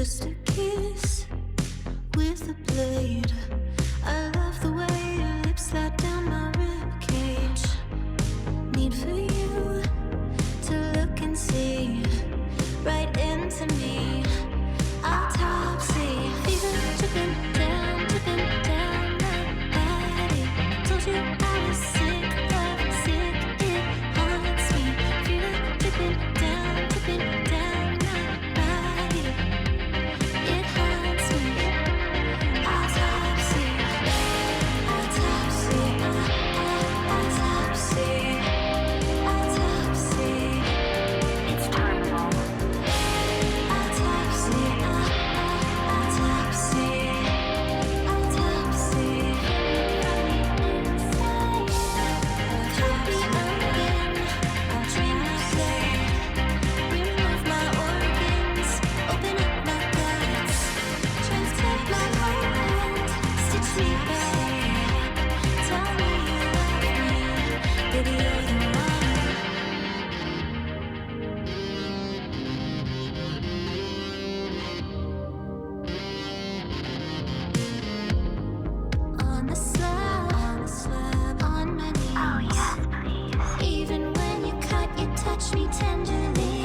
Just a kiss with a blade. I love the way your lips slide down my ribcage. Need for you to look and see right into me. Autopsy, fever dripping down my body. Told you I was sick of sick. It haunts me. Fever dripping down my body. It haunts me. Autopsy, autopsy, autopsy, autopsy. It's terminal. Autopsy, autopsy, autopsy. Cut me open, I'll drain my blade. Remove my organs, open up my guts. Transplant my heart, stitch me back. Tell me you love me, baby you're the one. On the slab, on my knees. Oh yes, please. Even when you cut, you touch me tenderly.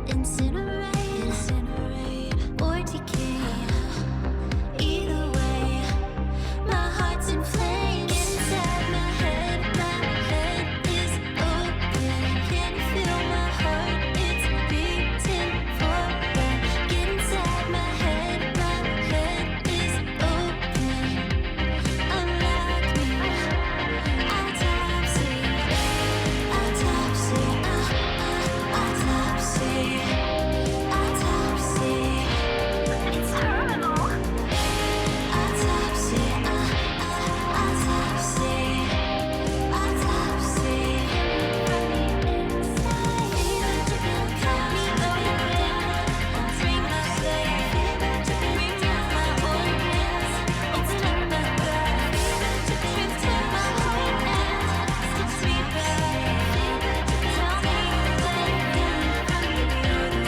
Incinerate, or decay. Either way, my heart's inflamed inside my head. My head is open. Can you feel my heart? It's beating for that. Get inside my head. My head is open. Unlock me. Autopsy, autopsy, autopsy, autopsy. It's terminal. Autopsy, autopsy, autopsy. Cut me open, bring my blade, bring down my organs, open up my gut, transplant my heart and stitch me back. Tell me you love me, you're the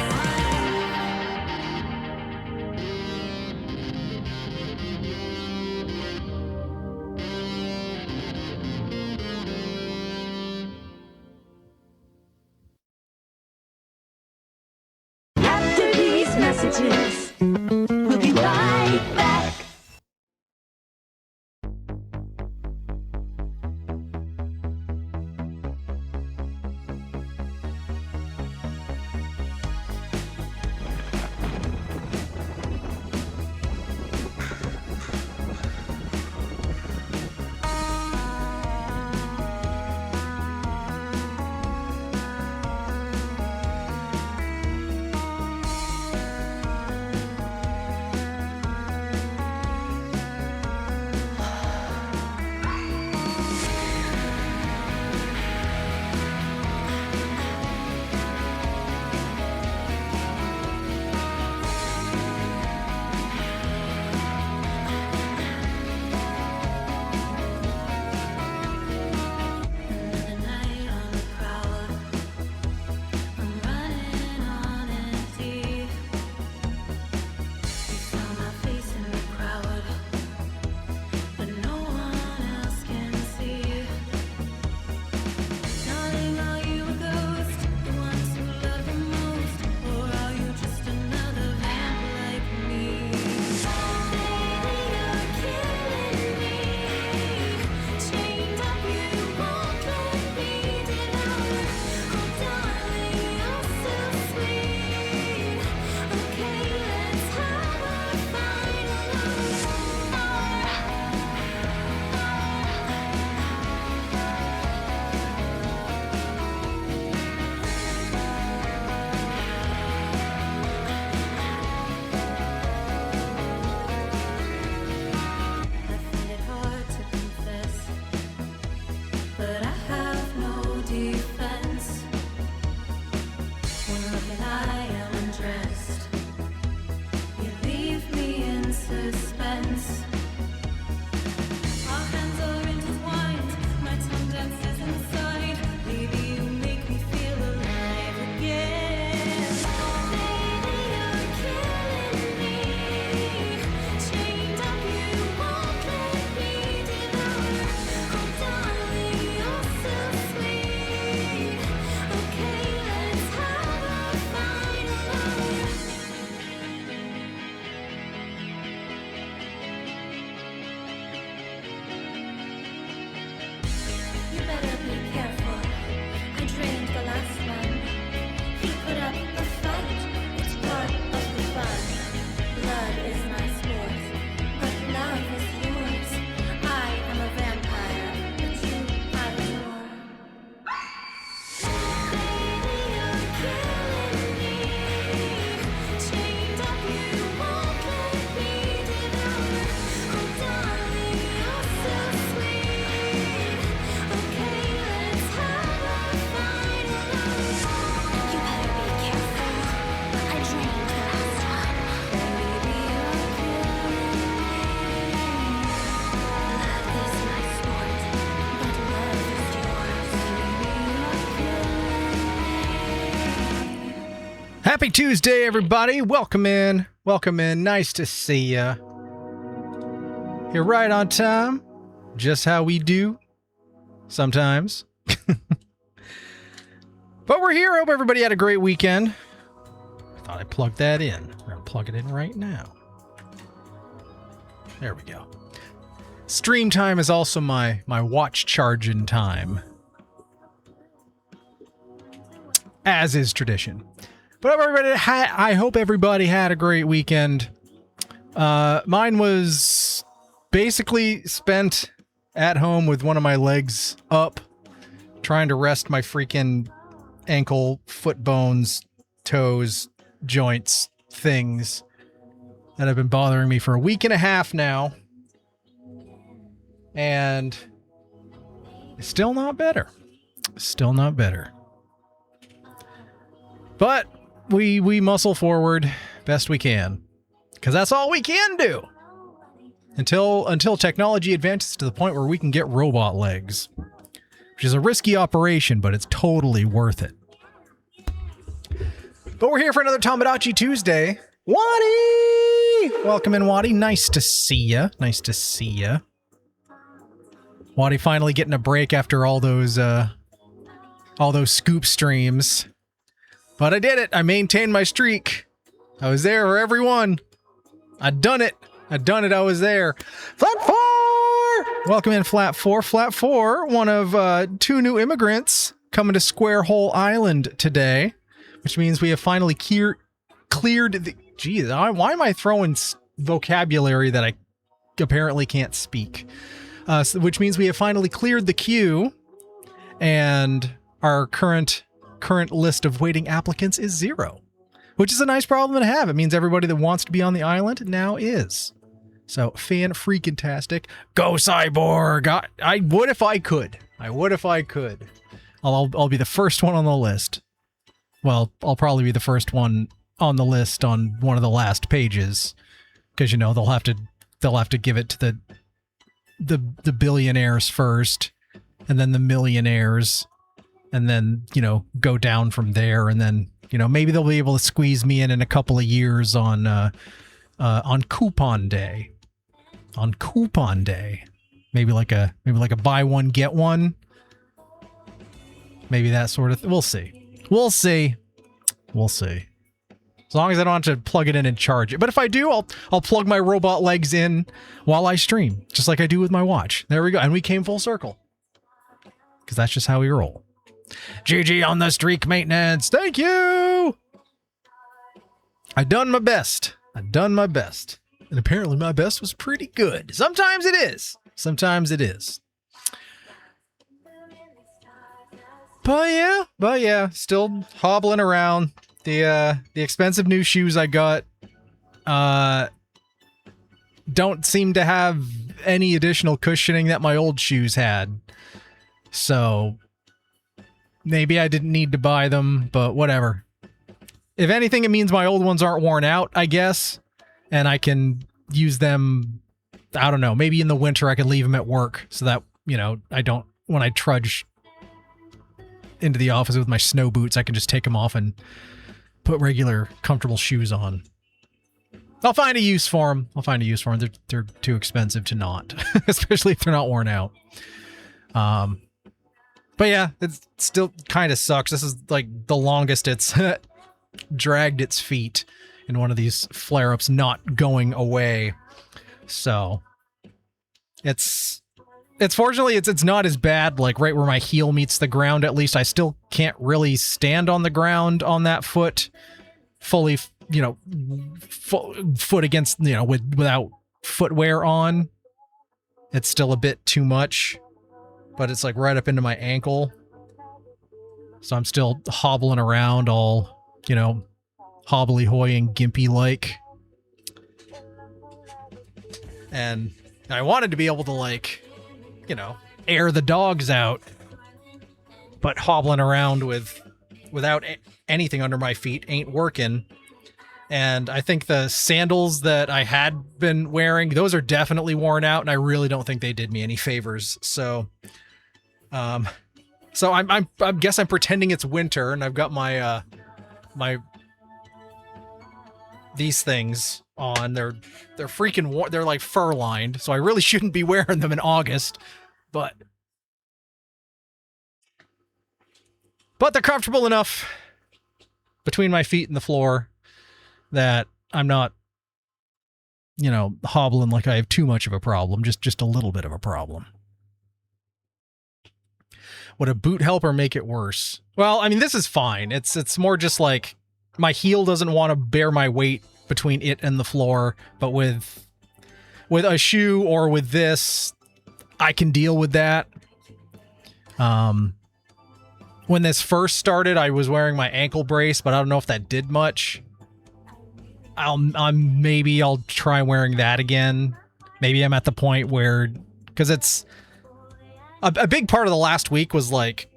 After these messages, we'll be right back. Happy Tuesday, everybody. Welcome in. Welcome in. Nice to see ya. You're right on time. Just how we do. Sometimes. But we're here. Hope everybody had a great weekend. I thought I'd plug that in. We're going to plug it in right now. There we go. Stream time is also my watch charging time. As is tradition. But I hope everybody had a great weekend. Mine was basically spent at home with one of my legs up, trying to rest my freaking ankle, foot bones, toes, joints, things that have been bothering me for a week and a half now. And it's still not better. Still not better. But we muscle forward best we can, because that's all we can do until technology advances to the point where we can get robot legs, which is a risky operation, but it's totally worth it. But we're here for another Tomodachi Tuesday. Waddy! Welcome in, Waddy. Nice to see ya. Nice to see ya. Waddy finally getting a break after all those scoop streams. But I did it. I maintained my streak. I was there for every one. I done it. I was there. FlatFour! Welcome in, FlatFour. FlatFour, one of two new immigrants coming to Square Hole Island today, which means we have finally cleared the... Geez, why am I throwing vocabulary that I apparently can't speak? Which means we have finally cleared the queue, and our current list of waiting applicants is 0, which is a nice problem to have. It means everybody that wants to be on the island now is. So fan-freaking-tastic. Go Cyborg! I would if I could. I'll be the first one on the list. Well, I'll probably be the first one on the list on one of the last pages, because they'll have to give it to the billionaires first, and then the millionaires, and then go down from there, and then maybe they'll be able to squeeze me in a couple of years on coupon day. On coupon day, maybe like a buy one get one, maybe that sort of we'll see. As long as I don't have to plug it in and charge it. But if I do, I'll plug my robot legs in while I stream, just like I do with my watch. There we go, and we came full circle, because that's just how we roll. GG on the streak maintenance. Thank you. I done my best. And apparently my best was pretty good. Sometimes it is. But yeah, still hobbling around. The expensive new shoes I got don't seem to have any additional cushioning that my old shoes had. So maybe I didn't need to buy them, but whatever. If anything, it means my old ones aren't worn out, I guess. And I can use them, I don't know, maybe in the winter I can leave them at work so that, I don't, when I trudge into the office with my snow boots, I can just take them off and put regular, comfortable shoes on. I'll find a use for them. They're too expensive to not, especially if they're not worn out. But yeah, it still kind of sucks. This is like the longest it's dragged its feet in one of these flare-ups not going away. So it's fortunately it's not as bad, like right where my heel meets the ground. At least I still can't really stand on the ground on that foot fully, foot against, without footwear on. It's still a bit too much, but it's like right up into my ankle. So I'm still hobbling around all, hobbly-hoy and gimpy-like. And I wanted to be able to, air the dogs out, but hobbling around without anything under my feet ain't working. And I think the sandals that I had been wearing, those are definitely worn out, and I really don't think they did me any favors. So, I guess I'm pretending it's winter, and I've got my these things on. They're freaking they're like fur lined, so I really shouldn't be wearing them in August, but they're comfortable enough between my feet and the floor that I'm not, you know, hobbling like I have too much of a problem, just a little bit of a problem. Would a boot help or make it worse? Well, I mean, this is fine. It's more just like my heel doesn't want to bear my weight between it and the floor, but with a shoe or with this, I can deal with that. When this first started, I was wearing my ankle brace, but I don't know if that did much. Maybe I'll try wearing that again. Maybe I'm at the point where, because it's a big part of the last week was like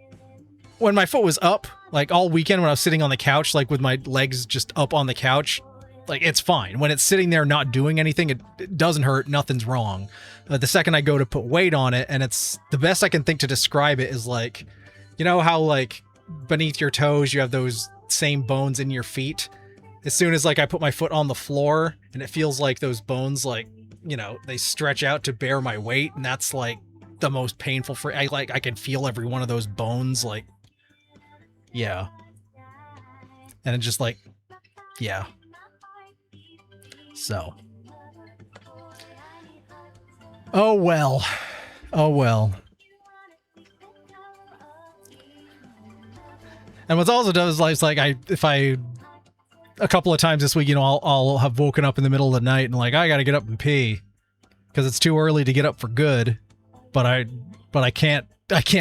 when my foot was up, like all weekend when I was sitting on the couch, like with my legs just up on the couch, like it's fine. When it's sitting there not doing anything, it doesn't hurt, nothing's wrong. The second I go to put weight on it, and it's the best I can think to describe it is like, you know how like beneath your toes you have those same bones in your feet? As soon as like I put my foot on the floor and it feels like those bones, like, you know, they stretch out to bear my weight, and that's like the most painful for I can feel every one of those bones, like, yeah. And it's just like, yeah. So. Oh well. Oh well. And what's also does is like if I a couple of times this week, you know, I'll have woken up in the middle of the night and like I gotta get up and pee because it's too early to get up for good, but I can't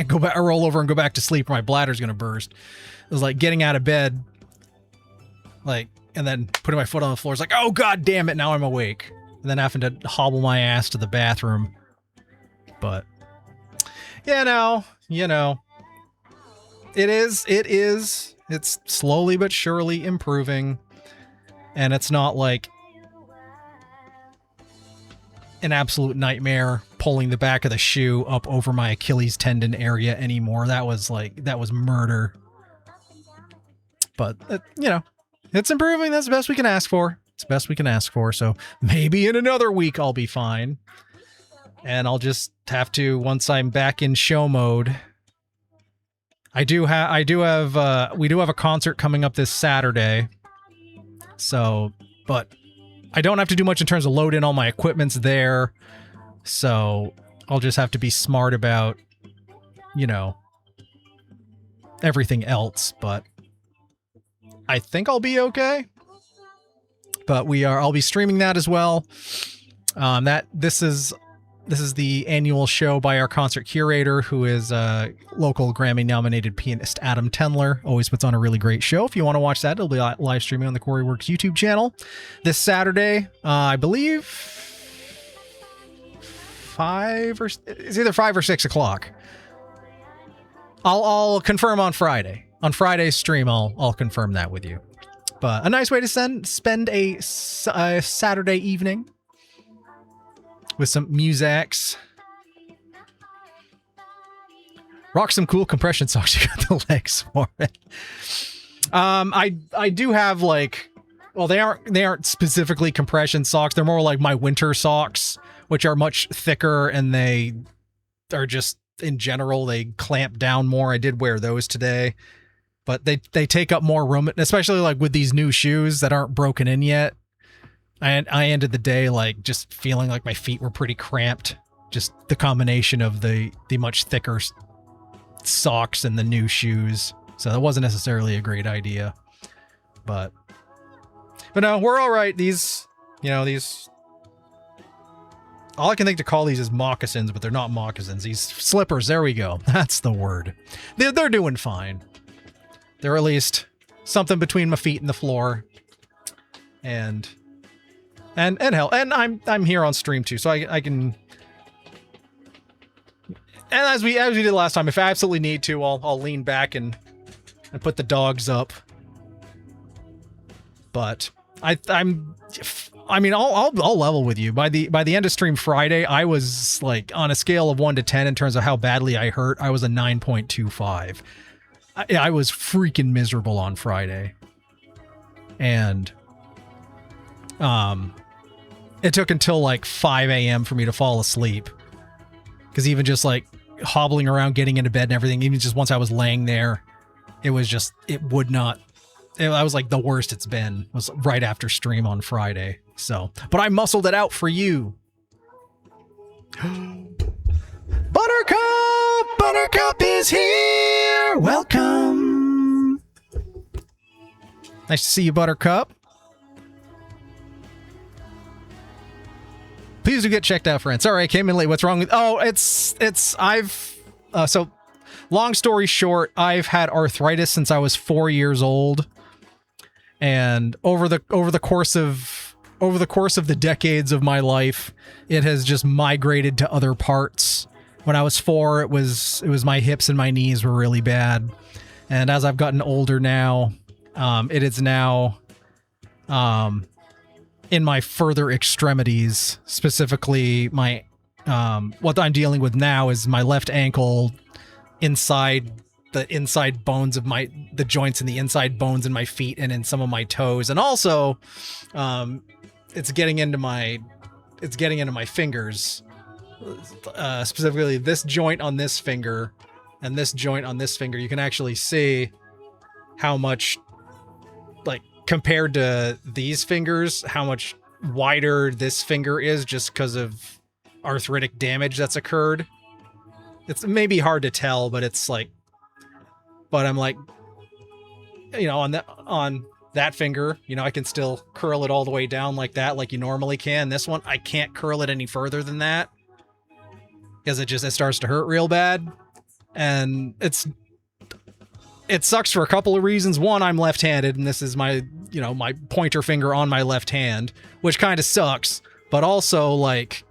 go back, roll over and go back to sleep or my bladder's gonna burst. It was like getting out of bed, like, and then putting my foot on the floor. It's like, oh god damn it, now I'm awake, and then having to hobble my ass to the bathroom. But you know. It's slowly but surely improving, and it's not like an absolute nightmare pulling the back of the shoe up over my Achilles tendon area anymore. That was murder. But you know, it's improving. That's the best we can ask for. It's the best we can ask for. So maybe in another week I'll be fine, and I'll just have to, once I'm back in show mode. We do have a concert coming up this Saturday. So, but I don't have to do much in terms of load in all my equipment's there. So I'll just have to be smart about, you know, everything else, but I think I'll be okay. But I'll be streaming that as well. This is the annual show by our concert curator, who is local Grammy-nominated pianist Adam Tendler. Always puts on a really great show. If you want to watch that, it'll be live streaming on the Corey Works YouTube channel this Saturday. I believe it's either 5 or 6 o'clock. I'll confirm on Friday. On Friday's stream, I'll confirm that with you. But a nice way to spend a Saturday evening. With some musax. Rock some cool compression socks. You got the legs for it. I do have like, well, they aren't specifically compression socks. They're more like my winter socks, which are much thicker, and they are just, in general, they clamp down more. I did wear those today, but they take up more room, especially like with these new shoes that aren't broken in yet. I ended the day like just feeling like my feet were pretty cramped. Just the combination of the much thicker socks and the new shoes. So that wasn't necessarily a great idea. But no, we're all right. These, all I can think to call these is moccasins, but they're not moccasins. These slippers, there we go. That's the word. They're doing fine. They're at least something between my feet and the floor. And hell, and I'm here on stream too, so I can. And as we did last time, if I absolutely need to, I'll lean back and put the dogs up. But I'll level with you. By the end of stream Friday, I was like on a scale of 1 to 10 in terms of how badly I hurt. I was a 9.25. I was freaking miserable on Friday, and It took until like 5 a.m. for me to fall asleep. Because even just like hobbling around, getting into bed and everything, even just once I was laying there, it was just, it would not, I was like the worst it's been was right after stream on Friday. So, but I muscled it out for you. Buttercup! Buttercup is here! Welcome! Nice to see you, Buttercup. Please do get checked out, friends. Sorry, I came in late. What's wrong with... Oh, so, long story short, I've had arthritis since I was 4 years old. And over the course of the decades of my life, it has just migrated to other parts. When I was 4, it was my hips and my knees were really bad. And as I've gotten older now, it is now in my further extremities, specifically my what I'm dealing with now is my left ankle, inside bones of the joints and the inside bones in my feet and in some of my toes, and also it's getting into my fingers, specifically this joint on this finger and this joint on this finger. You can actually see how much, like, compared to these fingers, how much wider this finger is just because of arthritic damage that's occurred. It's maybe hard to tell, but it's like, but I'm like, you know, on that finger, you know, I can still curl it all the way down like that, like you normally can. This one, I can't curl it any further than that because it starts to hurt real bad. And it sucks for a couple of reasons. One, I'm left-handed, and this is my pointer finger on my left hand, which kind of sucks. But also, like,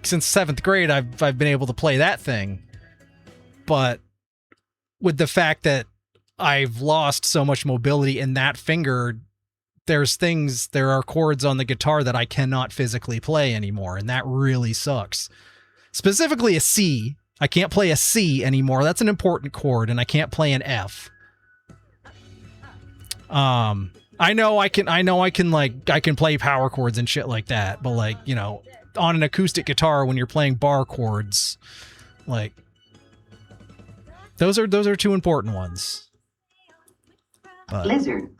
since 7th grade, I've been able to play that thing. But with the fact that I've lost so much mobility in that finger, there are chords on the guitar that I cannot physically play anymore, and that really sucks. Specifically a C. I can't play a C anymore. That's an important chord, and I can't play an F. I know I can play power chords and shit like that, but, like, you know, on an acoustic guitar when you're playing bar chords, like, those are two important ones. But lizard.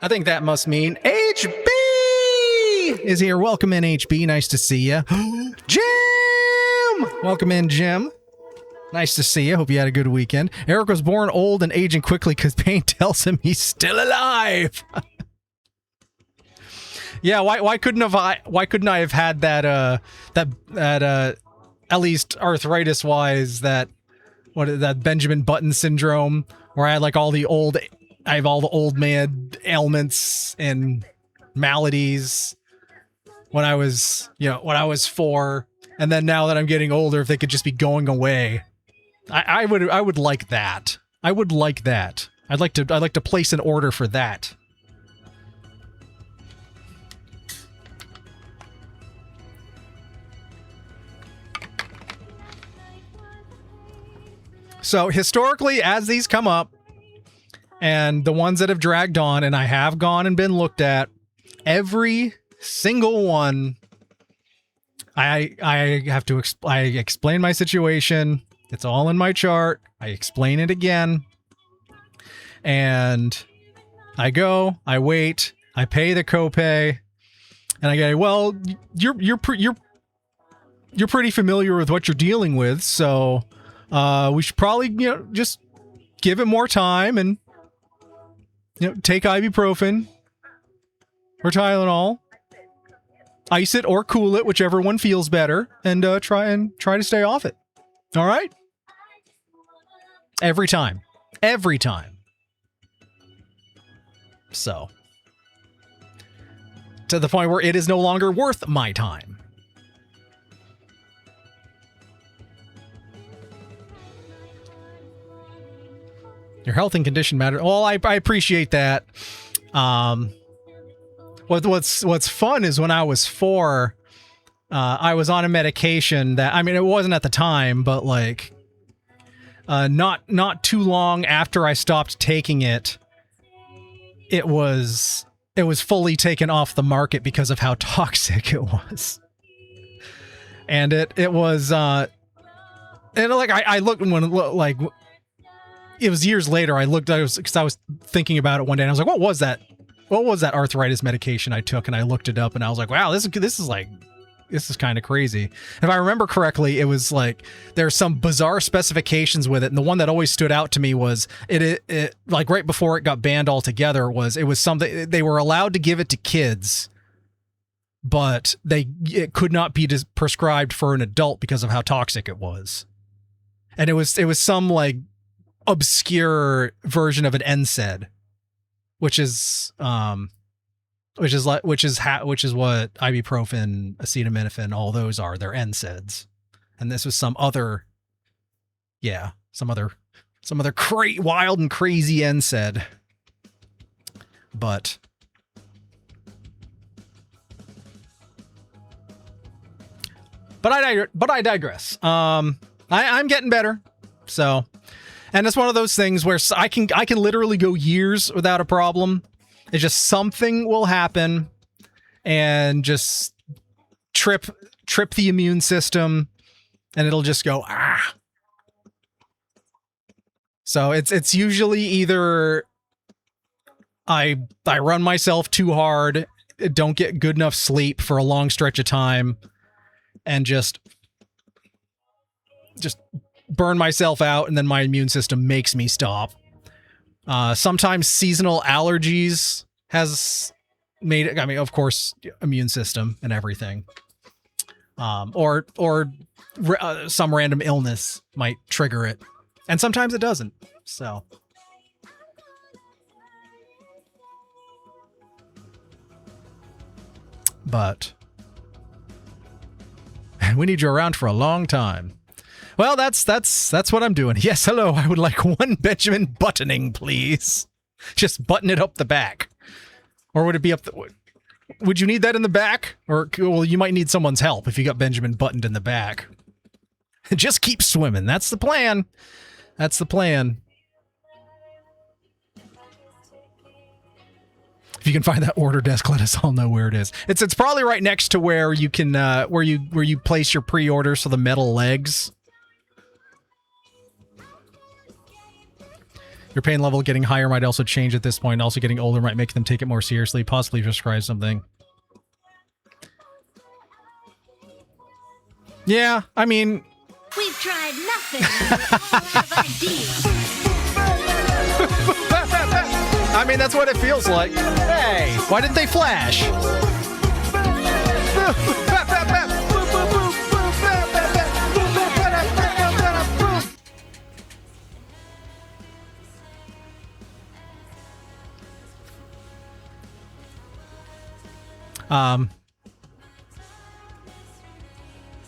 I think that must mean HB is here. Welcome in, HB. Nice to see you. Jim! Welcome in, Jim. Nice to see you. Hope you had a good weekend. Eric was born old and aging quickly because pain tells him he's still alive. Yeah, why couldn't I have had that at least arthritis wise, that Benjamin Button syndrome, where I had like all the old man ailments and maladies when I was 4, and then now that I'm getting older, if they could just be going away, I would like that. I would like that. I'd like to place an order for that. So historically, as these come up, and the ones that have dragged on, and I have gone and been looked at, every single one, I explain my situation. It's all in my chart. I explain it again, and I go, I wait, I pay the copay, and I go, well, you're pretty familiar with what you're dealing with, so we should probably, you know, just give it more time and, you know, take ibuprofen or Tylenol, ice it or cool it, whichever one feels better, and try to stay off it. All right? Every time. So, to the point where it is no longer worth my time. Your health and condition matter. Well, I appreciate that. What's fun is when I was 4, I was on a medication that, I mean, it wasn't at the time, but like, not too long after I stopped taking it, it was fully taken off the market because of how toxic it was. And it was and like I looked when like it was years later. I looked at it because I was thinking about it one day and I was like, what was that arthritis medication I took? And I looked it up and I was like, wow, this is kind of crazy. If I remember correctly, it was like there's some bizarre specifications with it, and the one that always stood out to me was it like right before it got banned altogether it was something they were allowed to give it to kids, but it could not be prescribed for an adult because of how toxic it was. And it was some like obscure version of an NSAID, which is what ibuprofen, acetaminophen, all those are. They're NSAIDs. And this was some other wild and crazy NSAID. But I digress. I'm getting better. So, and it's one of those things where I can literally go years without a problem. It's just something will happen and just trip the immune system, and it'll just go ah. So it's usually either I run myself too hard, don't get good enough sleep for a long stretch of time, and just burn myself out, and then my immune system makes me stop. Sometimes seasonal allergies has made it. I mean, of course, immune system and everything. Or some random illness might trigger it, and sometimes it doesn't. So, but we need you around for a long time. Well, that's what I'm doing. Yes, hello. I would like one Benjamin buttoning, please. Just button it up the back. Or would it be up the... Would you need that in the back? Or, well, you might need someone's help if you got Benjamin buttoned in the back. Just keep swimming. That's the plan. That's the plan. If you can find that order desk, let us all know where it is. It's probably right next to where you can where you place your pre-order, so the metal legs. Your pain level getting higher might also change at this point. Also getting older might make them take it more seriously, possibly prescribe something. Yeah, I mean... We've tried nothing of ideas. I mean, that's what it feels like. Hey, why didn't they flash?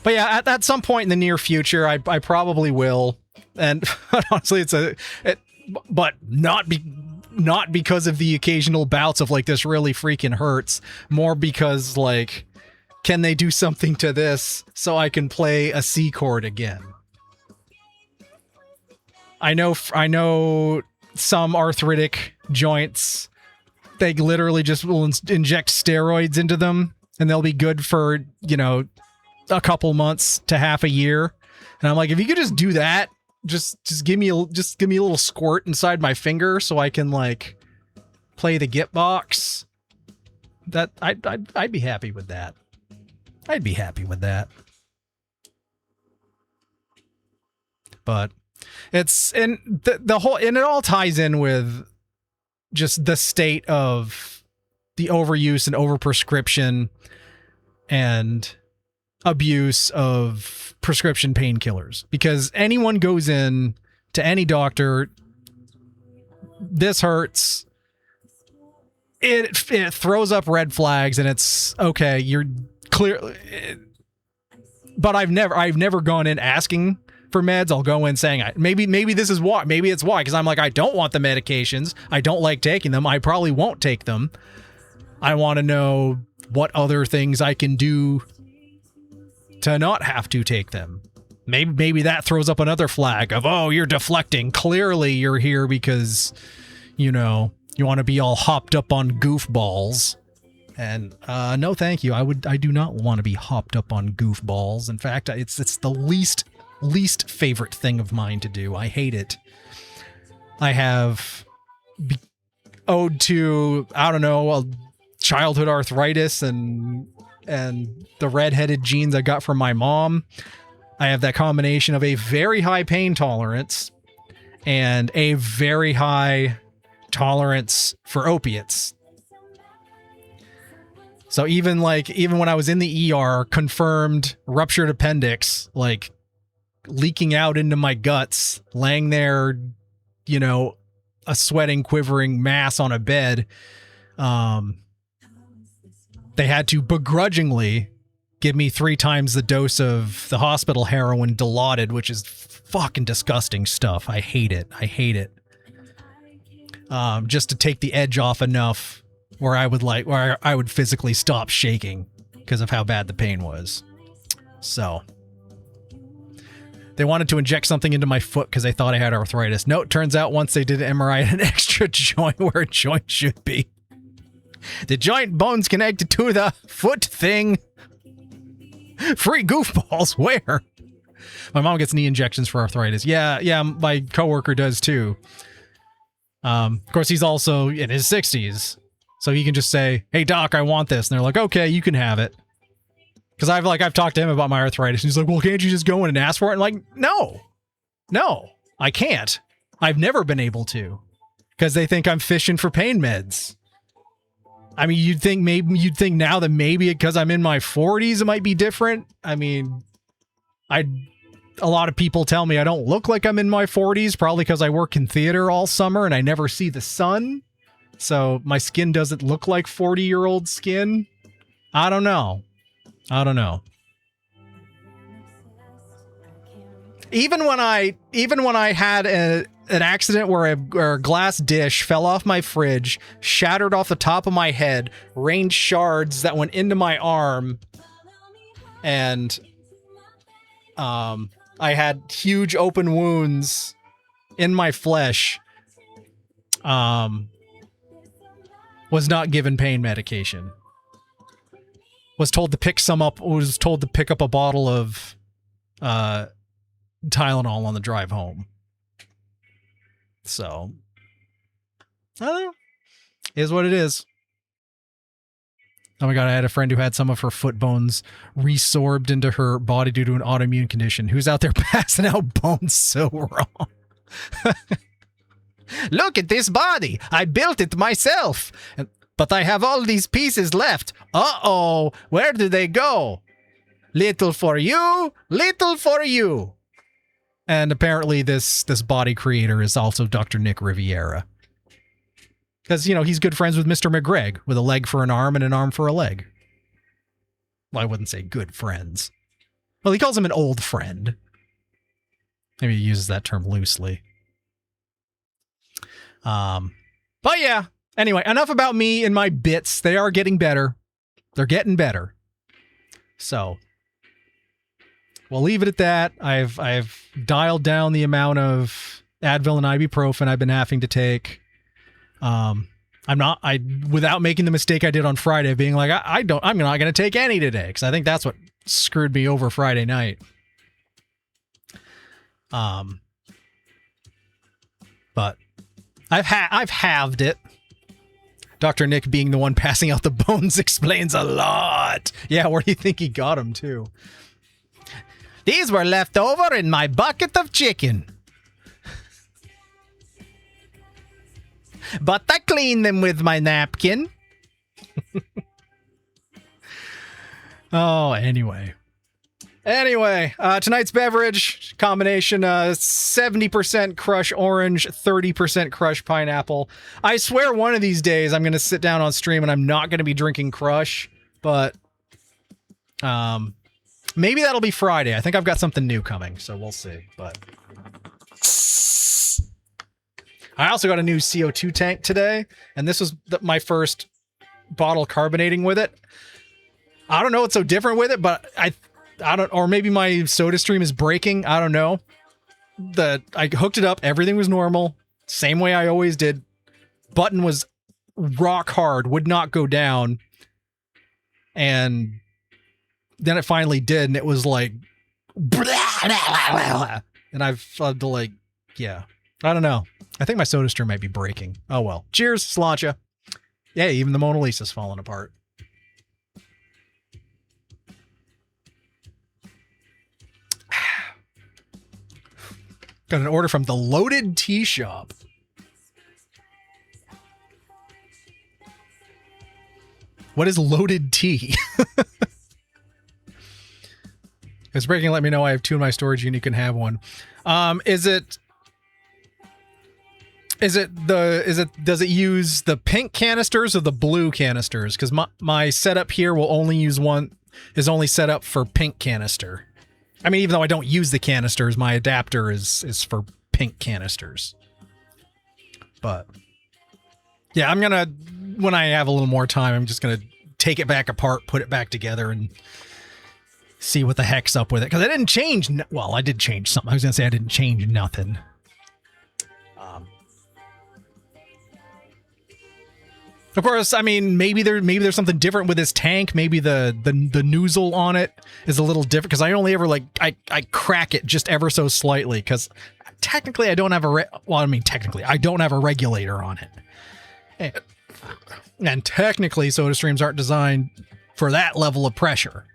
But yeah, at some point in the near future, I probably will. And honestly, but not because of the occasional bouts of like, this really freaking hurts. More because like, can they do something to this so I can play a C chord again? I know some arthritic joints, they literally just will inject steroids into them and they'll be good for, a couple months to half a year. And I'm like, if you could just do that, just give me a little squirt inside my finger so I can like play the Git box. That I'd be happy with that. I'd be happy with that. But it's the whole, and it all ties in with just the state of the overuse and overprescription and abuse of prescription painkillers, because anyone goes in to any doctor, this hurts, it throws up red flags, and it's okay, you're clear. But I've never gone in asking for meds. I'll go in saying maybe this is why, maybe it's why, because I'm like, I don't want the medications, I don't like taking them, I probably won't take them, I want to know what other things I can do to not have to take them. maybe that throws up another flag of, oh, you're deflecting. Clearly you're here because, you know, you want to be all hopped up on goofballs. And no, thank you. I do not want to be hopped up on goofballs. In fact, it's the least favorite thing of mine to do. I hate it. I have owed to, I don't know, a childhood arthritis and the redheaded genes I got from my mom. I have that combination of a very high pain tolerance and a very high tolerance for opiates. So even when I was in the ER, confirmed ruptured appendix, like leaking out into my guts, laying there, you know, a sweating, quivering mass on a bed, they had to begrudgingly give me 3 times the dose of the hospital heroin Dilaudid, which is fucking disgusting stuff. I hate it. Just to take the edge off enough where I would physically stop shaking because of how bad the pain was. So they wanted to inject something into my foot because they thought I had arthritis. No, it turns out once they did an MRI, an extra joint where a joint should be. The joint bone's connected to the foot thing. Free goofballs, where? My mom gets knee injections for arthritis. Yeah, my coworker does too. Of course, he's also in his 60s. So he can just say, hey, doc, I want this. And they're like, okay, you can have it. Because I've talked to him about my arthritis. And he's like, well, can't you just go in and ask for it? And I'm like, no, I can't. I've never been able to. Because they think I'm fishing for pain meds. I mean, you'd think now that maybe because I'm in my 40s, it might be different. I mean, a lot of people tell me I don't look like I'm in my 40s, probably because I work in theater all summer and I never see the sun. So my skin doesn't look like 40-year-old skin. I don't know. Even when I had an accident where a glass dish fell off my fridge, shattered off the top of my head, rained shards that went into my arm, and I had huge open wounds in my flesh, was not given pain medication. Was told to pick up a bottle of Tylenol on the drive home. So, I don't know. Is what it is. Oh my god, I had a friend who had some of her foot bones resorbed into her body due to an autoimmune condition. Who's out there passing out bones so wrong? Look at this body. I built it myself. But I have all these pieces left. Uh-oh. Where do they go? Little for you, little for you. And apparently this body creator is also Dr. Nick Riviera. Because, you know, he's good friends with Mr. McGregor, with a leg for an arm and an arm for a leg. Well, I wouldn't say good friends. Well, he calls him an old friend. Maybe he uses that term loosely. But yeah. Anyway, enough about me and my bits. They are getting better. They're getting better. So we'll leave it at that. I've dialed down the amount of Advil and ibuprofen I've been having to take. Without making the mistake I did on Friday of being like, I'm not going to take any today, because I think that's what screwed me over Friday night. But I've halved it. Dr. Nick being the one passing out the bones explains a lot. Yeah, where do you think he got them too? These were left over in my bucket of chicken. But I cleaned them with my napkin. Oh, anyway. Tonight's beverage combination, 70% crush orange, 30% crush pineapple. I swear one of these days I'm going to sit down on stream and I'm not going to be drinking crush, but maybe that'll be Friday. I think I've got something new coming, so we'll see. But I also got a new CO2 tank today, and this was my first bottle carbonating with it. I don't know what's so different with it, but or maybe my soda stream is breaking. I don't know. I hooked it up. Everything was normal. Same way I always did. Button was rock hard, would not go down. And then it finally did. And it was like, and I've to like, yeah, I don't know. I think my soda stream might be breaking. Oh, well. Cheers, Sláinte. Yeah, even the Mona Lisa's falling apart. Got an order from the Loaded Tea Shop. What is loaded tea? It's breaking. Let me know. I have 2 in my storage unit. You can have one. Does it use the pink canisters or the blue canisters? Because my setup here will only use one, is only set up for pink canister. I mean, even though I don't use the canisters, my adapter is for pink canisters. But yeah, I'm gonna, when I have a little more time, I'm just gonna take it back apart, put it back together, and see what the heck's up with it. Because I didn't change. Well, I did change something. I was gonna say I didn't change nothing. Of course, I mean, maybe there's something different with this tank. Maybe the nozzle on it is a little different, because I only ever I crack it just ever so slightly, because technically I don't have I don't have a regulator on it. And technically soda streams aren't designed for that level of pressure.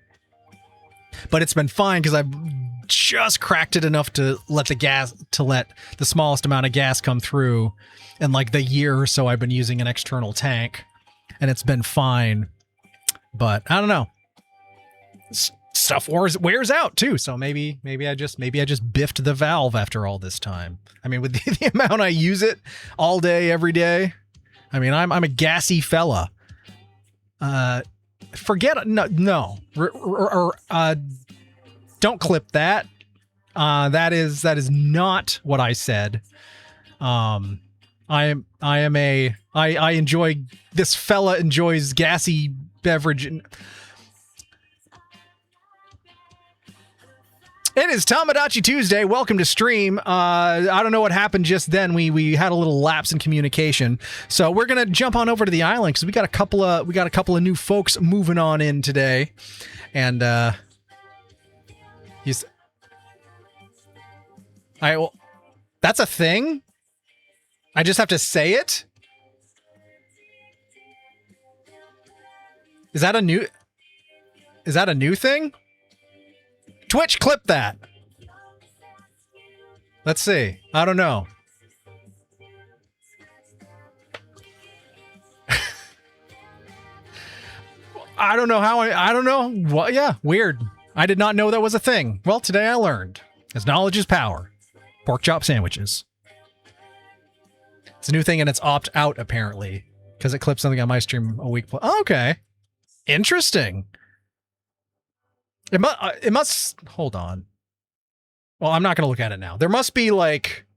But it's been fine because I've just cracked it enough to let the smallest amount of gas come through. In like the year or so I've been using an external tank, and it's been fine. But I don't know. Stuff wears out too, so maybe I just biffed the valve after all this time. I mean, with the amount I use it all day, every day. I mean, I'm a gassy fella. Don't clip that. That is not what I said. I enjoy, this fella enjoys gassy beverage. It is Tomodachi Tuesday. Welcome to stream. I don't know what happened just then. We had a little lapse in communication. So we're gonna jump on over to the island because we got a couple of new folks moving on in today. And that's a thing? I just have to say it? Is that a new thing? Twitch, clip that. Let's see. I don't know. I don't know how I don't know. Well, yeah, weird. I did not know that was a thing. Well, today I learned. As knowledge is power. Pork chop sandwiches. It's a new thing, and it's opt-out, apparently, because it clips something on my stream a week. Oh, okay. Interesting. It must... Hold on. Well, I'm not going to look at it now. There must be, like...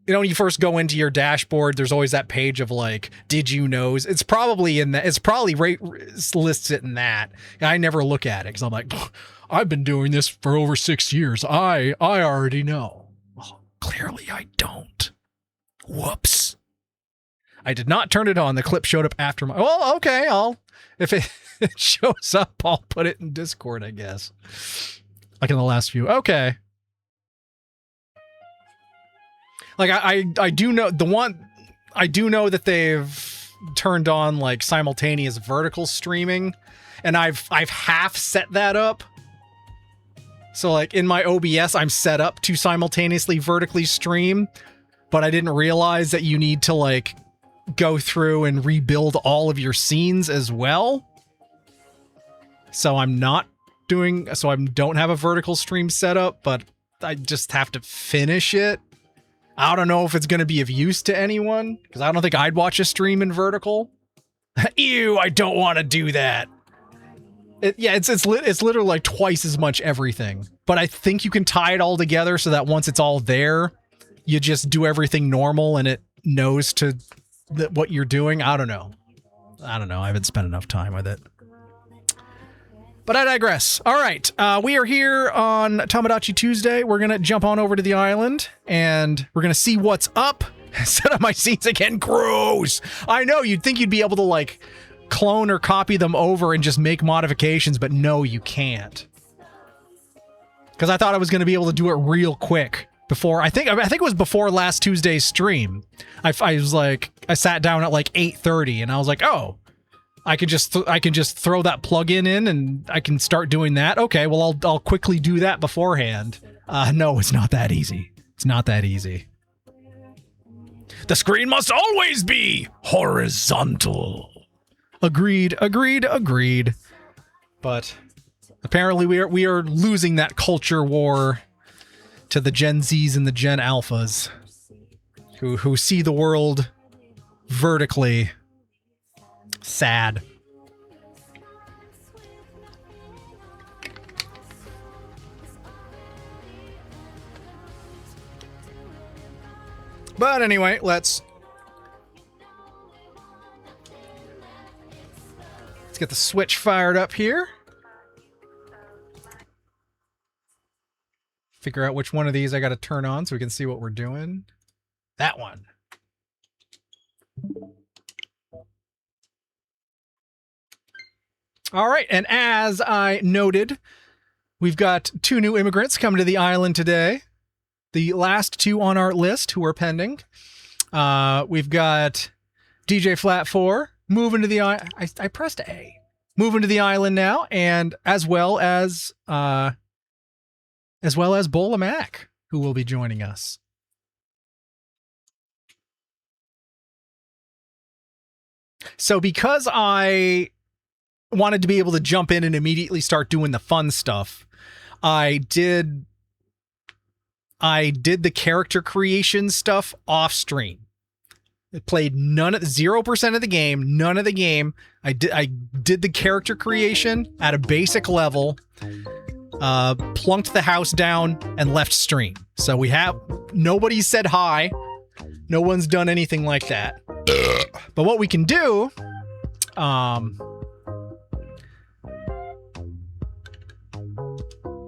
You know, when you first go into your dashboard, there's always that page of, like, did you knows? It's probably in that. It's probably lists it in that. I never look at it, because I'm like, I've been doing this for over 6 years. I already know. Well, clearly I don't. Whoops. I did not turn it on. The clip showed up after my... Well, okay, if it shows up, I'll put it in Discord, I guess. Like in the last few. Okay. Like, I do know... I do know that they've turned on, like, simultaneous vertical streaming. And I've half set that up. So, like, in my OBS, I'm set up to simultaneously vertically stream. But I didn't realize that you need to, like, go through and rebuild all of your scenes as well. So I don't have a vertical stream set up, but I just have to finish it. I don't know if it's going to be of use to anyone, because I don't think I'd watch a stream in vertical. Ew, I don't want to do that. It's literally like twice as much everything. But I think you can tie it all together so that once it's all there, you just do everything normal and it knows what you're doing. I don't know. I haven't spent enough time with it. But I digress. All right, we are here on Tomodachi Tuesday. We're going to jump on over to the island, and we're going to see what's up. Set up my scenes again. Gross. I know, you'd think you'd be able to, like, clone or copy them over and just make modifications, but no, you can't. Because I thought I was going to be able to do it real quick before. I think it was before last Tuesday's stream. I was like, I sat down at like 8:30, and I was like, oh, I can just throw that plugin in, and I can start doing that. Okay, well, I'll quickly do that beforehand. No, it's not that easy. It's not that easy. The screen must always be horizontal. Agreed. But apparently we are losing that culture war to the Gen Zs and the Gen Alphas who see the world vertically. Sad. But anyway, let's get the switch fired up here. Figure out which one of these I got to turn on so we can see what we're doing. That one. All right, and as I noted, we've got 2 new immigrants coming to the island today. The last 2 on our list who are pending. We've got DJFlatFour moving to the island. I pressed A. Moving to the island now, and as well as BowlOfMak, who will be joining us. So because I wanted to be able to jump in and immediately start doing the fun stuff, I did the character creation stuff off stream. It played 0% of the game, none of the game. I did the character creation at a basic level, plunked the house down, and left stream. So nobody said hi. No one's done anything like that. But what we can do,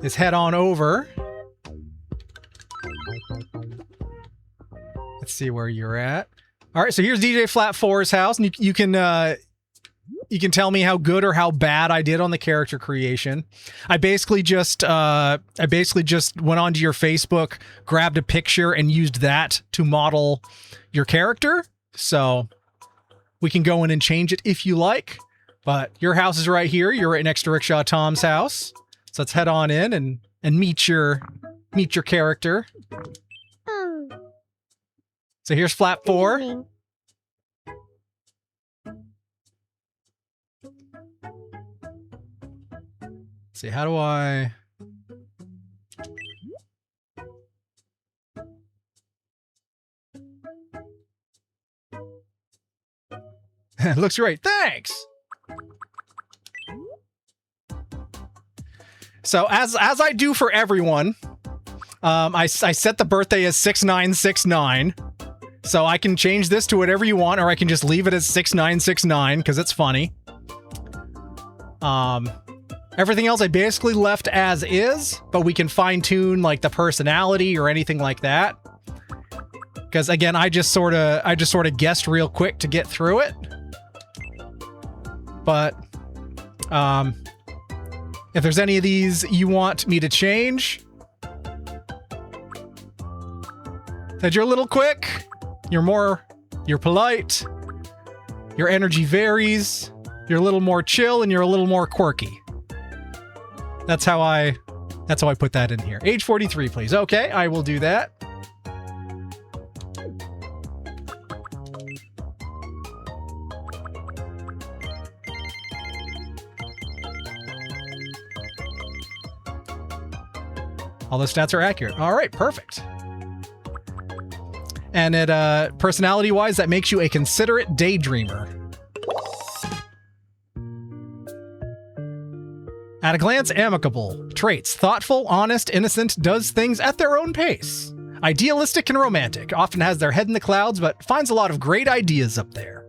is head on over. Let's see where you're at. All right, so here's DJFlatFour's house, and you can tell me how good or how bad I did on the character creation. I basically just went onto your Facebook, grabbed a picture, and used that to model your character. So we can go in and change it if you like. But your house is right here. You're right next to Rickshaw Tom's house. So let's head on in and meet your character. So here's Flat4. Let's see, how do I... Looks great. Thanks. So as I do for everyone, I set the birthday as 6969. So I can change this to whatever you want, or I can just leave it as 6969 because it's funny. Everything else I basically left as is, but we can fine tune like the personality or anything like that. Because again, I just sort of guessed real quick to get through it. But if there's any of these you want me to change, that you're a little quick, you're polite, your energy varies, you're a little more chill, and you're a little more quirky. That's how I put that in here. Age 43, please. Okay, I will do that. All the stats are accurate. All right, perfect. And it, personality-wise, that makes you a considerate daydreamer. At a glance, amicable. Traits: thoughtful, honest, innocent, does things at their own pace. Idealistic and romantic. Often has their head in the clouds, but finds a lot of great ideas up there.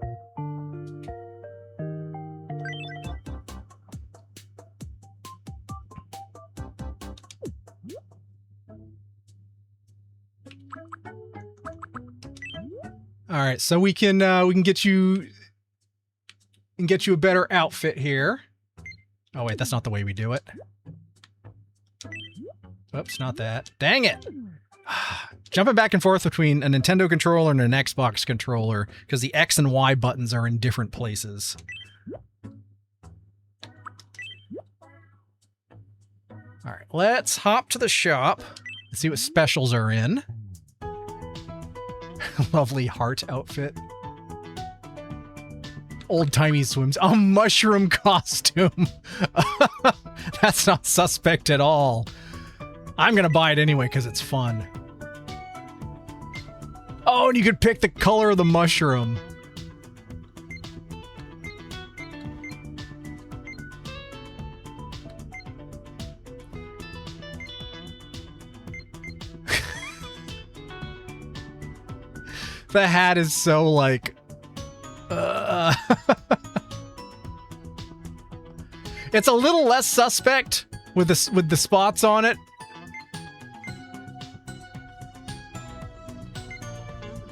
All right, so we can get you a better outfit here. Oh wait, that's not the way we do it. Oops, not that. Dang it! Jumping back and forth between a Nintendo controller and an Xbox controller because the X and Y buttons are in different places. All right, let's hop to the shop and see what specials are in. Lovely heart outfit. Old-timey swims. A mushroom costume. That's not suspect at all. I'm gonna buy it anyway because it's fun. Oh, and you could pick the color of the mushroom. The hat is so like... It's a little less suspect with the spots on it.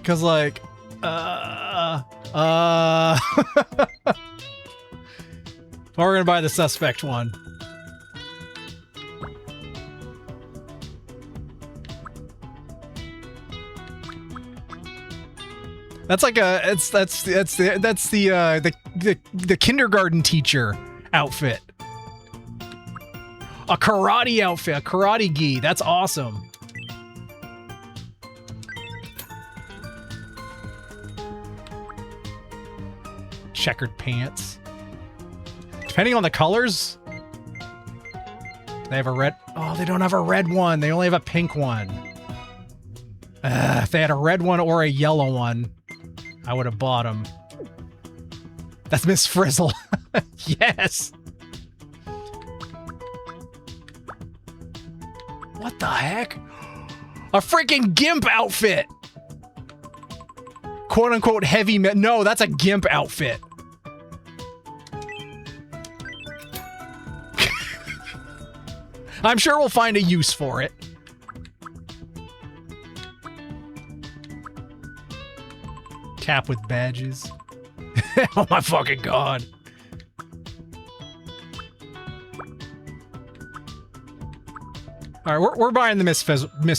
Cause like, Well, we're gonna buy the suspect one. That's like that's the kindergarten teacher outfit. A karate outfit, a karate gi. That's awesome. Checkered pants. Depending on the colors, they have a red. Oh, they don't have a red one. They only have a pink one. If they had a red one or a yellow one, I would have bought them. That's Miss Frizzle. Yes. What the heck? A freaking GIMP outfit. Quote unquote heavy metal. No, that's a GIMP outfit. I'm sure we'll find a use for it. Cap with badges. Oh my fucking god. Alright, we're buying the Miss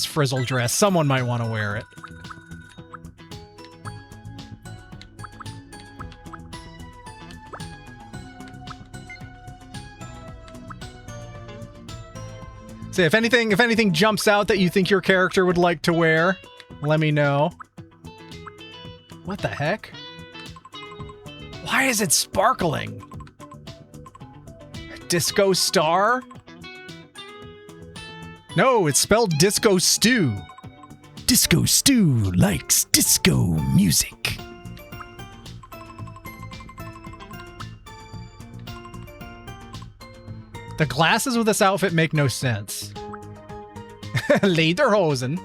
Frizzle dress. Someone might want to wear it. So if anything jumps out that you think your character would like to wear, let me know. What the heck? Why is it sparkling? Disco Star? No, it's spelled Disco Stew. Disco Stew likes disco music. The glasses with this outfit make no sense. Lederhosen.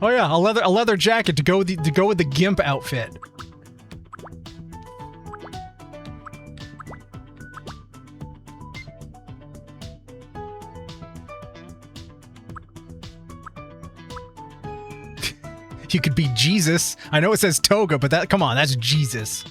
Oh yeah, a leather jacket to go with the GIMP outfit. You could be Jesus. I know it says toga, but come on, that's Jesus.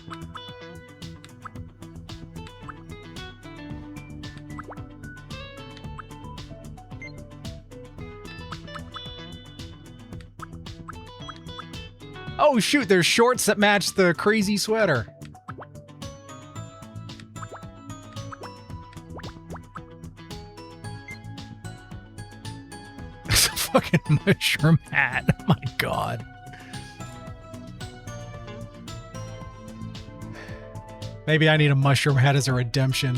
Oh shoot, there's shorts that match the crazy sweater. It's a fucking mushroom hat. Oh my god. Maybe I need a mushroom hat as a redemption.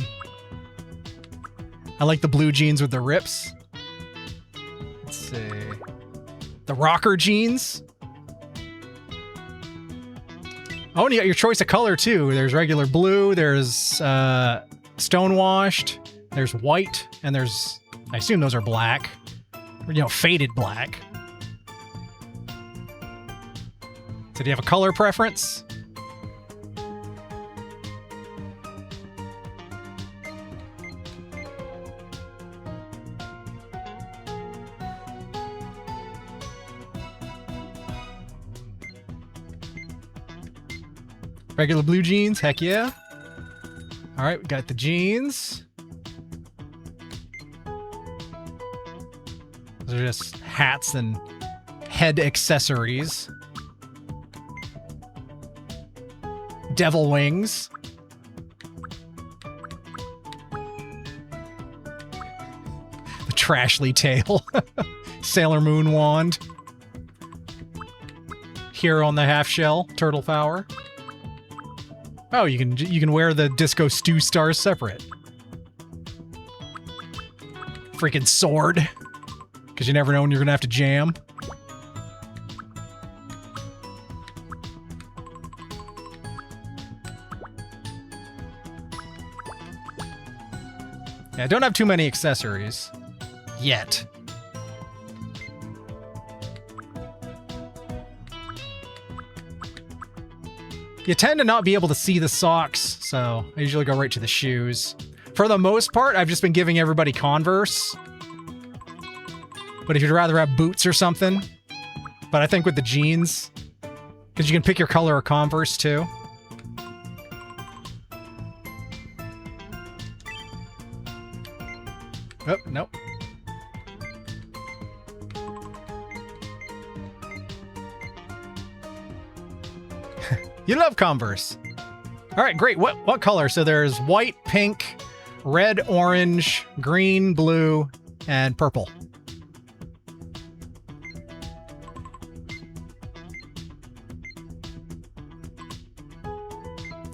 I like the blue jeans with the rips. Let's see. The rocker jeans. Oh, and you got your choice of color too. There's regular blue, there's stonewashed, there's white, and there's, I assume those are black. Or, you know, faded black. So do you have a color preference? Regular blue jeans, heck yeah. All right, we got the jeans. Those are just hats and head accessories. Devil wings. The Trashly tail. Sailor Moon wand. Hero on the half shell, turtle power. Oh, you can wear the disco stew stars separate. Freaking sword. Because you never know when you're going to have to jam. Yeah, I don't have too many accessories. Yet. You tend to not be able to see the socks, so I usually go right to the shoes. For the most part, I've just been giving everybody Converse. But if you'd rather have boots or something. But I think with the jeans, because you can pick your color of Converse too. Oh, nope. You love Converse. All right, great. What color? So there's white, pink, red, orange, green, blue, and purple.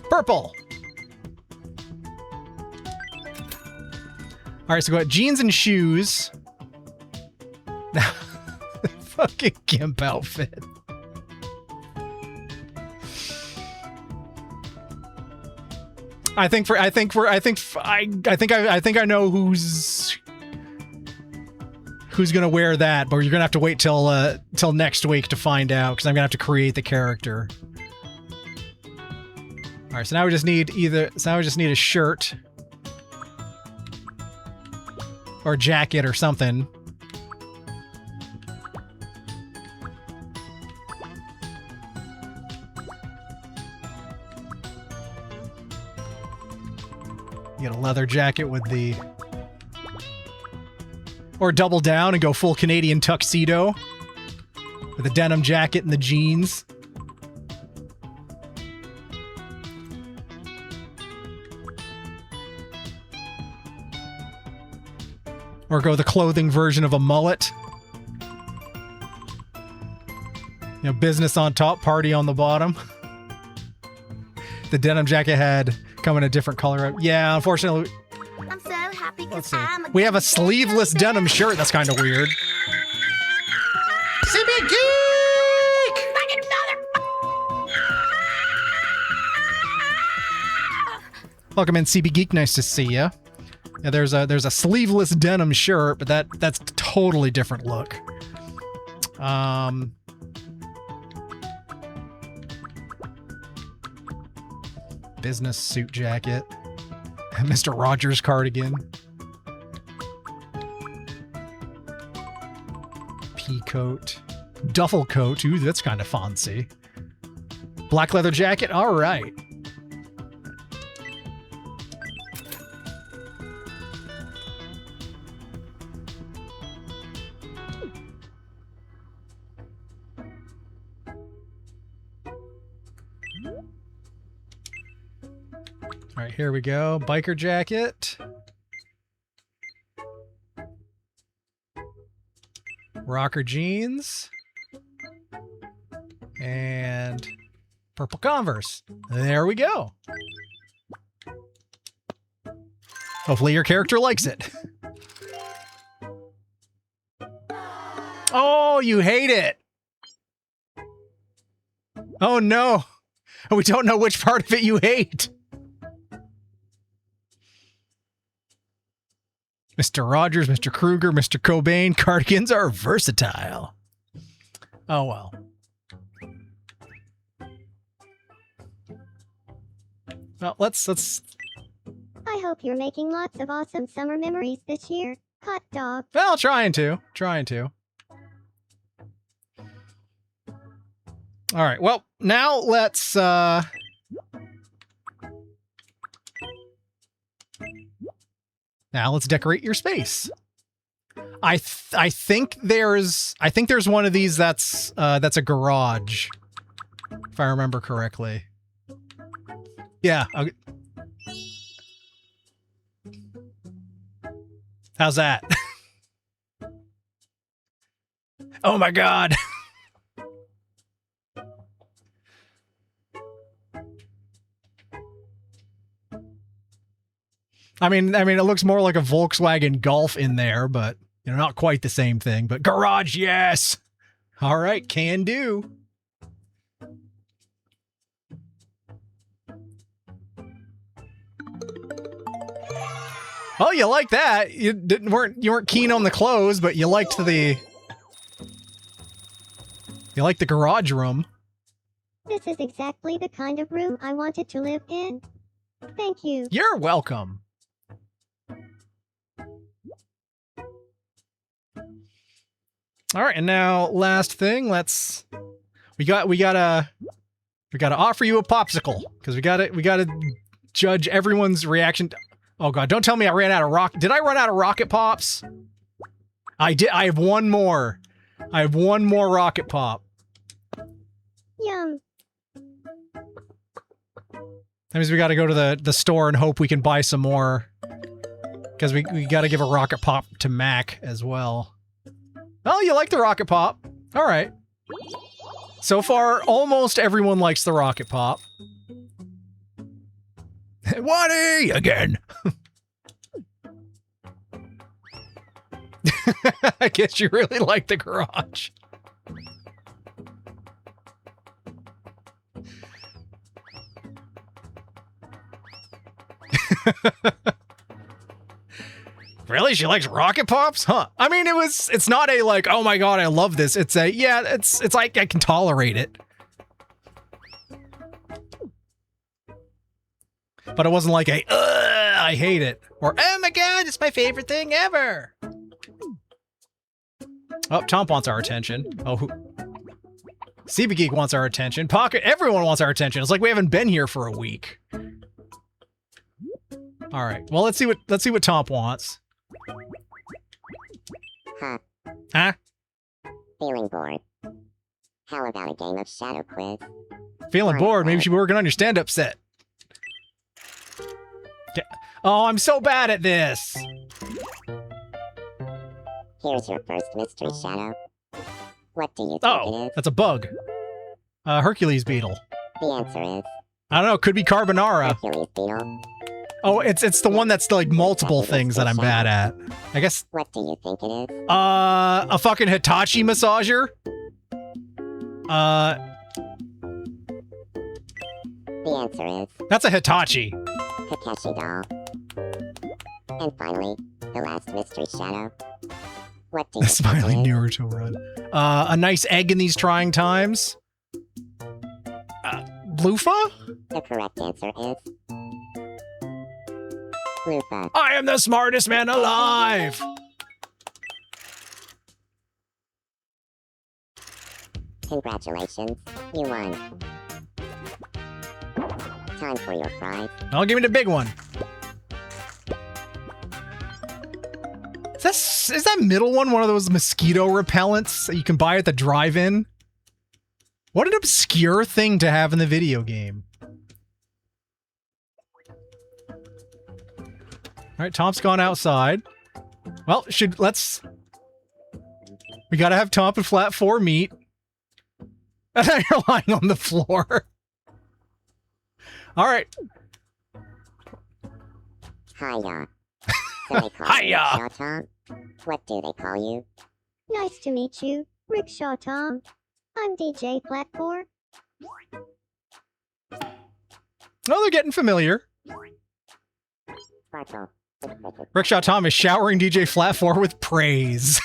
Purple. All right, so we got jeans and shoes. Fucking gimp outfit. I think I know who's gonna wear that, but you're gonna have to wait till next week to find out because I'm gonna have to create the character. All right, so now we just need a shirt or a jacket or something. You get a leather jacket with the... Or double down and go full Canadian tuxedo. With a denim jacket and the jeans. Or go the clothing version of a mullet. You know, business on top, party on the bottom. The denim jacket had come in a different color. Yeah, unfortunately. I'm so happy because We have a sleeveless denim shirt. That's kind of weird. CB Geek! Welcome in, CB Geek. Nice to see ya. Yeah, there's a sleeveless denim shirt, but that's a totally different look. Business suit jacket. Mr. Rogers cardigan. Pea coat. Duffel coat. Ooh, that's kind of fancy. Black leather jacket. All right. All right, here we go. Biker jacket. Rocker jeans. And purple Converse. There we go. Hopefully your character likes it. Oh, you hate it. Oh no. We don't know which part of it you hate. Mr. Rogers, Mr. Kruger, Mr. Cobain, cardigans are versatile. Oh well. Well, let's. I hope you're making lots of awesome summer memories this year. Hot dog. Well, trying to. All right. Well, now let's. Now let's decorate your space. I think there's one of these that's a garage, if I remember correctly. Yeah. Okay. How's that? Oh my god. I mean, it looks more like a Volkswagen Golf in there, but you know, not quite the same thing. But garage, yes. All right, can do. Oh, you like that? You weren't keen on the clothes, but you liked the garage room. This is exactly the kind of room I wanted to live in. Thank you. You're welcome. All right, and now last thing, we gotta offer you a popsicle because we gotta judge everyone's reaction. Oh god, don't tell me I ran out of rock. Did I run out of rocket pops? I did. I have one more. I have one more rocket pop. Yum. That means we gotta go to the store and hope we can buy some more. Because we gotta give a rocket pop to Mac as well. Oh, you like the rocket pop? All right. So far, almost everyone likes the rocket pop. Waddy again. I guess you really like the garage. Really? She likes rocket pops? Huh. I mean, it's not a like, oh my god, I love this. It's a, yeah, it's like I can tolerate it. But it wasn't like a, I hate it. Or, oh my god, it's my favorite thing ever. Oh, Tomp wants our attention. Oh, CB Geek wants our attention. Pocket, everyone wants our attention. It's like we haven't been here for a week. All right. Well, let's see what Tomp wants. Huh? Feeling bored. How about a game of Shadow Quiz? Feeling bored? Maybe you should be working on your stand-up set. Oh, I'm so bad at this. Here's your first mystery, Shadow. What do you think it is? That's a bug. Hercules beetle. The answer is... I don't know, could be carbonara. Hercules beetle. Oh, it's the one that's like multiple things that I'm bad at. I guess. What do you think it is? A fucking Hitachi massager? The answer is... That's a Hitachi. Takeshi doll. And finally, the last mystery, Shadow. What do you think Smiling it is? Naruto run. A nice egg in these trying times? Loofah? The correct answer is... Loofah. I am the smartest man alive! Congratulations, you won. Time for your prize. I'll give me the big one. Is that middle one of those mosquito repellents that you can buy at the drive-in? What an obscure thing to have in the video game. Alright, Tomp's gone outside. Well, we gotta have Tomp and FlatFour meet. And now you're lying on the floor. Alright. Hiya. So they call you Hiya. Rickshaw Tom? What do they call you? Nice to meet you, Rickshaw Tom. I'm DJFlatFour. Oh, they're getting familiar. Sparkle. Rickshaw Tom is showering DJFlatFour with praise.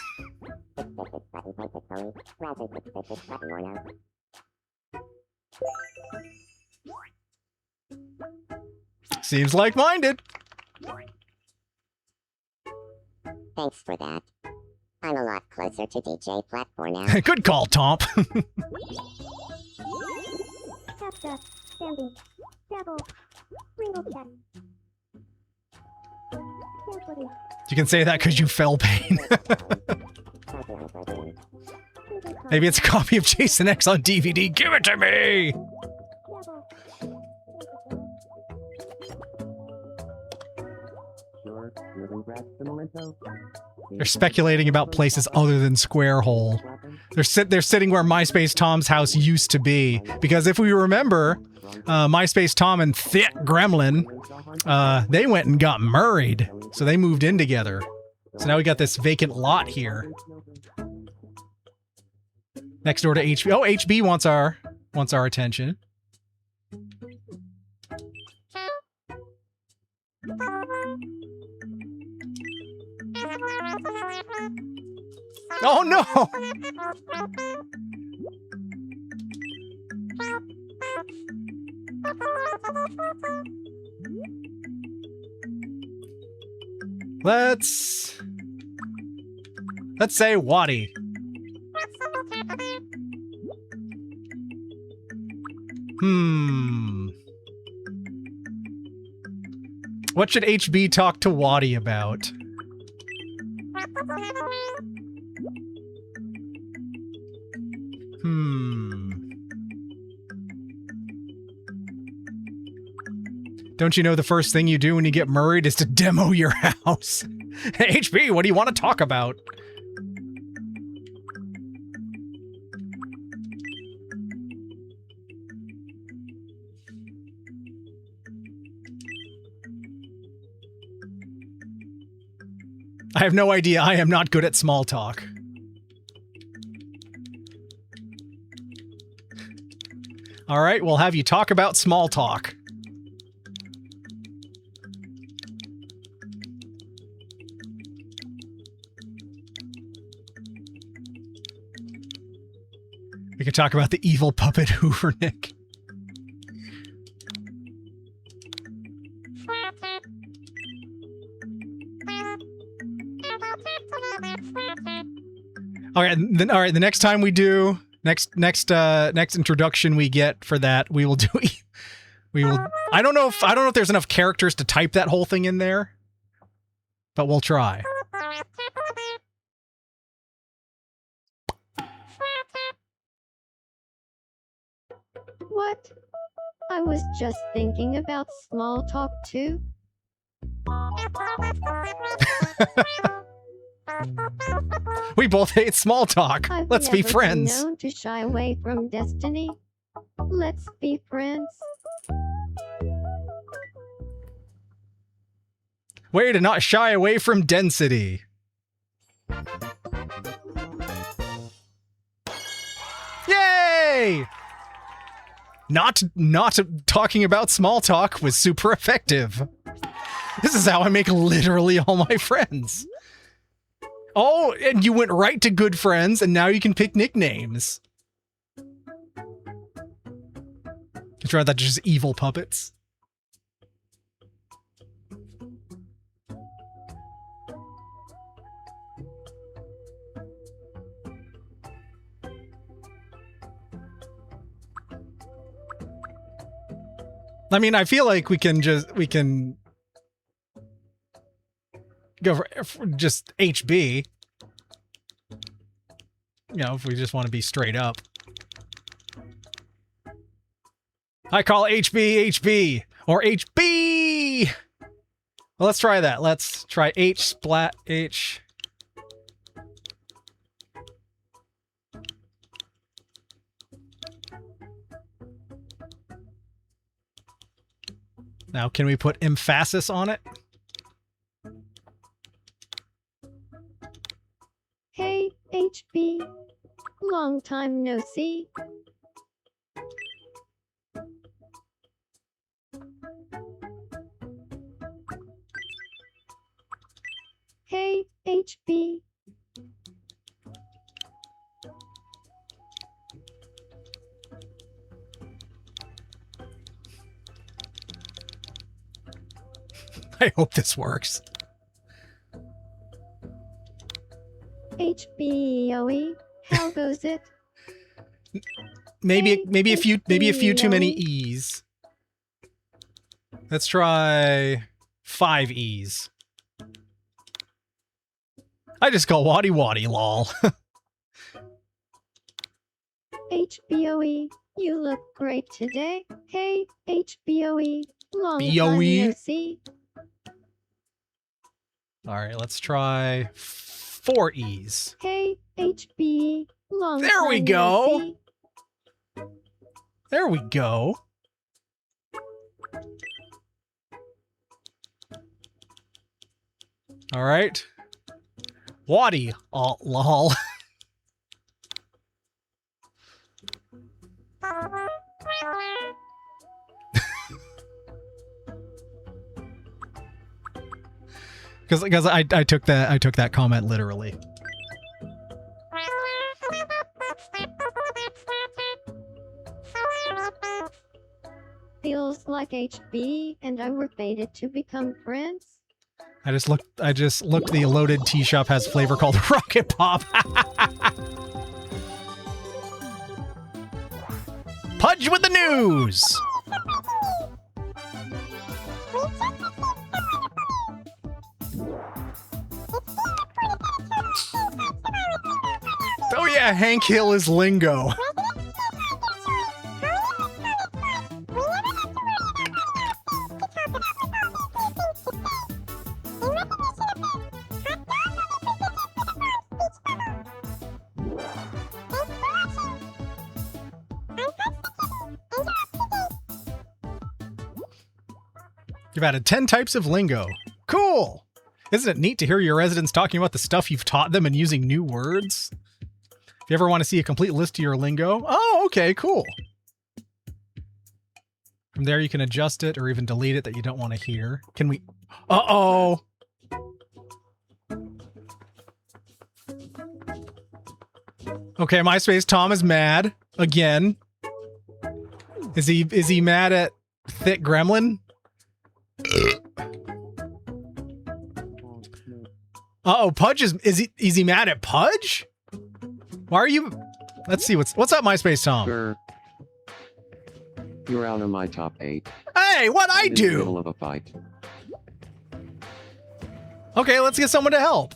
Seems like-minded. Thanks for that. I'm a lot closer to DJFlatFour now. Good call, Tomp. Chapter, Sandy, Double, Ringo Check. Carefully. You can say that because you fell pain. Maybe it's a copy of Jason X on DVD. Give it to me! They're speculating about places other than Square Hole. They're sitting where MySpace Tom's house used to be. Because if we remember, MySpace Tom and Thick Gremlin, they went and got married. So they moved in together. So now we got this vacant lot here. Next door to HB. Oh, HB wants our attention. Oh no! Let's say Waddy. What should HB talk to Waddy about? Don't you know the first thing you do when you get married is to demo your house? HB, what do you want to talk about? I have no idea. I am not good at small talk. All right, we'll have you talk about small talk. We can talk about the evil puppet Hoovernick. All right, the next time we do next introduction we get for that, we will do I don't know if there's enough characters to type that whole thing in there, but we'll try. What? I was just thinking about small talk too. We both hate small talk. Let's be friends. I've never been known to shy away from destiny. Let's be friends. Way to not shy away from density. Yay! Not talking about small talk was super effective. This is how I make literally all my friends. Oh, and you went right to good friends, and now you can pick nicknames. It's rather just evil puppets. I mean, I feel like we can go for just HB. You know, if we just want to be straight up. I call HB HB or HB. Well, let's try that. Let's try H splat H. Now, can we put emphasis on it? Hey, HB. Long time no see. Hey, HB. I hope this works. HBOE. How goes it? Maybe a few too many E's. Let's try 5 E's. I just call Waddy Waddy, lol. HBOE. You look great today. Hey, HBOE. Long time BOE. no see. Alright, let's try 4 E's. Hey, HBE. Long There we time go. no see. There we go. Alright. Waddy. Oh, lol. Because I took that comment literally. Feels like HB and I were fated to become friends. I just looked the loaded tea shop has flavor called Rocket Pop. Pudge with the news. Oh yeah, Hank Hill is lingo. You've added 10 types of lingo. Cool! Isn't it neat to hear your residents talking about the stuff you've taught them and using new words? If you ever want to see a complete list of your lingo, oh, okay, cool. From there, you can adjust it or even delete it that you don't want to hear. Can we... Uh-oh! Okay, MySpace Tom is mad. Again. Is he mad at Thick Gremlin? Uh-oh, Pudge is he mad at Pudge? Why are you... Let's see, what's up, MySpace Tom? Sure. You're out of my top 8. Hey, what'd I In the middle do? of a fight. Okay, let's get someone to help.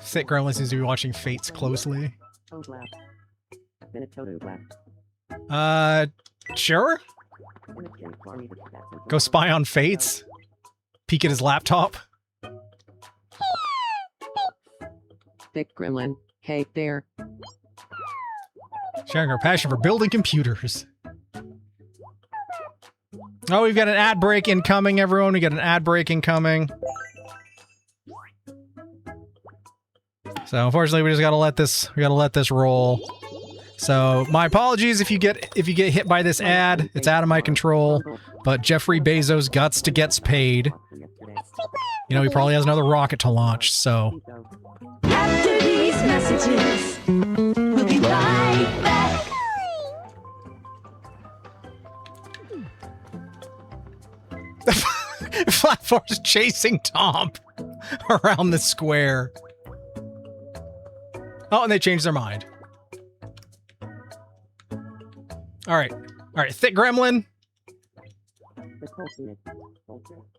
Thick Gremlin seems to be watching Fates closely. Sure? Go spy on Fates? Peek at his laptop? Thick Gremlin, hey there. Sharing our passion for building computers. Oh, we've got an ad break incoming, everyone. We got an ad break incoming. So unfortunately, we just gotta let this roll. So my apologies if you get hit by this ad. It's out of my control. But Jeffrey Bezos gets paid. You know, he probably has another rocket to launch, so. After these messages, we'll be right back. FlatFour's chasing Tom around the square. Oh, and they changed their mind. Alright, Thick Gremlin.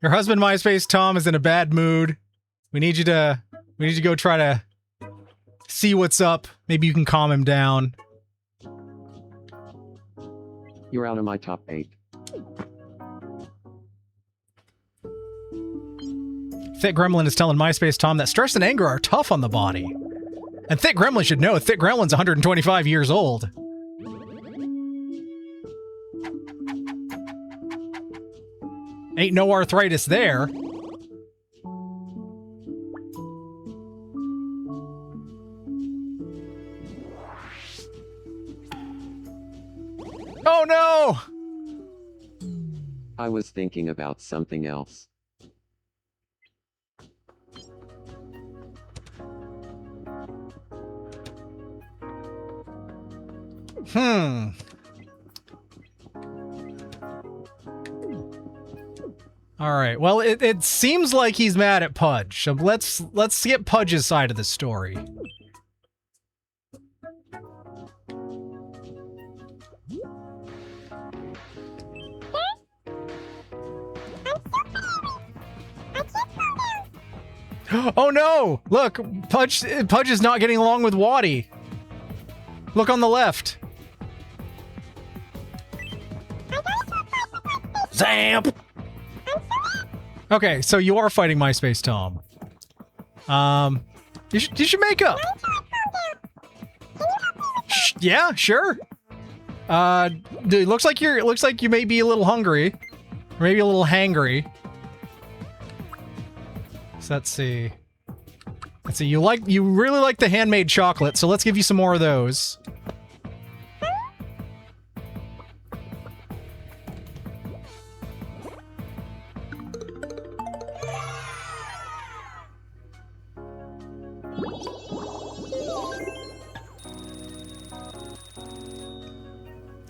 Your husband, MySpace Tom, is in a bad mood. We need you to go try to see what's up. Maybe you can calm him down. You're out of my top 8. Thick Gremlin is telling MySpace Tom that stress and anger are tough on the body. And Thick Gremlin should know Thick Gremlin's 125 years old. Ain't no arthritis there. Oh no! I was thinking about something else. All right. Well, it seems like he's mad at Pudge. So let's get Pudge's side of the story. Oh no! Look, Pudge is not getting along with Waddy. Look on the left. Zamp! Okay, so you are fighting MySpace Tom. You should make up. Yeah, sure. Dude, it looks like you may be a little hungry, or maybe a little hangry. So let's see. You really like the handmade chocolate, so let's give you some more of those.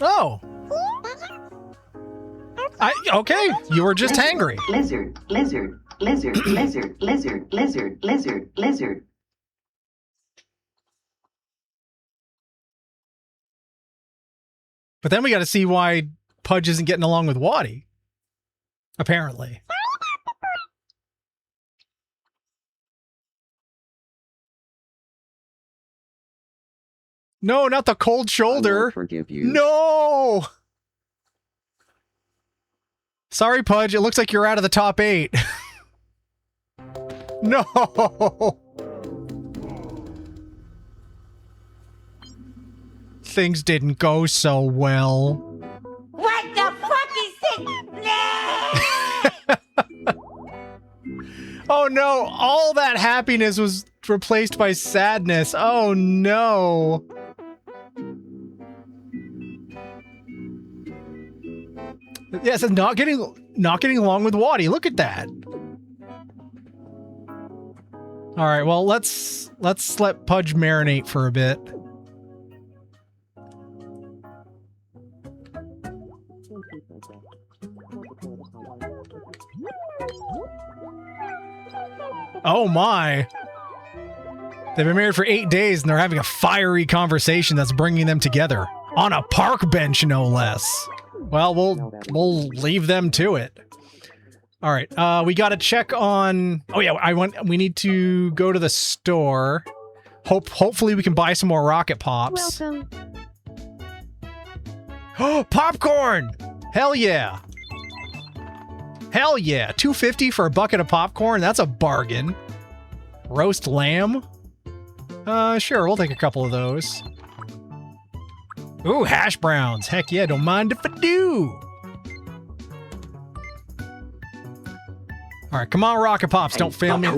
Oh. Okay, you were just hangry. Lizard, lizard, lizard, lizard, lizard, lizard, lizard, lizard. But then we got to see why Pudge isn't getting along with Waddy. Apparently. No, not the cold I shoulder. won't forgive you. No! Sorry, Pudge. It looks like you're out of the top 8. No! Things didn't go so well. What the fuck is this? Oh no, all that happiness was replaced by sadness. Oh no. Yeah, it says not getting along with Waddy. Look at that. All right, well, let's let Pudge marinate for a bit. Oh my. They've been married for 8 days and they're having a fiery conversation that's bringing them together. On a park bench, no less. Well, we'll leave them to it. All right, we got to check on... Oh yeah, we need to go to the store. Hopefully we can buy some more Rocket Pops. Welcome. Oh, popcorn! Hell yeah. Hell yeah, $2.50 for a bucket of popcorn. That's a bargain. Roast lamb? Sure, we'll take a couple of those. Ooh, hash browns. Heck yeah, don't mind if I do. All right, come on, Rocket Pops, don't fail me.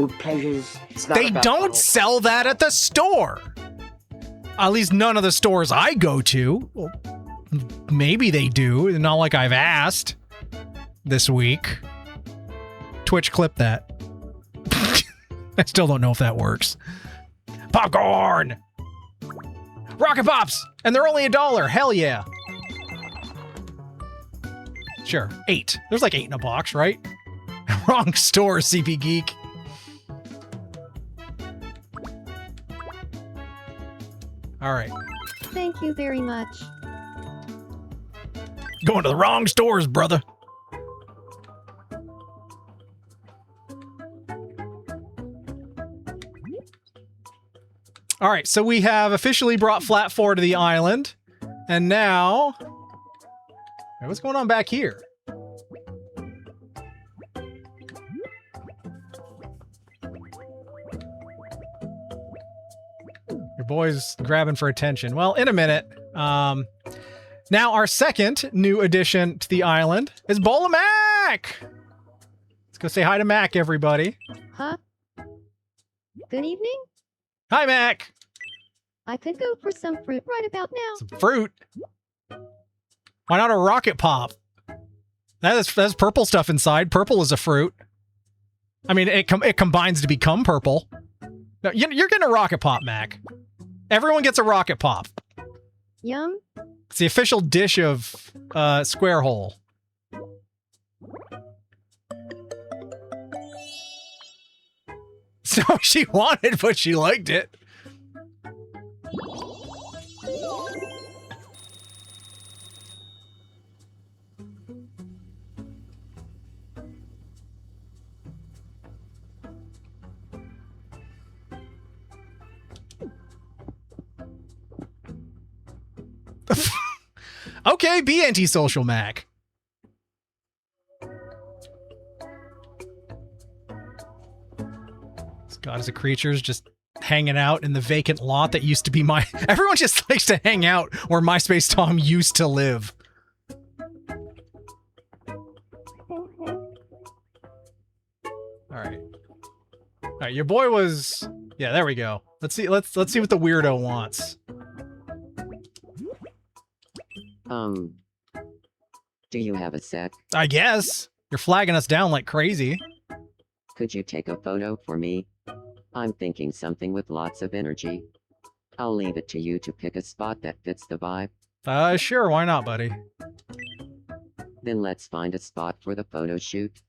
They don't sell that at the store. At least none of the stores I go to. Well, maybe they do, not like I've asked this week. Twitch, clip that. I still don't know if that works. Popcorn! Rocket Pops! And they're only $1. Hell yeah. Sure, 8. There's like 8 in a box, right? Wrong store, CP Geek. All right. Thank you very much. Going to the wrong stores, brother. All right, so we have officially brought FlatFour to the island. And now... Hey, what's going on back here? Your boy's grabbing for attention. Well, in a minute. Now our second new addition to the island is BowlOfMak! Let's go say hi to Mac, everybody. Huh? Good evening? Hi, Mac! I could go for some fruit right about now. Some fruit? Why not a Rocket Pop? That's purple stuff inside. Purple is a fruit. I mean, it combines to become purple. No, you're getting a Rocket Pop, Mac. Everyone gets a Rocket Pop. Yum. It's the official dish of Square Hole. So she wanted, but she liked it. Okay, be antisocial, Mac. This goddess of creatures just hanging out in the vacant lot that used to be my... Everyone just likes to hang out where MySpace Tom used to live. Alright. Alright, your boy was... Yeah, there we go. Let's see what the weirdo wants. Do you have a sec? I guess. You're flagging us down like crazy. Could you take a photo for me? I'm thinking something with lots of energy. I'll leave it to you to pick a spot that fits the vibe. Sure, why not, buddy? Then let's find a spot for the photo shoot.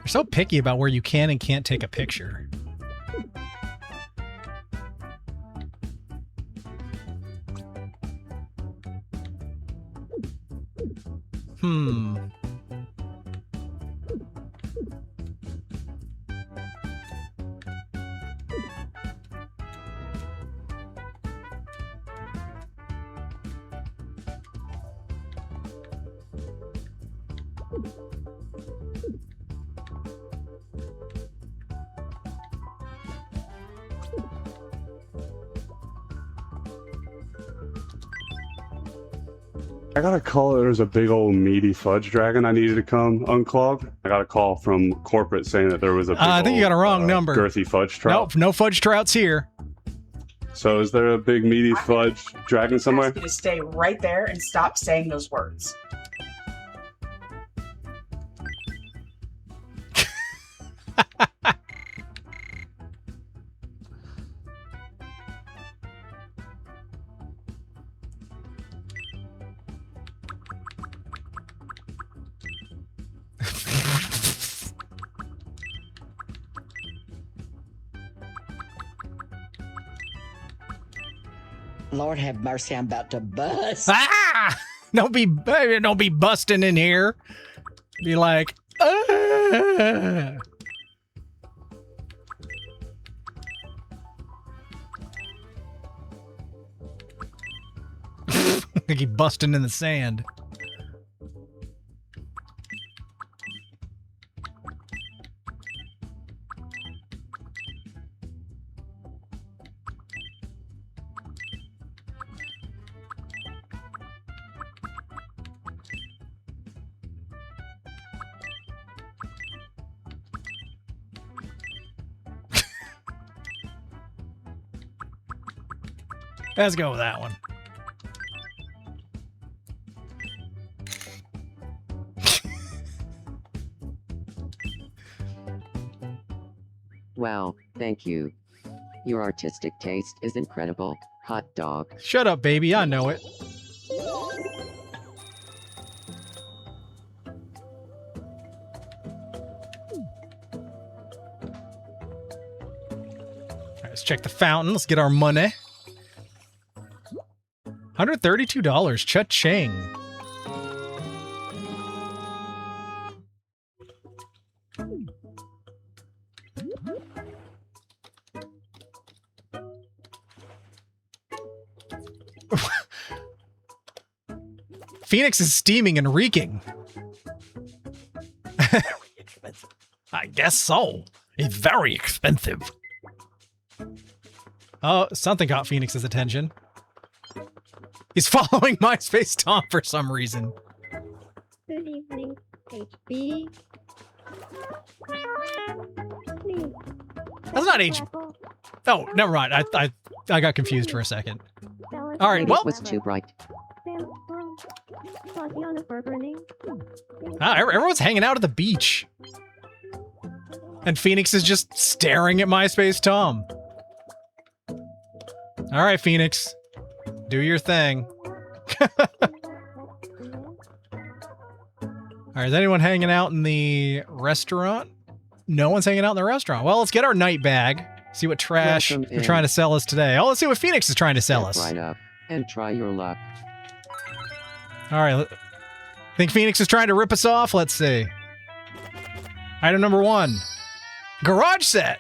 You're so picky about where you can and can't take a picture. I got a call that there was a big old meaty fudge dragon I needed to come unclog. I got a call from corporate saying that there was a big I think you got a wrong number. Girthy fudge trout. Nope, no fudge trouts here. So is there a big meaty fudge dragon somewhere? Ask you to stay right there and stop saying those words. Lord have mercy, I'm about to bust. Ah! Don't be busting in here. Be like, ah! I keep busting in the sand. Let's go with that one. Wow, thank you. Your artistic taste is incredible. Hot dog. Shut up, baby. I know it. All right, let's check the fountain. Let's get our money. $132. Cha-ching. Phoenix is steaming and reeking. I guess so. It's very expensive. Oh, something got Phoenix's attention. He's following MySpace Tom for some reason. Good evening, HB. Please. That's not H. Oh, never mind. I got confused for a second. All right, Maybe well, it was too bright. everyone's hanging out at the beach. And Phoenix is just staring at MySpace Tom. All right, Phoenix. Do your thing. All right, is anyone hanging out in the restaurant? No one's hanging out in the restaurant. Well, let's get our night bag. See what trash Welcome they're trying to sell us today. Oh, let's see what Phoenix is trying to sell Step us. right up and try your luck. All right. Think Phoenix is trying to rip us off? Let's see. Item number 1. Garage set.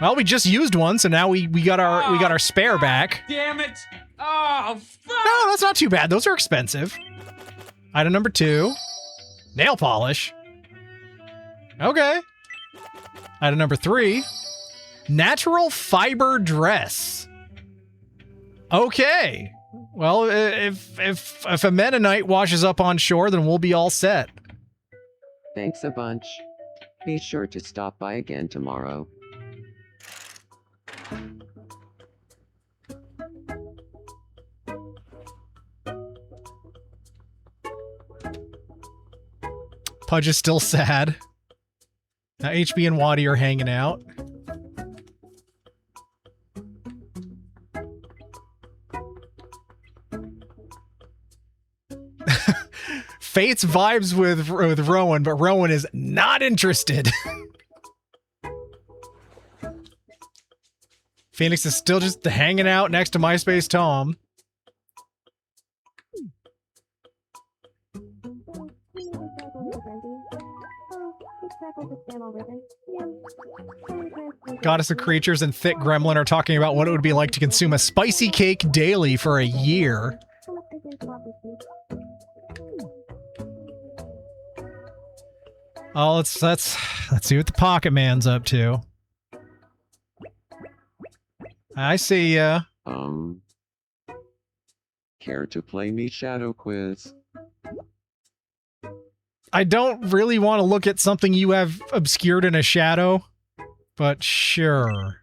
Well, we just used one, so now we got our spare back. Damn it! Oh, fuck! No, that's not too bad. Those are expensive. Item number 2. Nail polish. Okay. Item number 3. Natural fiber dress. Okay. Well, if a Mennonite washes up on shore, then we'll be all set. Thanks a bunch. Be sure to stop by again tomorrow. Pudge is still sad. Now HB and Waddy are hanging out. Fate's vibes with Rowan, but Rowan is not interested. Phoenix is still just hanging out next to MySpace Tom. Goddess of Creatures and Thick Gremlin are talking about what it would be like to consume a spicy cake daily for a year. Oh, let's see what the Pocket Man's up to. I see ya. Care to play me Shadow Quiz? I don't really want to look at something you have obscured in a shadow, but sure.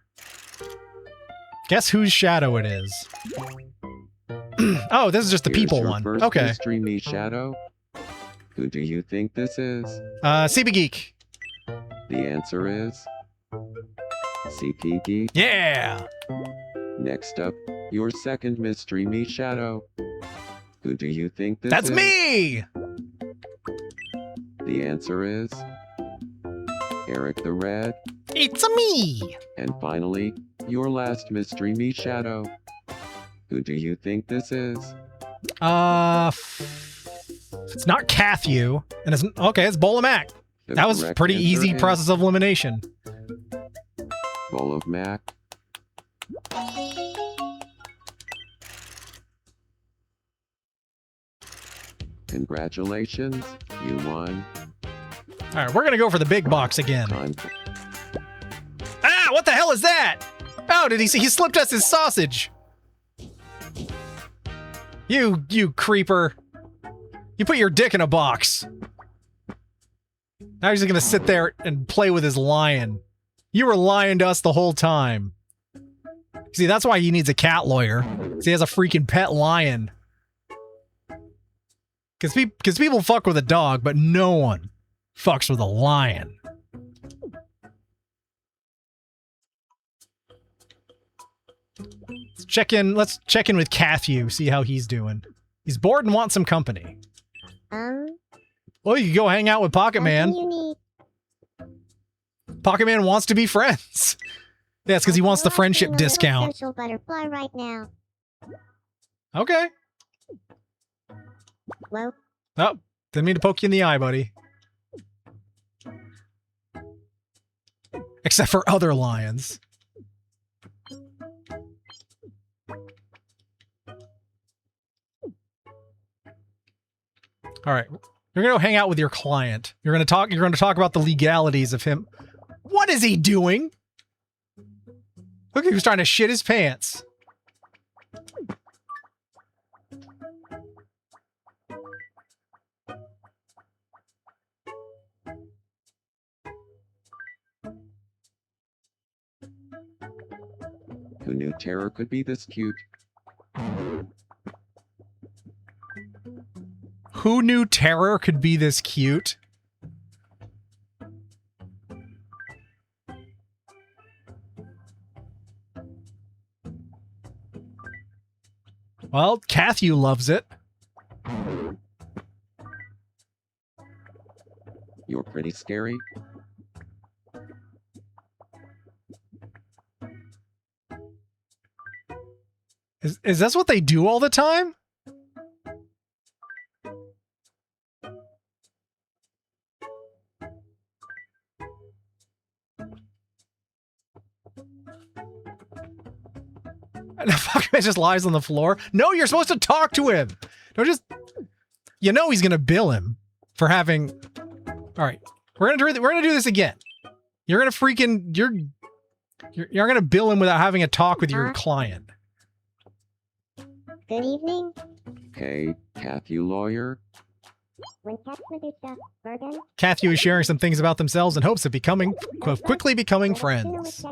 Guess whose shadow it is. Oh, this is just the Here's people your one. first Okay. Mystery Me Shadow. Who do you think this is? CP Geek. The answer is CP Geek. Yeah! Next up, your second Mystery Me Shadow. Who do you think this That's is? me! The answer is Eric the Red. It's me! And finally, your last Mystery Me Shadow. Who do you think this is? It's not Cathew, and it's okay. It's BowlOfMak. The That was correct pretty answer easy is process of elimination. BowlOfMak. Congratulations, you won. All right, we're gonna go for the big box again. Time. Ah, what the hell is that? Oh, did he see? He slipped us his sausage. You creeper. You put your dick in a box. Now he's just gonna sit there and play with his lion. You were lying to us the whole time. See, that's why he needs a cat lawyer. 'Cause he has a freaking pet lion. Because people fuck with a dog, but no one fucks with a lion. Let's check in with Cathew, see how he's doing. He's bored and wants some company. Well, you can go hang out with Pocket Man. You need. Pocket Man wants to be friends. Yeah, it's because he wants the friendship Being a little discount. social butterfly right now. Okay. Well, Oh, didn't mean to poke you in the eye, buddy. Except for other lions. All right. You're going to hang out with your client. You're going to talk about the legalities of him. What is he doing? Look, he was trying to shit his pants. Who knew terror could be this cute? Who knew terror could be this cute? Well, Cathy loves it. You're pretty scary. Is this what they do all the time? And the fucking man just lies on the floor. No, you're supposed to talk to him. Don't just... You know he's gonna bill him for having... Alright, we're gonna do this again. You're gonna freaking... You're gonna bill him without having a talk with your client. Good evening. Hey, Cathy lawyer. When Cat Medusa, Bergen, Cathy is sharing some things about themselves in hopes of quickly becoming friends.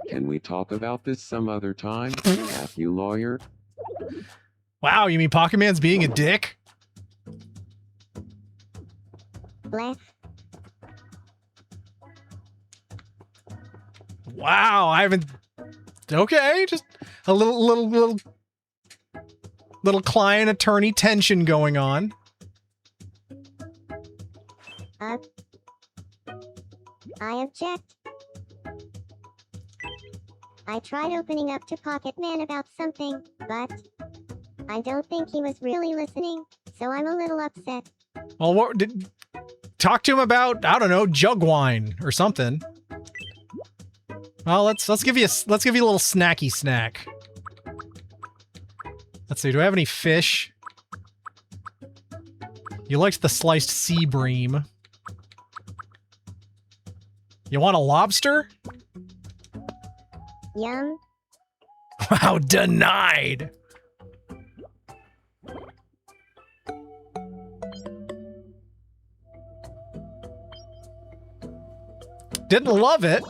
Can we talk about this some other time, Cathy lawyer? Wow, you mean Pocket Man's being a dick? Bless. Wow, I haven't... Okay, just a little client attorney tension going on. I object. I tried opening up to Pocket Man about something, but I don't think he was really listening, so I'm a little upset. Well, what did... Talk to him about, I don't know, jug wine or something. Well, let's give you a little snacky snack. Let's see, do I have any fish? You liked the sliced sea bream. You want a lobster? Yum. Wow, denied! Didn't love it.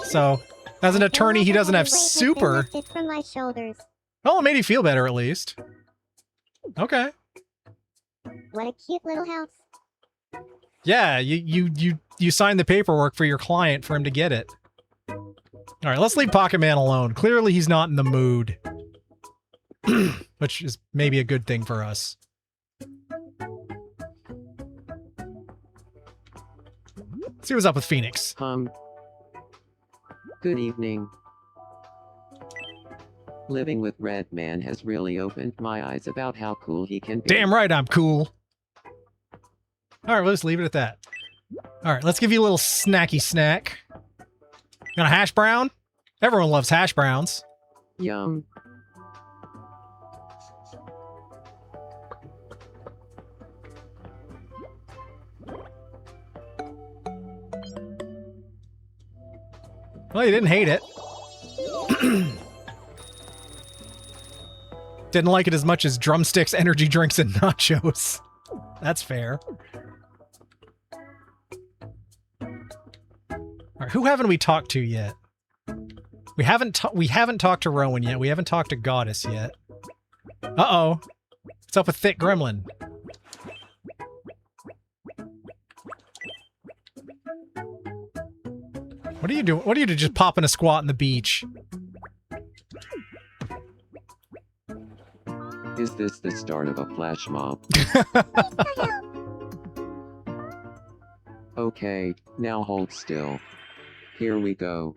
So, as an attorney, he doesn't have super... From my shoulders. Oh, it made you feel better, at least. Okay. What a cute little house. Yeah, you signed the paperwork for your client for him to get it. Alright, let's leave Pocket Man alone. Clearly he's not in the mood. Which is maybe a good thing for us. Let's see what's up with Phoenix. Good evening. Living with Red Man has really opened my eyes about how cool he can be. Damn right I'm cool. Alright, we'll just leave it at that. Alright, let's give you a little snacky snack. Got a hash brown? Everyone loves hash browns. Yum. Well, you didn't hate it. Didn't like it as much as drumsticks, energy drinks, and nachos. That's fair. Alright, who haven't we talked to yet? We haven't talked to Rowan yet. We haven't talked to Goddess yet. Uh-oh. What's up with Thick Gremlin? What are you doing? What are you doing just popping a squat on the beach? Is this the start of a flash mob? Okay, now hold still. Here we go.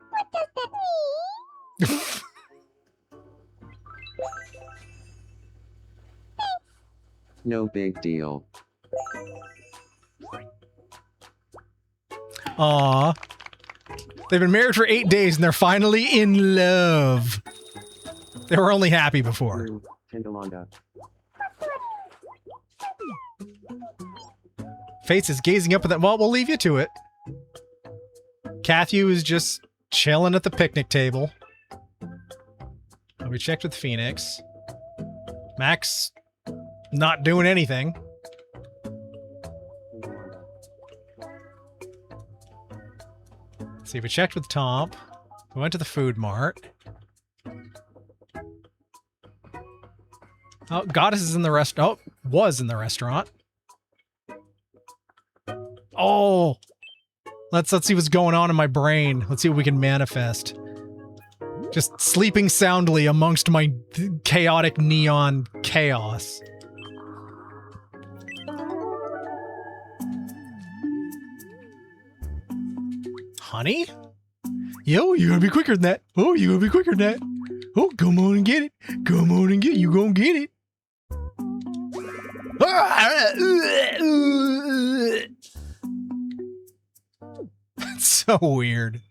What does that mean? No big deal. Aww. They've been married for 8 days and they're finally in love. They were only happy before. Fates is gazing up at that. Well, we'll leave you to it. Cathy is just chilling at the picnic table. We checked with Phoenix. Max, not doing anything. See, we checked with Tomp. We went to the food mart. Oh, Goddess is in the restaurant. Oh, was in the restaurant. Oh! Let's see what's going on in my brain. Let's see what we can manifest. Just sleeping soundly amongst my chaotic neon chaos. Honey? Yo, you gotta be quicker than that. Oh, you gotta be quicker than that. Oh, come on and get it. Come on and get it. You gonna get it. That's so weird.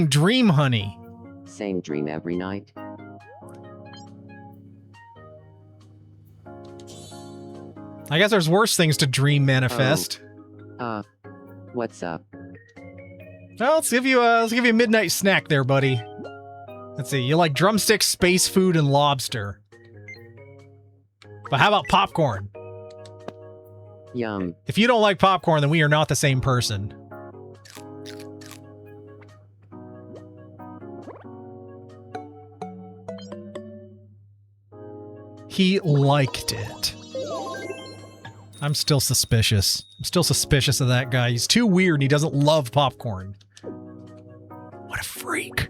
Dream honey. Same dream every night. I guess there's worse things to dream manifest. What's up? Well, let's give you a midnight snack there, buddy. Let's see, you like drumsticks, space food, and lobster. But how about popcorn? Yum. If you don't like popcorn, then we are not the same person. He liked it. I'm still suspicious. I'm still suspicious of that guy. He's too weird and he doesn't love popcorn. What a freak.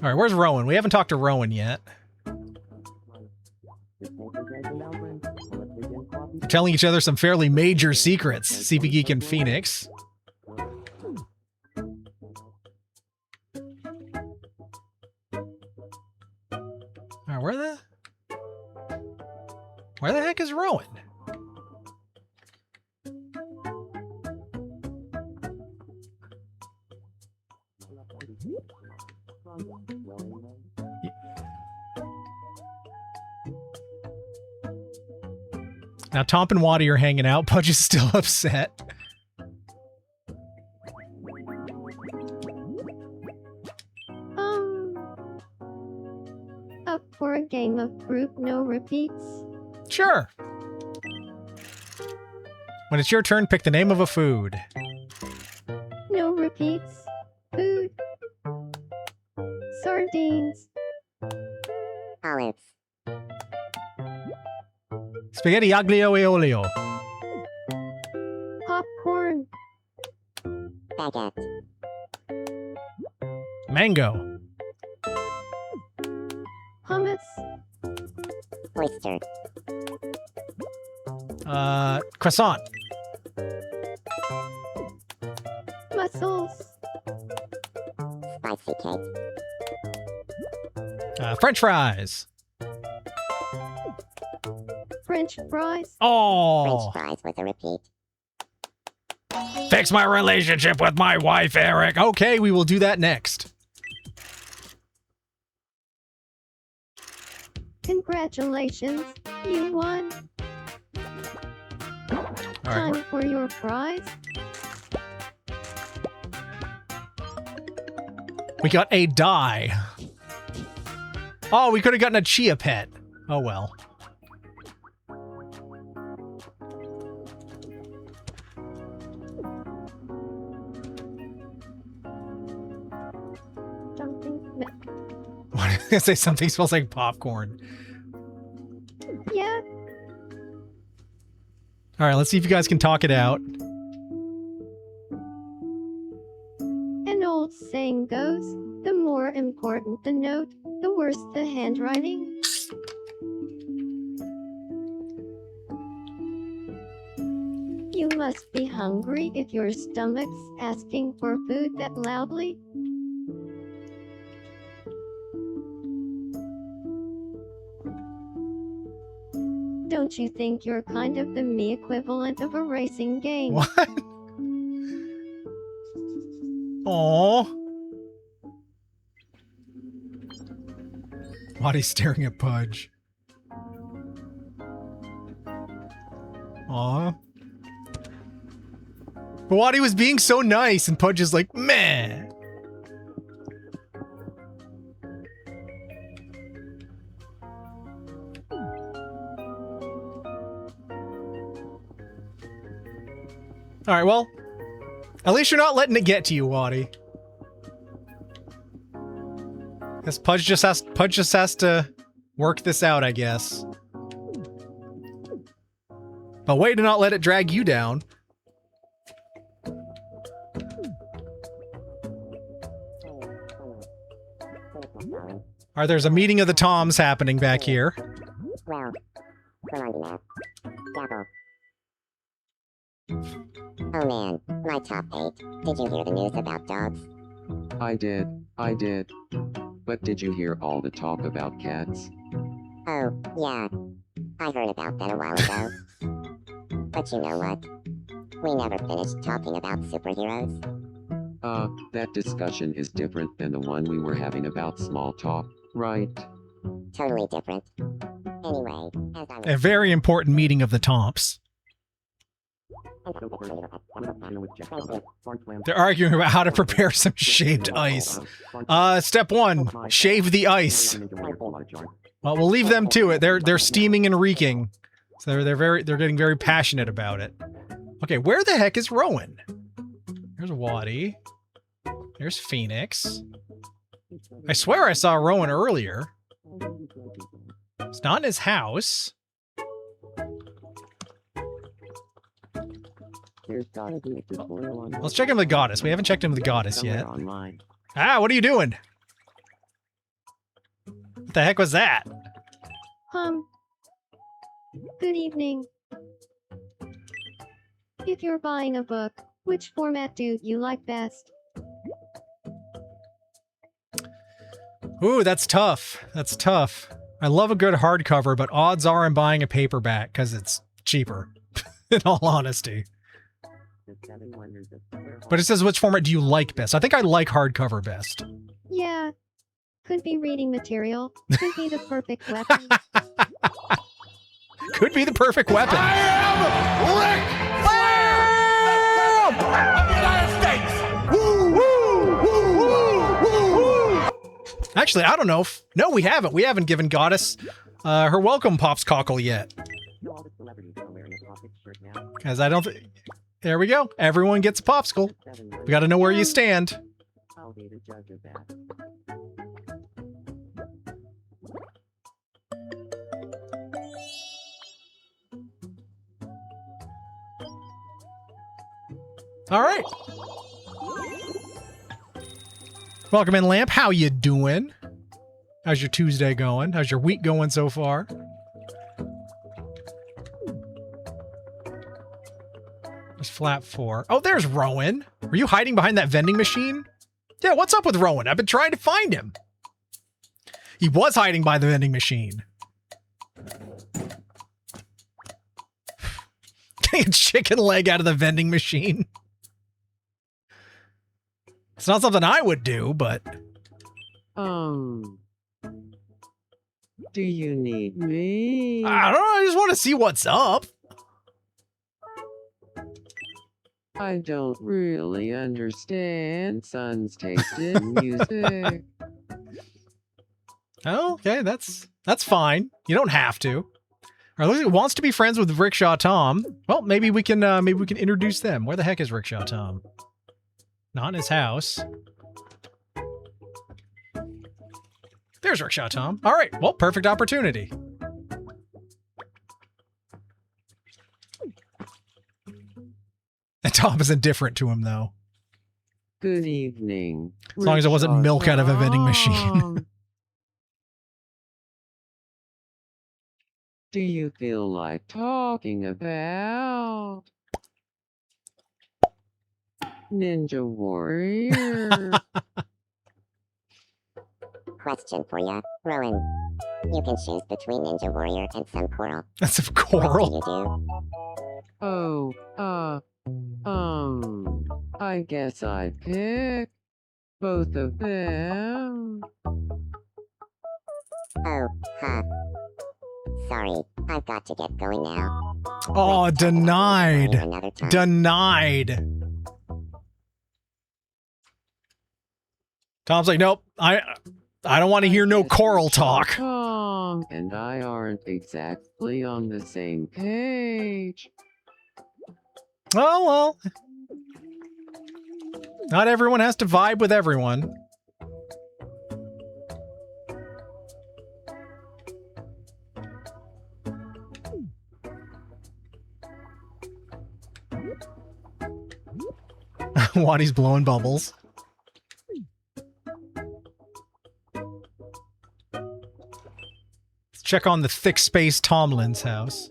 All right, where's Rowan? We haven't talked to Rowan yet. They're telling each other some fairly major secrets. CP Geek and Phoenix. All right, where the heck is Rowan? Now Tomp and Waddy are hanging out. Pudge is still upset. Up for a game of group no repeats? Sure. When it's your turn, pick the name of a food. No repeats. Food. Sardines. Olives. Spaghetti aglio e olio. Popcorn. Baguette. Mango. Hummus. Oyster. Croissant. Mussels. Spicy cake. French fries. French fries. Oh. French fries with a repeat. Fix my relationship with my wife, Eric. Okay, we will do that next. Congratulations, you won. All right. Time for your prize. We got a die. Oh, we could have gotten a chia pet. Oh well. What did I say? Something smells like popcorn. Yeah. All right, let's see if you guys can talk it out. An old saying goes, the more important the note, the worse the handwriting. You must be hungry if your stomach's asking for food that loudly. Don't you think you're kind of the me equivalent of a racing game? What? Aww. Waddy's staring at Pudge. Aw. But Waddy was being so nice, and Pudge is like, meh. Alright, well, at least you're not letting it get to you, Waddy. Guess Pudge just has to work this out, I guess. But way to not let it drag you down. Alright, there's a meeting of the Toms happening back here. Well, oh man, my top 8. Did you hear the news about dogs? I did. But did you hear all the talk about cats? Oh, yeah. I heard about that a while ago. But you know what? We never finished talking about superheroes. That discussion is different than the one we were having about small talk, right? Totally different. Anyway, as I was... A very important meeting of the Toms. They're arguing about how to prepare some shaved ice. Step 1, shave the ice. Well, we'll leave them to it. They're steaming and reeking. So they're getting very passionate about it. Okay, where the heck is Rowan? There's Waddy. There's Phoenix. I swear I saw Rowan earlier. It's not in his house. Let's check in with the goddess. We haven't checked in with the goddess yet. Ah, what are you doing? What the heck was that? Good evening. If you're buying a book, which format do you like best? Ooh, that's tough. That's tough. I love a good hardcover, but odds are I'm buying a paperback because it's cheaper, in all honesty. But it says, which format do you like best? I think I like hardcover best. Yeah. Could be reading material. Could be the perfect weapon. Could be the perfect weapon. I am Rick Flair of the United States. Woo, woo, woo, woo, woo, woo. Actually, I don't know if... No, we haven't. We haven't given Goddess her welcome pops cockle yet. Because I don't think... There we go. Everyone gets a popsicle. We got to know where you stand. I'll be the judge of that. All right. Welcome in, Lamp. How you doing? How's your Tuesday going? How's your week going so far? There's FlatFour. Oh, there's Rowan. Were you hiding behind that vending machine? Yeah, what's up with Rowan? I've been trying to find him. He was hiding by the vending machine. Getting a chicken leg out of the vending machine. It's not something I would do, but... Do you need me? I don't know, I just want to see what's up. I don't really understand Sun's taste in music. Oh, okay, that's fine. You don't have to. All right, looks like it wants to be friends with Rickshaw Tom. Well, maybe we can introduce them. Where the heck is Rickshaw Tom? Not in his house. There's Rickshaw Tom. All right, well, perfect opportunity. And Tom is indifferent to him, though. Good evening. As long as it wasn't milk out of a vending machine. Do you feel like talking about Ninja Warrior? Question for ya, Rowan. You can choose between Ninja Warrior and some coral. That's a coral. What do you do? I guess I'd pick both of them. Oh, huh. Sorry, I've got to get going now. Oh, denied. Denied. Tom's like, nope, I don't want to hear no coral talk. Tom and I aren't exactly on the same page. Oh, well. Not everyone has to vibe with everyone. Waddy's blowing bubbles. Let's check on the thick space Tomlin's house.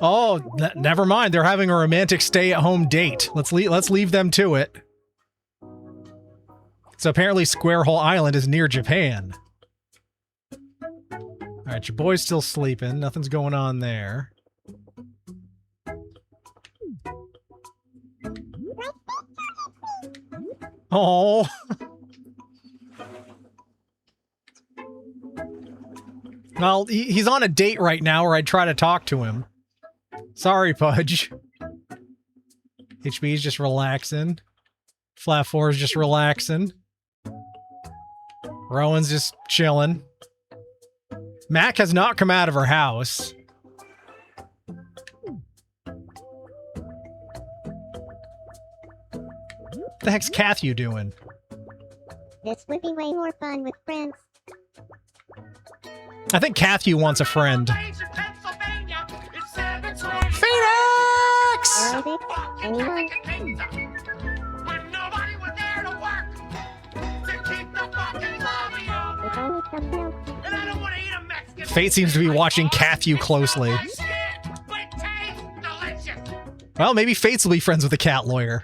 Oh, never mind. They're having a romantic stay-at-home date. Let's leave them to it. So apparently Square Hole Island is near Japan. Alright, your boy's still sleeping. Nothing's going on there. Oh. Well, he's on a date right now where I'd try to talk to him. Sorry, Pudge. HB's just relaxing. FlatFour's just relaxing. Rowan's just chilling. Mac has not come out of her house. What the heck's Cathy doing? This would be way more fun with friends. I think Cathy wants a friend. Phoenix! Arabic? Anyone? If only something else. Fate seems to be watching Cathy closely. Well, maybe Fates will be friends with the cat lawyer.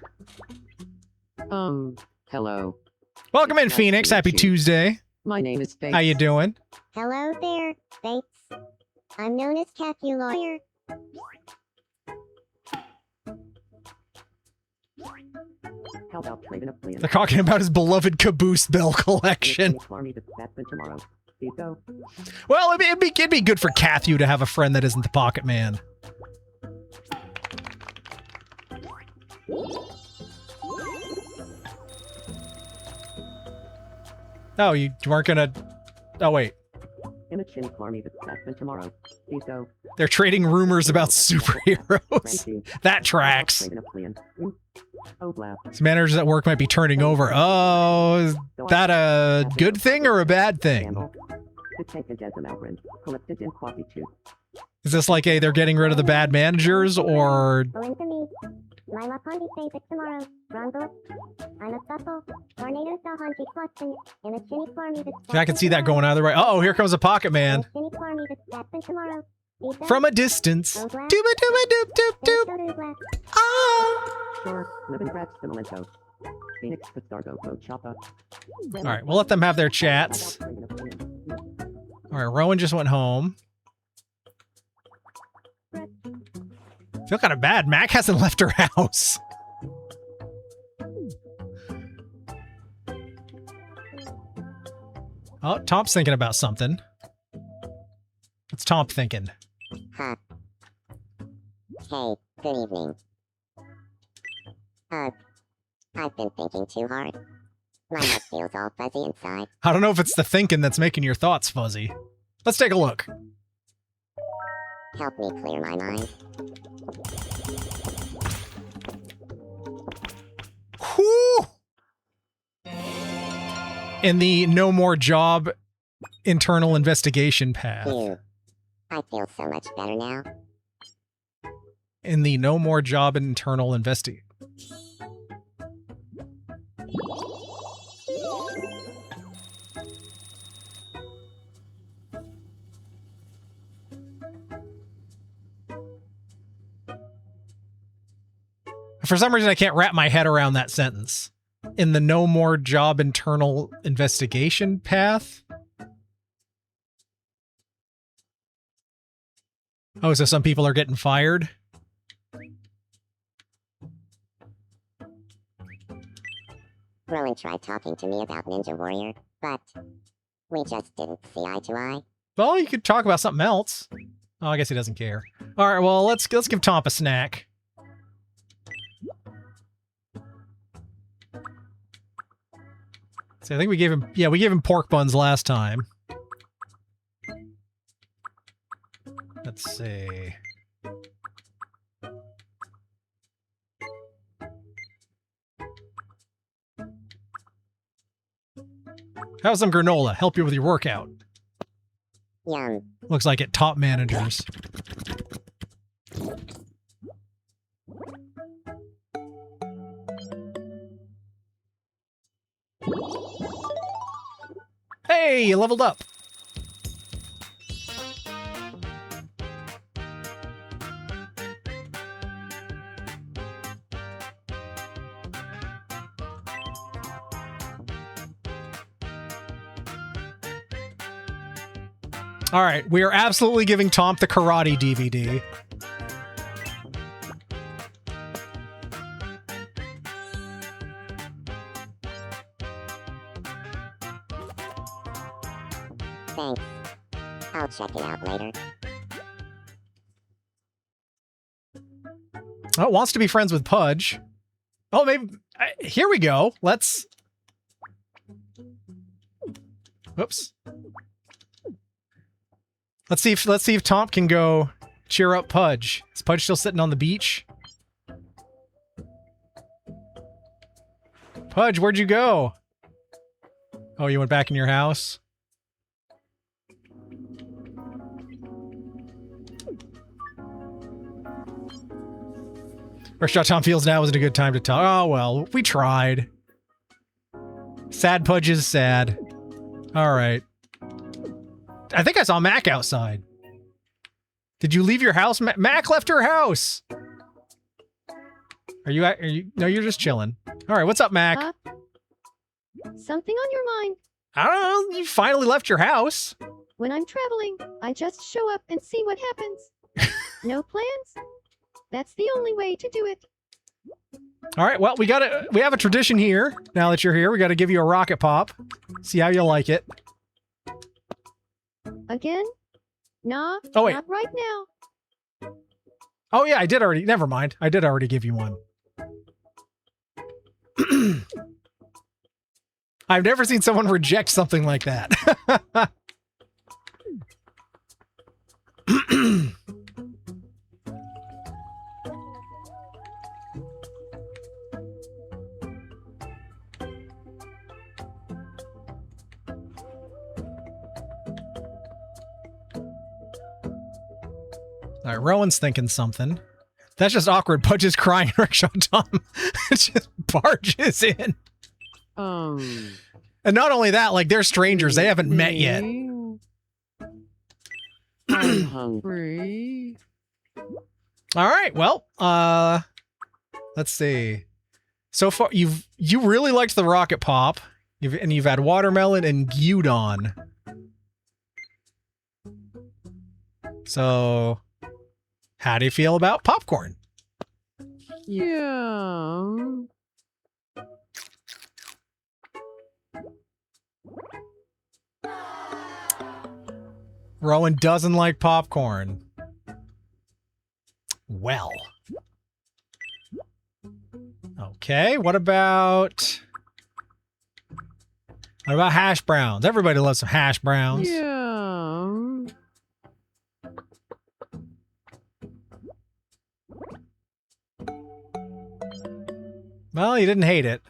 Hello. Welcome in, Nice Phoenix. to meet Happy you. Tuesday. My name is Faith. How you doing? Hello there, Fates. I'm known as Cathy Lawyer. How about trading a plan? They're talking about his beloved Caboose Bell collection. Tomorrow. You go. Well, it'd be good for Cathy to have a friend that isn't the Pocket Man. Oh, you weren't gonna... Oh, wait. Tomorrow. They're trading rumors about superheroes. That tracks. Some managers at work might be turning over. Oh, is that a good thing or a bad thing? Is this like they're getting rid of the bad managers, or... I can see that going either way. Oh, here comes a Pocket Man. From a distance. Dooba dooba doop doop doop. Oh! Alright, we'll let them have their chats. Alright, Rowan just went home. Feel kind of bad. Mac hasn't left her house. Oh, Tom's thinking about something. What's Tom thinking? Huh. Hey, good evening. I've been thinking too hard. My head feels all fuzzy inside. I don't know if it's the thinking that's making your thoughts fuzzy. Let's take a look. Help me clear my mind. Whew! In the no more job internal investigation path. Phew. I feel so much better now. In the no more job internal investigation. For some reason, I can't wrap my head around that sentence. In the no more job internal investigation path? Oh, so some people are getting fired? Rowan tried talking to me about Ninja Warrior, but we just didn't see eye to eye. Well, you could talk about something else. Oh, I guess he doesn't care. All right, well, let's give Tom a snack. So I think we gave him pork buns last time. Let's see. Have some granola. Help you with your workout. Yum. Looks like it. Top managers. Hey, you leveled up. All right, we are absolutely giving Tomp the karate DVD. Thanks. I'll check it out later. Oh, wants to be friends with Pudge. Oh, maybe. Here we go. Let's. Whoops. Let's see if Tomp can go cheer up Pudge. Is Pudge still sitting on the beach? Pudge, where'd you go? Oh, you went back in your house? First shot Tom feels now wasn't a good time to talk. Oh, well, we tried. Sad Pudge is sad. All right. I think I saw Mac outside. Did you leave your house? Mac left her house. Are you? No, you're just chilling. All right, what's up, Mac? Something on your mind? I don't know. You finally left your house. When I'm traveling, I just show up and see what happens. No plans? That's the only way to do it. All right, well, we have a tradition here. Now that you're here, we got to give you a rocket pop. See how you like it. Again? Nah, oh, wait. Not right now. Oh, yeah, I did already. Never mind. I did already give you one. I've never seen someone reject something like that. All right, Rowan's thinking something. That's just awkward. Pudge is crying. Rickshaw Tom just barges in. And not only that, like, they're strangers. They haven't met yet. I'm hungry. All right, well, let's see. So far, you really liked the rocket pop, and you've had watermelon and gyudon. So, how do you feel about popcorn? Yeah. Rowan doesn't like popcorn. Well. Okay, what about hash browns? Everybody loves some hash browns. Yeah. Well, you didn't hate it.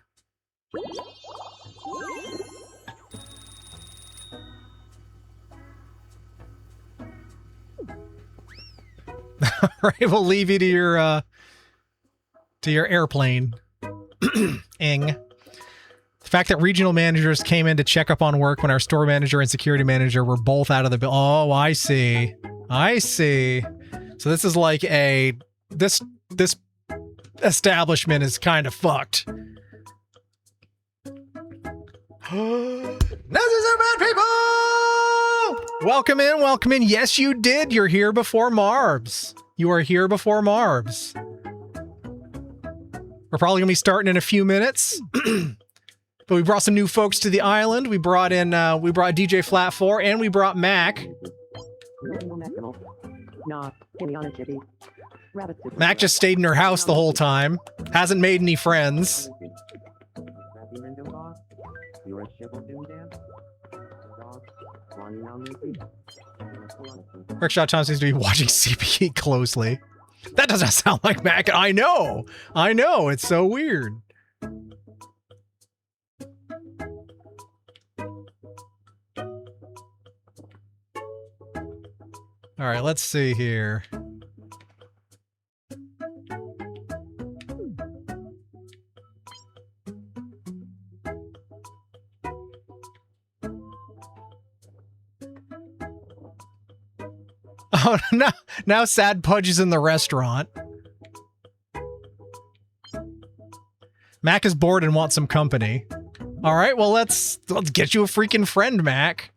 All right, we'll leave you to your airplane. Ing. The fact that regional managers came in to check up on work when our store manager and security manager were both out of the building. Oh, I see. I see. So this is like this establishment is kind of fucked. Nazis are bad people! Welcome in, welcome in. Yes, you did. You're here before Marbs. You are here before Marbs. We're probably gonna be starting in a few minutes. But we brought some new folks to the island. We brought DJFlatFour and we brought Mac. Mac just stayed in her house the whole time. Hasn't made any friends. Rickshaw Tom seems to be watching CPE closely. That doesn't sound like Mac. I know. It's so weird. All right, let's see here. Oh, now Sad Pudge is in the restaurant. Mac is bored and wants some company. All right, well, let's get you a freaking friend, Mac.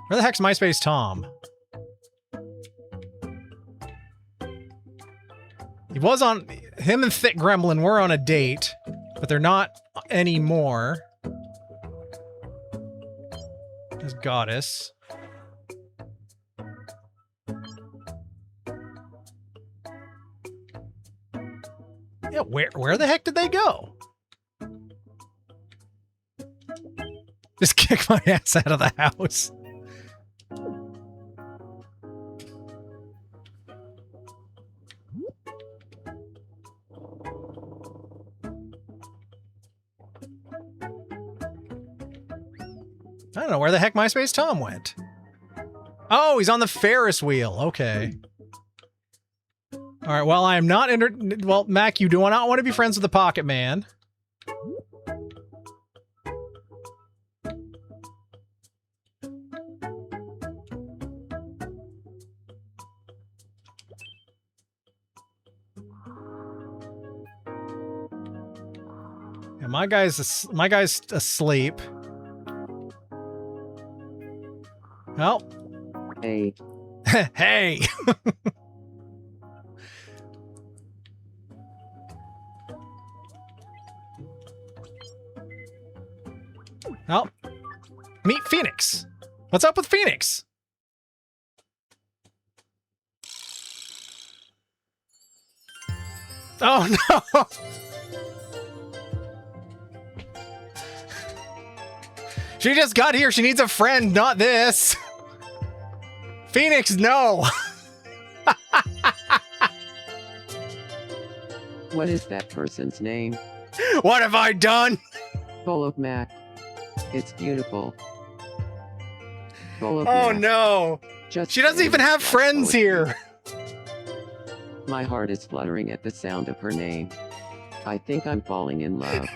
Where the heck's MySpace Tom? He was on... Him and Thick Gremlin were on a date, but they're not anymore. There's Goddess. Yeah, where the heck did they go? Just kick my ass out of the house. I don't know where the heck MySpace Tom went. Oh, he's on the Ferris wheel. Okay. All right, well, I am not well, Mac, you do not want to be friends with the Pocket Man. Yeah, my guy's asleep. Oh. Hey. Hey. Oh. Meet Phoenix. What's up with Phoenix? Oh no. She just got here. She needs a friend, not this. Phoenix, no. What is that person's name? What have I done? BowlOfMak. It's beautiful. Oh no. She doesn't even have friends here. My heart is fluttering at the sound of her name. I think I'm falling in love.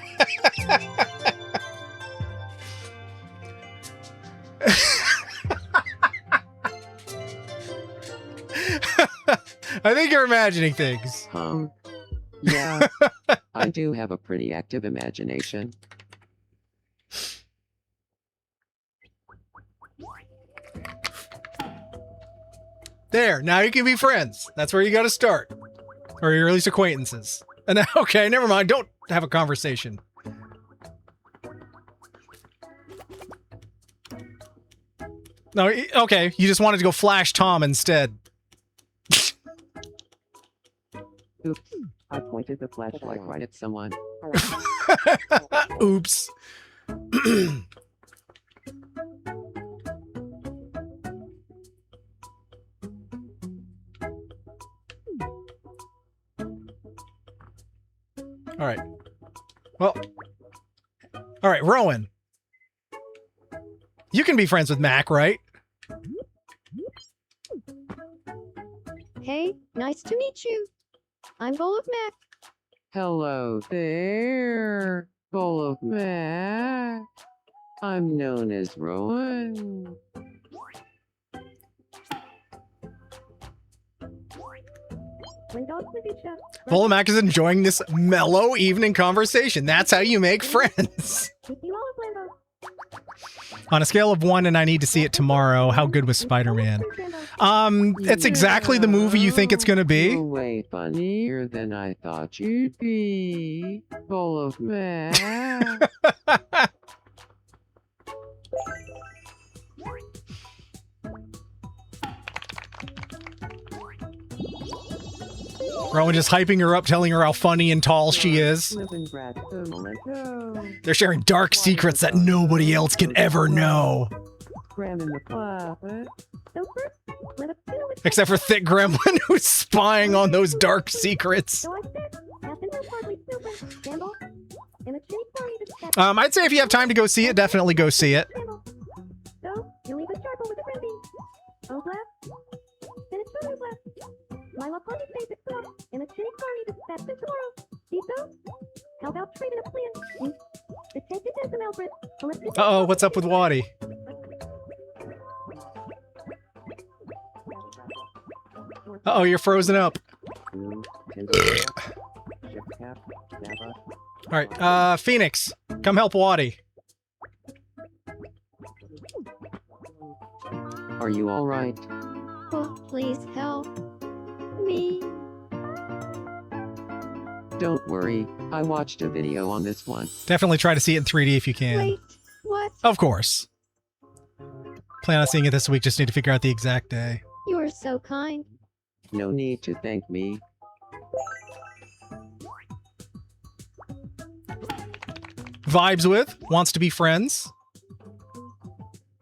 I think you're imagining things. Yeah, I do have a pretty active imagination. There, now you can be friends. That's where you got to start. Or you're at least acquaintances. And okay, never mind. Don't have a conversation. No, okay. You just wanted to go flash Tom instead. Oops. I pointed the flashlight right at someone. Oops. All right. Well, all right, Rowan. You can be friends with Mac, right? Hey, nice to meet you. I'm BowlOfMak. Hello there, BowlOfMak. I'm known as Rowan. BowlOfMak is enjoying this mellow evening conversation. That's how you make friends. On a scale of 1 and I need to see it tomorrow, how good was Spider-Man? It's exactly the movie you think it's gonna be. You're way funnier than I thought you'd be, BowlOfMak. Rowan just hyping her up, telling her how funny and tall she is. They're sharing dark secrets that nobody else can ever know. Except for Thick Gremlin, who's spying on those dark secrets. I'd say if you have time to go see it, definitely go see it. My Waponi favorite club in a city party that's in tomorrow. See those? How about trading a plan? The take it as an Albert. Uh-oh, what's up with Waddy? Uh-oh, you're frozen up. Alright, Phoenix, come help Waddy. Are you alright? Oh, please help me. Don't worry, I watched a video on this one. Definitely try to see it in 3D if you can. Wait, what? Of course. Plan on seeing it this week, just need to figure out the exact day. You're so kind. No need to thank me. Vibes with, wants to be friends.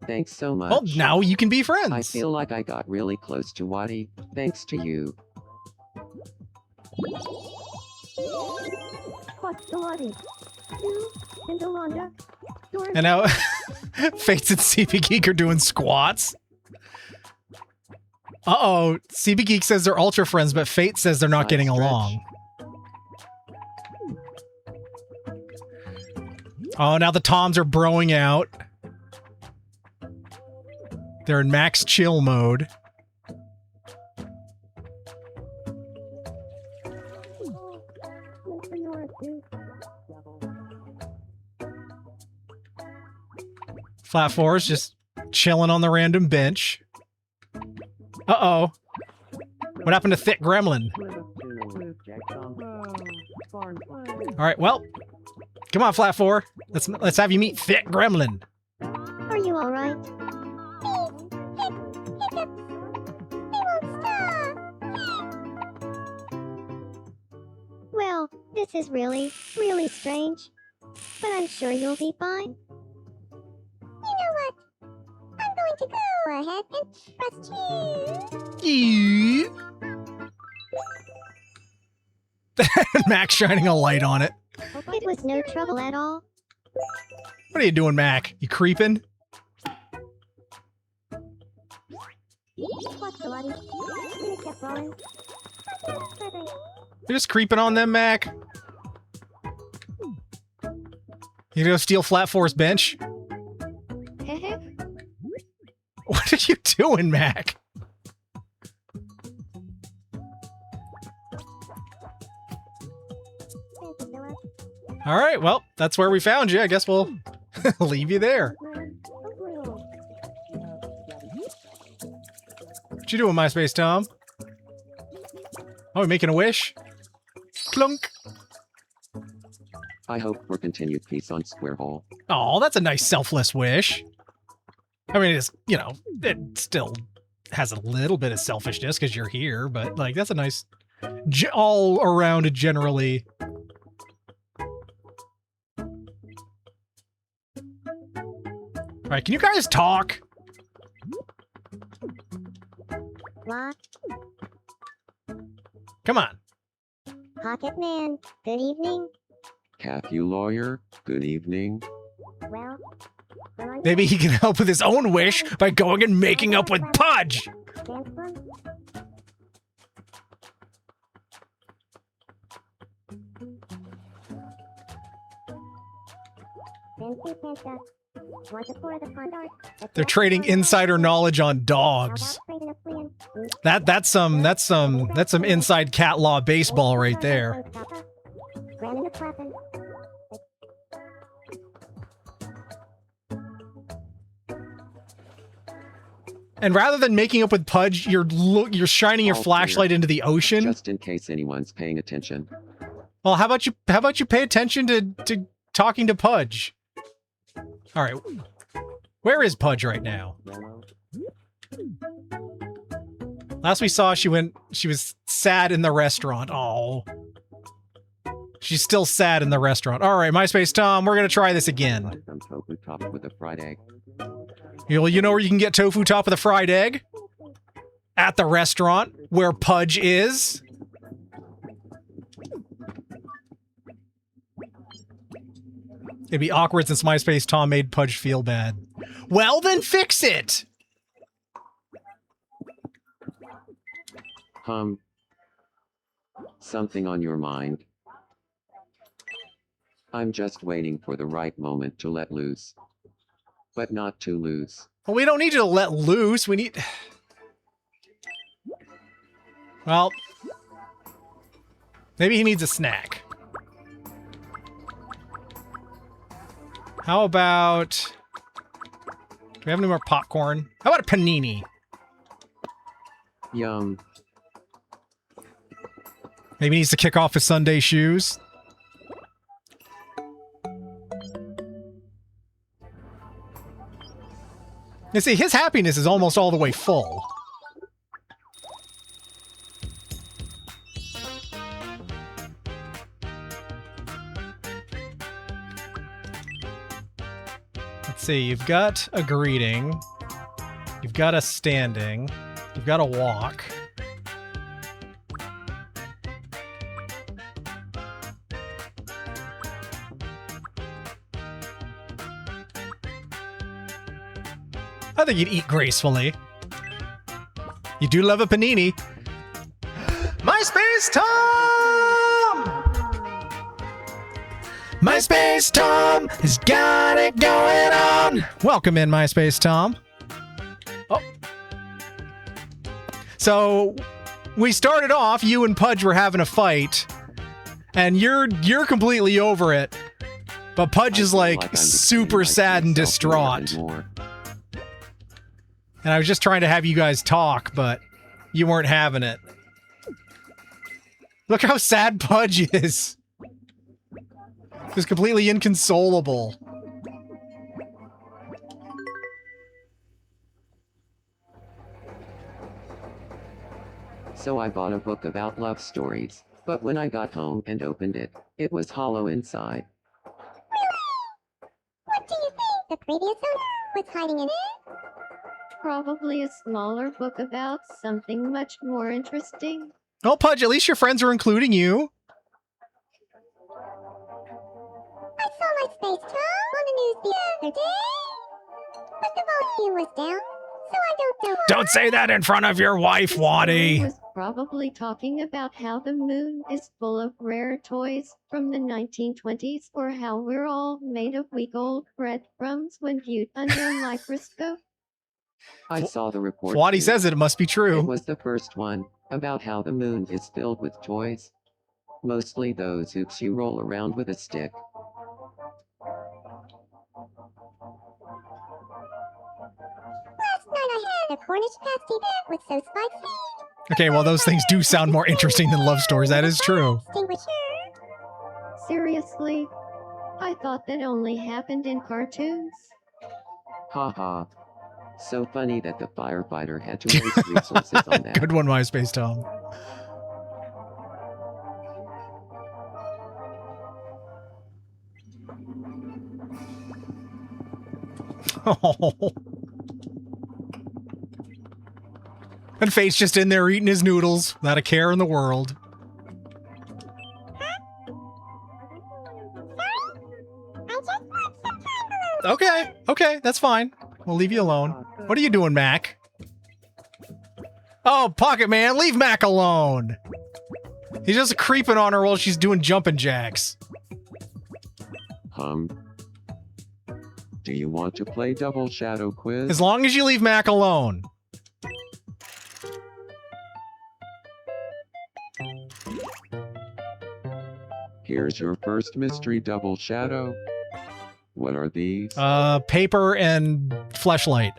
Thanks so much. Well, now you can be friends. I feel like I got really close to Waddy, thanks to you. And now, Fates and CB Geek are doing squats. Uh-oh, CB Geek says they're ultra friends, but Fate says they're not getting along. Oh, now the Toms are broing out. They're in max chill mode. FlatFour is just chilling on the random bench. Uh-oh. What happened to Thick Gremlin? Alright, well. Come on, FlatFour. Let's have you meet Thick Gremlin. Are you alright? Well, this is really, really strange. But I'm sure you'll be fine. You know what? I'm going to go ahead and trust you. Mac shining a light on it. It was no trouble at all. What are you doing, Mac? You creeping? You're just creeping on them, Mac? You gonna go steal FlatFour's bench? What are you doing, Mac? Alright, well, that's where we found you. I guess we'll leave you there. What you doing, MySpace Tom? Oh, we're making a wish? Clunk! I hope for continued peace on Squarehole. Oh, that's a nice selfless wish. I mean, it's, you know, it still has a little bit of selfishness because you're here, but, like, that's a nice, all around generally. Alright, can you guys talk? What? Come on. Pocket Man, good evening. Cathy Lawyer, good evening. Well, Maybe he can help with his own wish by going and making up with Pudge! They're trading insider knowledge on dogs. That's some inside cat law baseball right there. And rather than making up with Pudge, you're shining your flashlight into the ocean. Just in case anyone's paying attention. Well, how about you pay attention to talking to Pudge? All right. Where is Pudge right now? Last we saw, she was sad in the restaurant. Oh. She's still sad in the restaurant. All right, MySpace Tom, we're going to try this again. Some tofu topped with a fried egg. You know where you can get tofu top with a fried egg? At the restaurant where Pudge is. It'd be awkward since MySpace Tom made Pudge feel bad. Well, then fix it! Something on your mind? I'm just waiting for the right moment to let loose. But not too loose. Well, we don't need you to let loose. We need... Well... Maybe he needs a snack. How about... Do we have any more popcorn? How about a panini? Yum. Maybe he needs to kick off his Sunday shoes. You see, his happiness is almost all the way full. Let's see, you've got a greeting. You've got a standing. You've got a walk. I think you'd eat gracefully. You do love a panini. MySpace Tom! MySpace Tom has got it going on! Welcome in, MySpace Tom. Oh. So, we started off, you and Pudge were having a fight, and you're completely over it. But Pudge is like super sad and distraught. And I was just trying to have you guys talk, but you weren't having it. Look how sad Pudge is. He's completely inconsolable. So I bought a book about love stories, but when I got home and opened it, it was hollow inside. What do you think the previous owner was hiding in it? Probably a smaller book about something much more interesting. Oh, Pudge, at least your friends are including you. I saw my Space Tom on the news the other day, but the volume was down, so I don't know. Don't say that in front of your wife, Waddy. Was probably talking about how the moon is full of rare toys from the 1920s, or how we're all made of week-old breadcrumbs when viewed under a microscope. I saw the report. Waddy too. says it must be true. It was the first one, about how the moon is filled with toys. Mostly those hoops you roll around with a stick. Last night I had a Cornish pasty that was so spicy. Okay, well, those things do sound more interesting than love stories. That is true. Seriously? I thought that only happened in cartoons. Haha. So funny that the firefighter had to waste resources on that. Good one, MySpace Tom. Oh. And Fate's just in there eating his noodles, without a care in the world. Okay, okay, that's fine. We'll leave you alone. What are you doing, Mac? Oh, Pocket Man, leave Mac alone! He's just creeping on her while she's doing jumping jacks. Do you want to play Double Shadow Quiz? As long as you leave Mac alone. Here's your first mystery Double Shadow. What are these? Paper and fleshlight.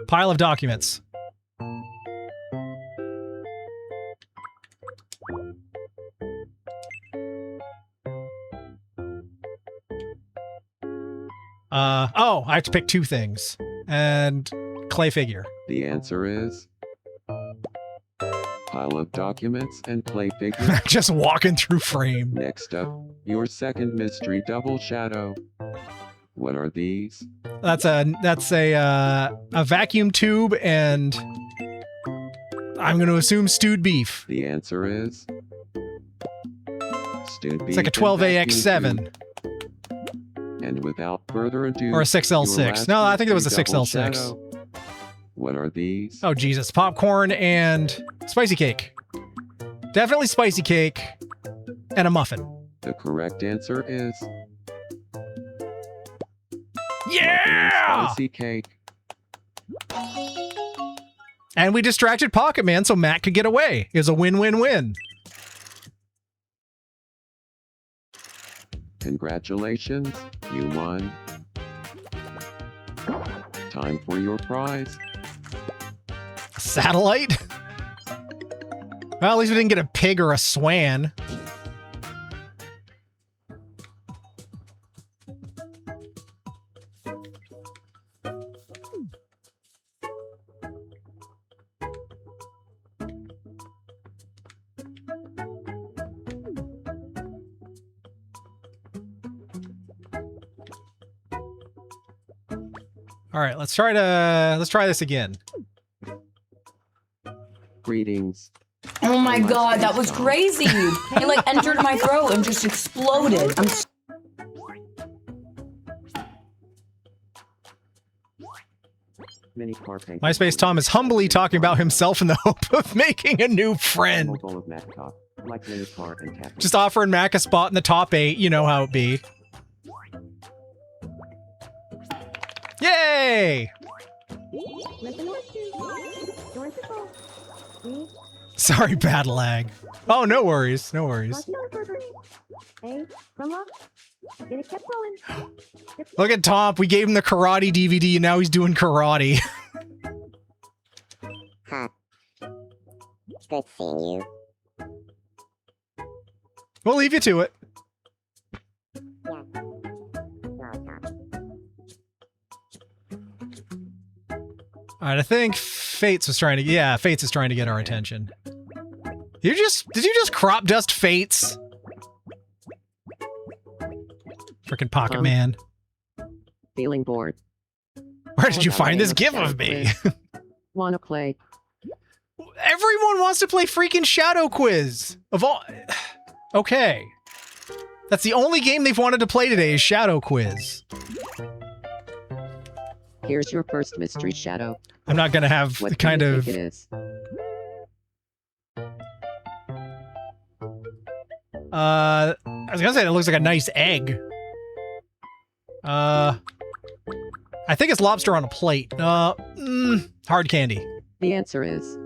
Pile of documents. Oh, I have to pick two things. And clay figure. The answer is pile of documents and clay figure. Just walking through frame. Next up, your second mystery Double Shadow. What are these? That's a vacuum tube and I'm going to assume stewed beef. The answer is stewed beef. It's like a 12AX7. And without further ado, or a 6L6. No, I think it was a 6L6. What are these? Oh, Jesus. Popcorn and spicy cake. Definitely spicy cake and a muffin. The correct answer is Yeah! spicy cake. And we distracted Pocket Man so Matt could get away. It was a win-win-win. Congratulations, you won. Time for your prize. Satellite? Well, at least we didn't get a pig or a swan. All right, let's try this again. Greetings. Oh my god, that was crazy! It like entered my throat and just exploded. MySpace Tom is humbly talking about himself in the hope of making a new friend. Just offering Mac a spot in the top 8, you know how it be. Yay! Sorry, bad lag. Oh, no worries. No worries. Look at Tom. We gave him the karate DVD and now he's doing karate. Huh. Good seeing you. We'll leave you to it. Yeah. Lollipop. Alright, I think Fates was trying to... Yeah, Fates is trying to get our attention. Did you just crop dust Fates? Frickin' Pocket Man. Feeling bored. Where did you find this gif of me? Wanna play? Everyone wants to play freaking Shadow Quiz! Of all... Okay. That's the only game they've wanted to play today is Shadow Quiz. Here's your first mystery shadow. I'm not gonna have What the do you kind of... think it is? I was gonna say it looks like a nice egg. I think it's lobster on a plate. Hard candy. The answer is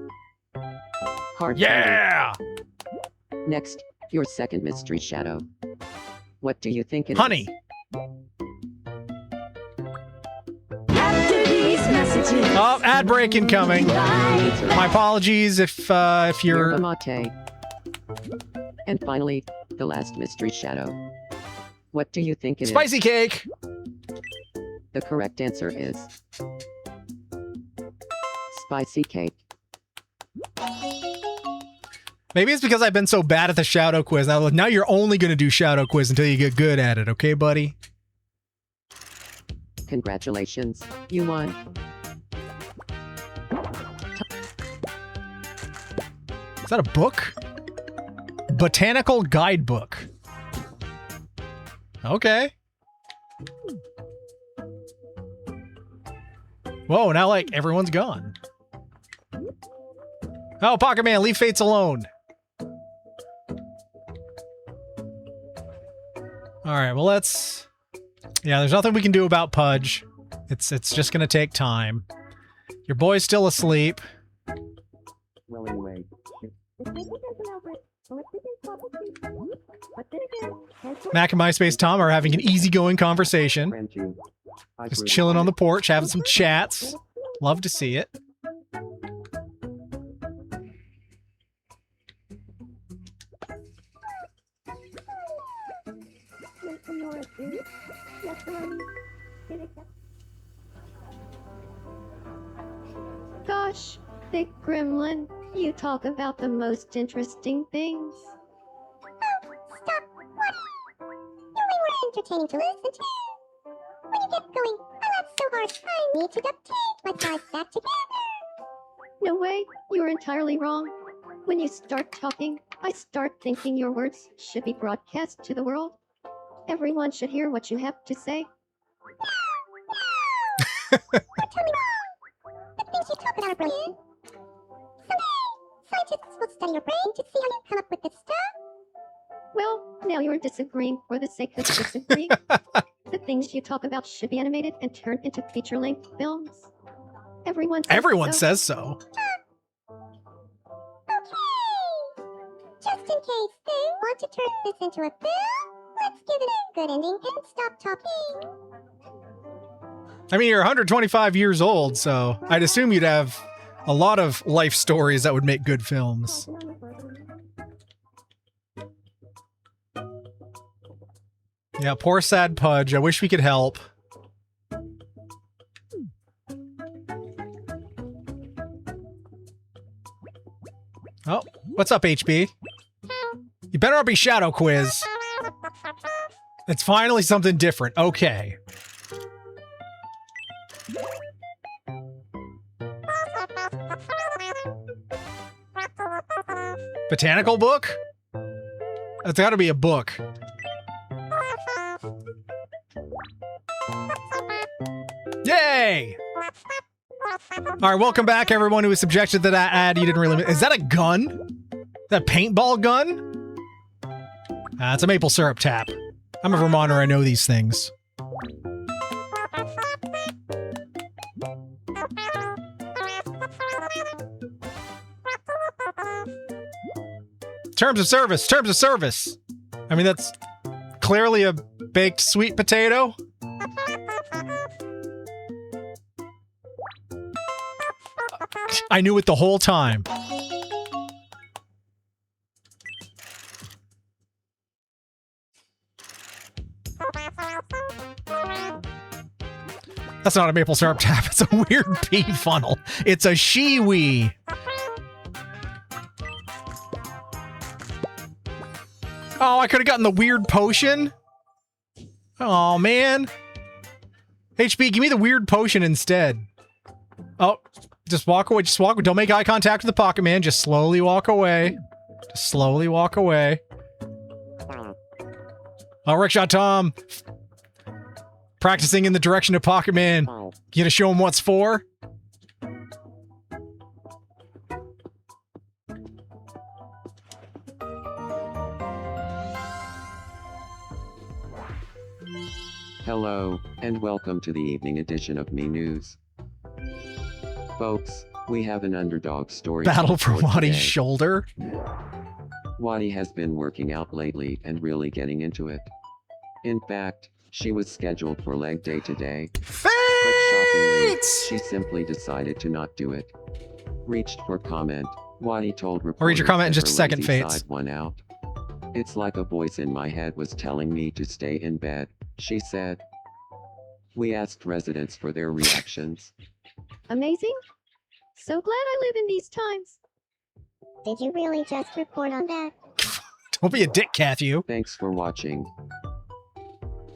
hard Yeah! candy. Next, your second mystery shadow. What do you think it is? Honey. Oh, ad break incoming. My apologies if you're... Yerba mate. And finally, the last mystery shadow. What do you think it is? Spicy cake! The correct answer is spicy cake. Maybe it's because I've been so bad at the Shadow Quiz. Now you're only going to do Shadow Quiz until you get good at it, okay, buddy? Congratulations, you won. Is that a book? Botanical guidebook. Okay. Whoa, now like everyone's gone. Oh, Pocket Man, leave Fates alone. Alright, well let's... Yeah, there's nothing we can do about Pudge. It's just gonna take time. Your boy's still asleep. Well, anyway. Mac and MySpace Tom are having an easygoing conversation. Just chilling on the porch, having some chats. Love to see it. Gosh, Big Gremlin, you talk about the most interesting things. Stop! What? You only were entertaining to listen to. When you get going, I laugh so hard, I need to duct tape my thighs back together. No way, you're entirely wrong. When you start talking, I start thinking your words should be broadcast to the world. Everyone should hear what you have to say. Don't tell me wrong. The thing things you talk about are brilliant. Someday, scientists will study your brain to see how you come up with this stuff. Well, now you're disagreeing for the sake of disagreeing. The things you talk about should be animated and turned into feature-length films. Everyone says so. Okay. Just in case they want to turn this into a film, let's give it a good ending and stop talking. I mean, you're 125 years old, so I'd assume you'd have a lot of life stories that would make good films. Yeah, poor sad Pudge. I wish we could help. Oh, what's up, HB? You better not be Shadow Quiz. It's finally something different. Okay. Botanical book? That's gotta be a book. Yay! Alright, welcome back, everyone who was subjected to that ad. You didn't really... Is that a gun? That paintball gun? It's a maple syrup tap. I'm a Vermonter, I know these things. Terms of service, terms of service. I mean, that's clearly a baked sweet potato. I knew it the whole time. That's not a maple syrup tap. It's a weird pea funnel. It's a shiwi. Oh, I could have gotten the weird potion. Oh, man. HB, give me the weird potion instead. Oh, just walk away. Just walk away. Don't make eye contact with the Pocket Man. Just slowly walk away. Just slowly walk away. Oh, Rickshaw Tom. Practicing in the direction of Pocket Man. You gonna show him what's for? Hello, and welcome to the evening edition of Me News. Folks, we have an underdog story. Battle for today. Waddy's shoulder. Waddy has been working out lately and really getting into it. In fact, she was scheduled for leg day today. But shockingly, she simply decided to not do it. Reached for comment, Waddy told reporters I'll read your comment in that just a her second, lazy Fates. side won out. It's like a voice in my head was telling me to stay in bed, she said. We asked residents for their reactions. Amazing? So glad I live in these times. Did you really just report on that? Don't be a dick, Cathy. Thanks for watching.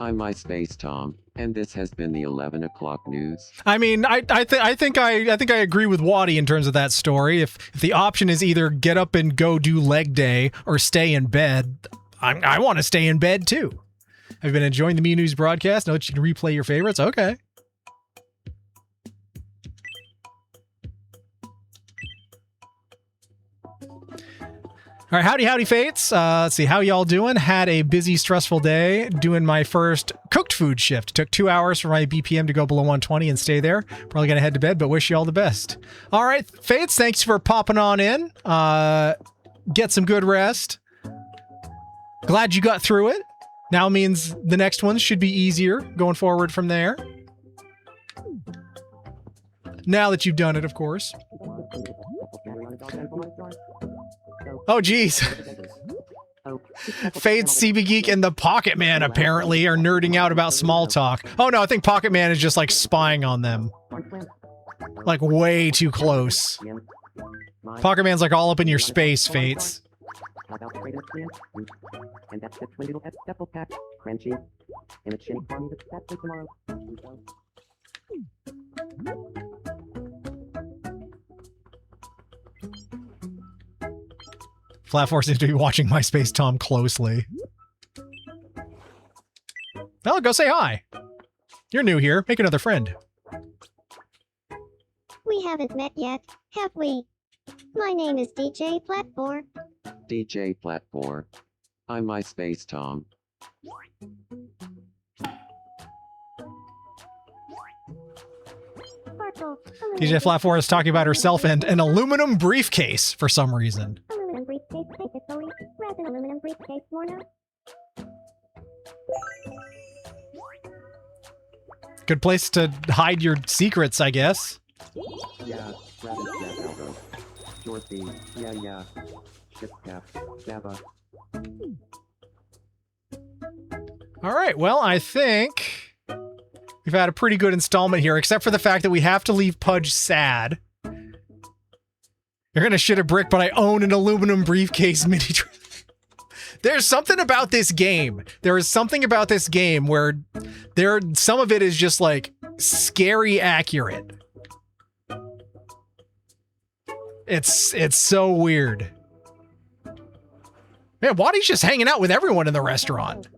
I'm MySpace Tom, and this has been the 11 o'clock news. I mean, I think I agree with Waddy in terms of that story. If the option is either get up and go do leg day or stay in bed, I want to stay in bed too. Have you been enjoying the Me News broadcast? Know that you can replay your favorites? Okay. All right, howdy Fates. Let's see, how y'all doing? Had a busy, stressful day doing my first cooked food shift. It took 2 hours for my BPM to go below 120 and stay there. Probably gonna head to bed, but wish you all the best. All right, Fates, thanks for popping on in. Get some good rest. Glad you got through it. Now means the next ones should be easier going forward from there. Now that you've done it, of course. Oh, geez. Fade, CB Geek, and the Pocket Man apparently are nerding out about small talk. Oh no, I think Pocket Man is just like spying on them. Like way too close. Pocket Man's like all up in your space, Fates. FlatFour seems to be watching MySpace Tom closely. Well, go say hi. You're new here. Make another friend. We have haven't met yet, have we? My name is DJFlatFour. DJFlatFour. I'm MySpace Tom. DJFlatFour is talking about herself and an aluminum briefcase for some reason. Aluminum briefcase, take it slowly. Grab an aluminum briefcase, Morna. Good place to hide your secrets, I guess. Yeah, rabbit, yeah, elbow. Dorothy, yeah. Ship cap, Dabba. All right, well, I think we've had a pretty good installment here, except for the fact that we have to leave Pudge sad. You're gonna shit a brick, but I own an aluminum briefcase mini. There's something about this game. There is something about this game where some of it is just like scary accurate. It's so weird. Man, Waddy's just hanging out with everyone in the restaurant.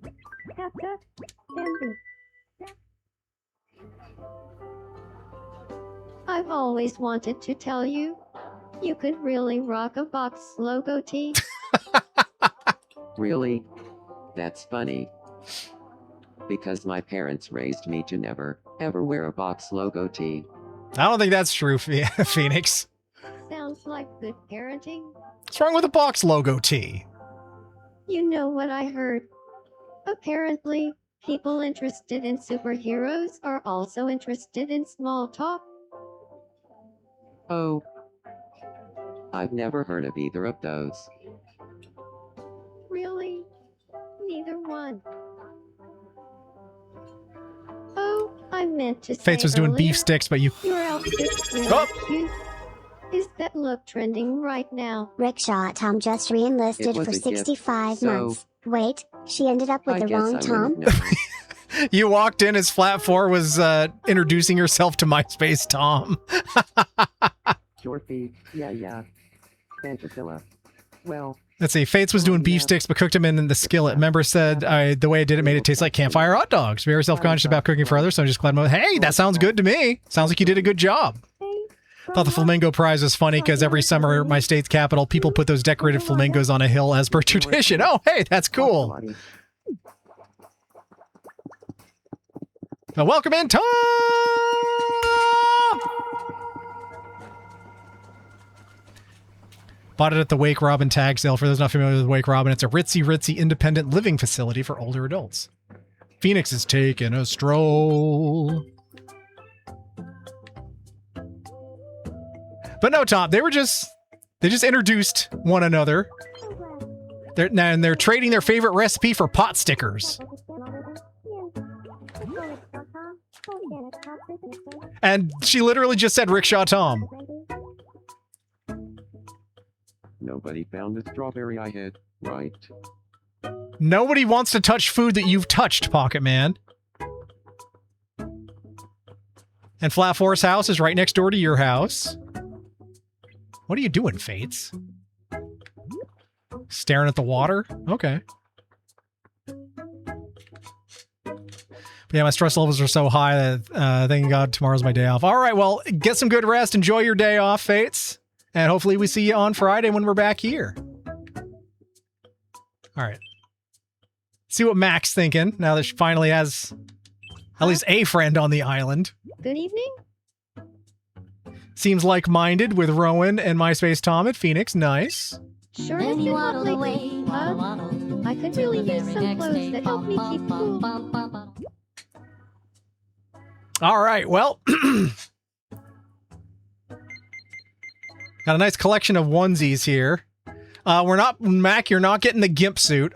I've always wanted to tell you, you could really rock a box logo tee. Really? That's funny. Because my parents raised me to never, ever wear a box logo tee. I don't think that's true, Phoenix. Sounds like good parenting. What's wrong with a box logo tee? You know what I heard? Apparently, people interested in superheroes are also interested in small talk. Oh. I've never heard of either of those. Really? Neither one. Oh, I meant to say Fates was doing earlier, beef sticks, but you... Your outfit's really Oh! cute. Is that look trending right now? Rickshaw Tom just re-enlisted It was for a gift, 65 so- months. Wait, she ended up with I the guess wrong I Tom? wouldn't know. You walked in as Flat4 was introducing herself to MySpace Tom. Dorothy, yeah. Fantasilla. Well, Let's see. Fates was doing beef sticks, but cooked them in the skillet. Member said the way I did it made it taste like campfire hot dogs. Very self-conscious about cooking for others, so I'm just glad. Hey, that sounds good to me. Sounds like you did a good job. Thought the flamingo prize was funny because every summer at my state's capital, people put those decorated flamingos on a hill as per tradition. Oh, hey, that's cool. Now, welcome in, Tom! Bought it at the Wake Robin tag sale. For those not familiar with Wake Robin, it's a ritzy independent living facility for older adults. Phoenix is taking a stroll. But no, Tom, they just introduced one another. They're trading their favorite recipe for pot stickers. And she literally just said Rickshaw Tom. nobody found the strawberry I hid, right? Nobody wants to touch food that you've touched, Pocket Man. And Flat4's house is right next door to your house. What are you doing, Fates? Staring at the water? Okay. But yeah, my stress levels are so high that thank God tomorrow's my day off. All right, well, get some good rest. Enjoy your day off, Fates. And hopefully we see you on Friday when we're back here. All right. See what Mac's thinking now that she finally has at least a friend on the island. Good evening. Seems like-minded with Rowan and MySpace Tom at Phoenix. Nice. Sure has been lovely. I could really use some clothes that help me keep cool. All right, well. Got a nice collection of onesies here. We're not, Mac, you're not getting the gimp suit.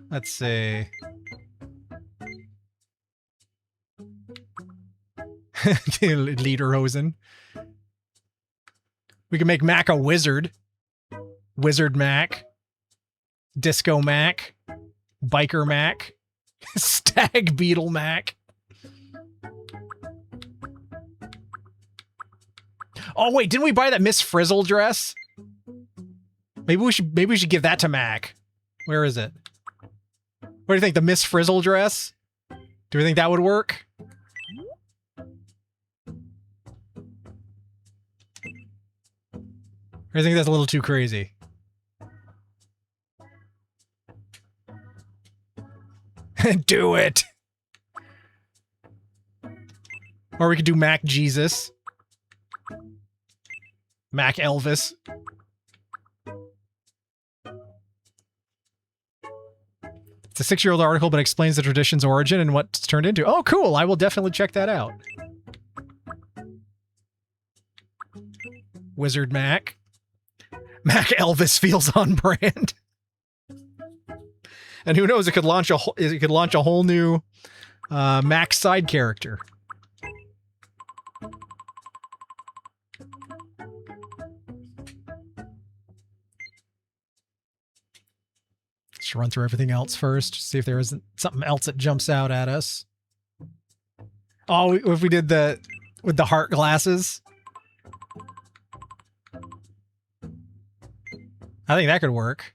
Let's see. Lederhosen. We can make Mac a wizard. Wizard Mac. Disco Mac. Biker Mac. Stag Beetle Mac. Oh, wait, didn't we buy that Miss Frizzle dress? Maybe we should give that to Mac. Where is it? What do you think? The Miss Frizzle dress? Do we think that would work? Or do you think that's a little too crazy? Do it! Or we could do Mac Jesus. Mac Elvis. It's a 6-year-old article, but explains the tradition's origin and what it's turned into. Oh, cool! I will definitely check that out. Wizard Mac. Mac Elvis feels on brand. And who knows? It could launch a whole new Mac side character. Let's run through everything else first. See if there isn't something else that jumps out at us. Oh, if we did with the heart glasses. I think that could work.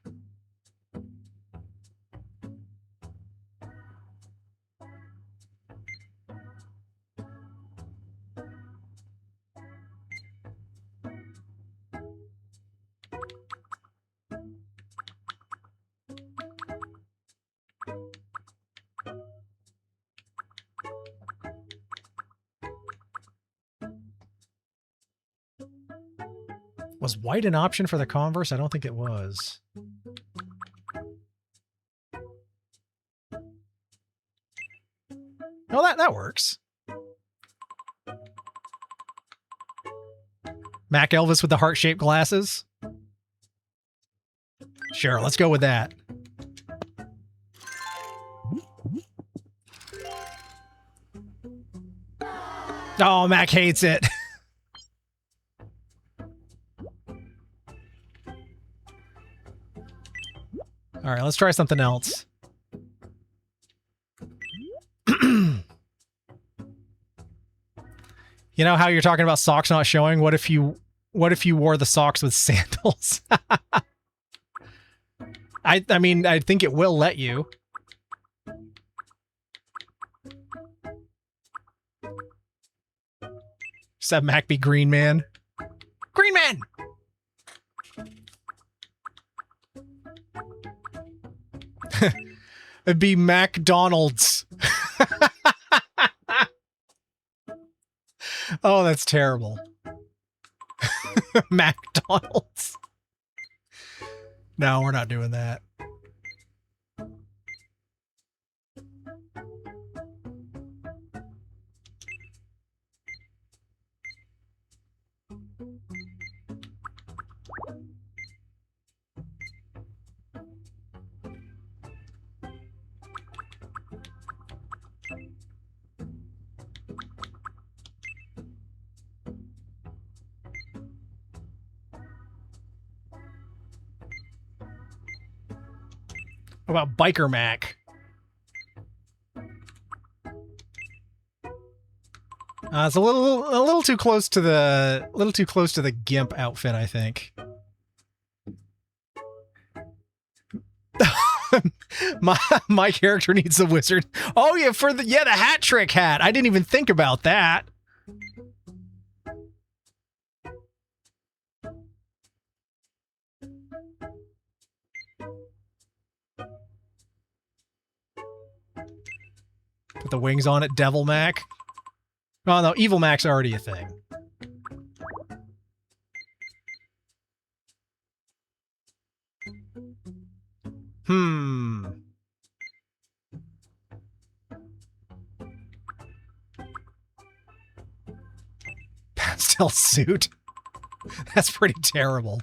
Was white an option for the Converse? I don't think it was. Oh, that works. Mac Elvis with the heart-shaped glasses. Sure, let's go with that. Oh, Mac hates it. All right, let's try something else. You know how you're talking about socks not showing? What if you wore the socks with sandals? I mean, I think it will let you. Just have Mac be Green Man. Green Man! It'd be McDonald's. Oh, that's terrible. McDonald's. No, we're not doing that. What about Biker Mac? It's a little too close to the GIMP outfit, I think. my character needs a wizard. Oh yeah, the hat trick hat. I didn't even think about that. Put the wings on it, Devil Mac. Oh no, Evil Mac's already a thing. Pastel suit? That's pretty terrible.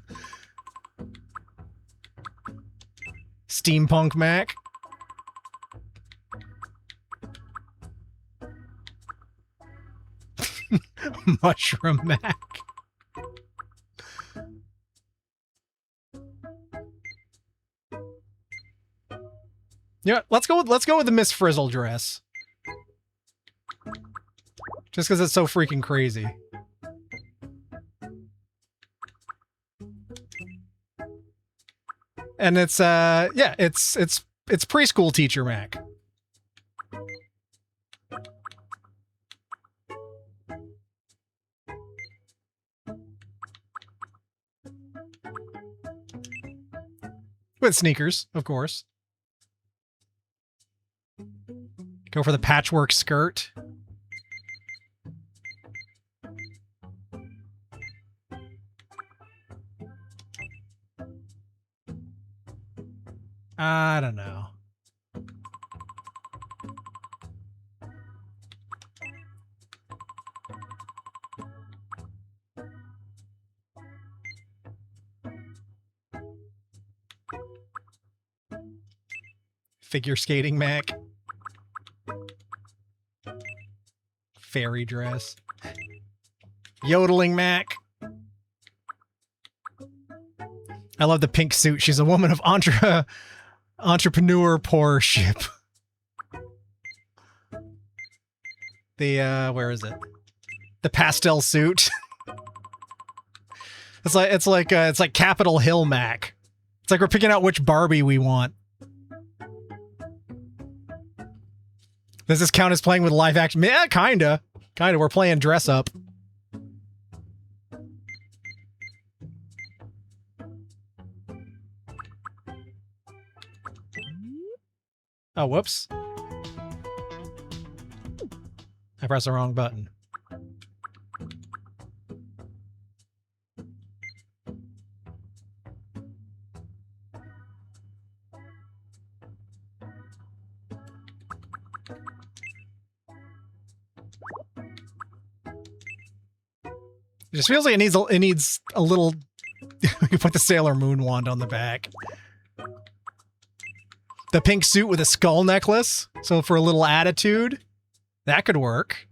Steampunk Mac? Mushroom Mac. Yeah, let's go with the Miss Frizzle dress. Just because it's so freaking crazy. And it's yeah, it's preschool teacher Mac. With sneakers, of course. Go for the patchwork skirt. I don't know. Figure skating Mac. Fairy dress. Yodeling Mac. I love the pink suit. She's a woman of entrepreneurship. The where is it? The pastel suit. it's like Capitol Hill Mac. It's like we're picking out which Barbie we want. Does this count as playing with live action? Yeah, kinda. Kinda. We're playing dress up. Oh, whoops. I pressed the wrong button. It just feels like it needs a little. We can put the Sailor Moon wand on the back. The pink suit with a skull necklace, so for a little attitude, that could work.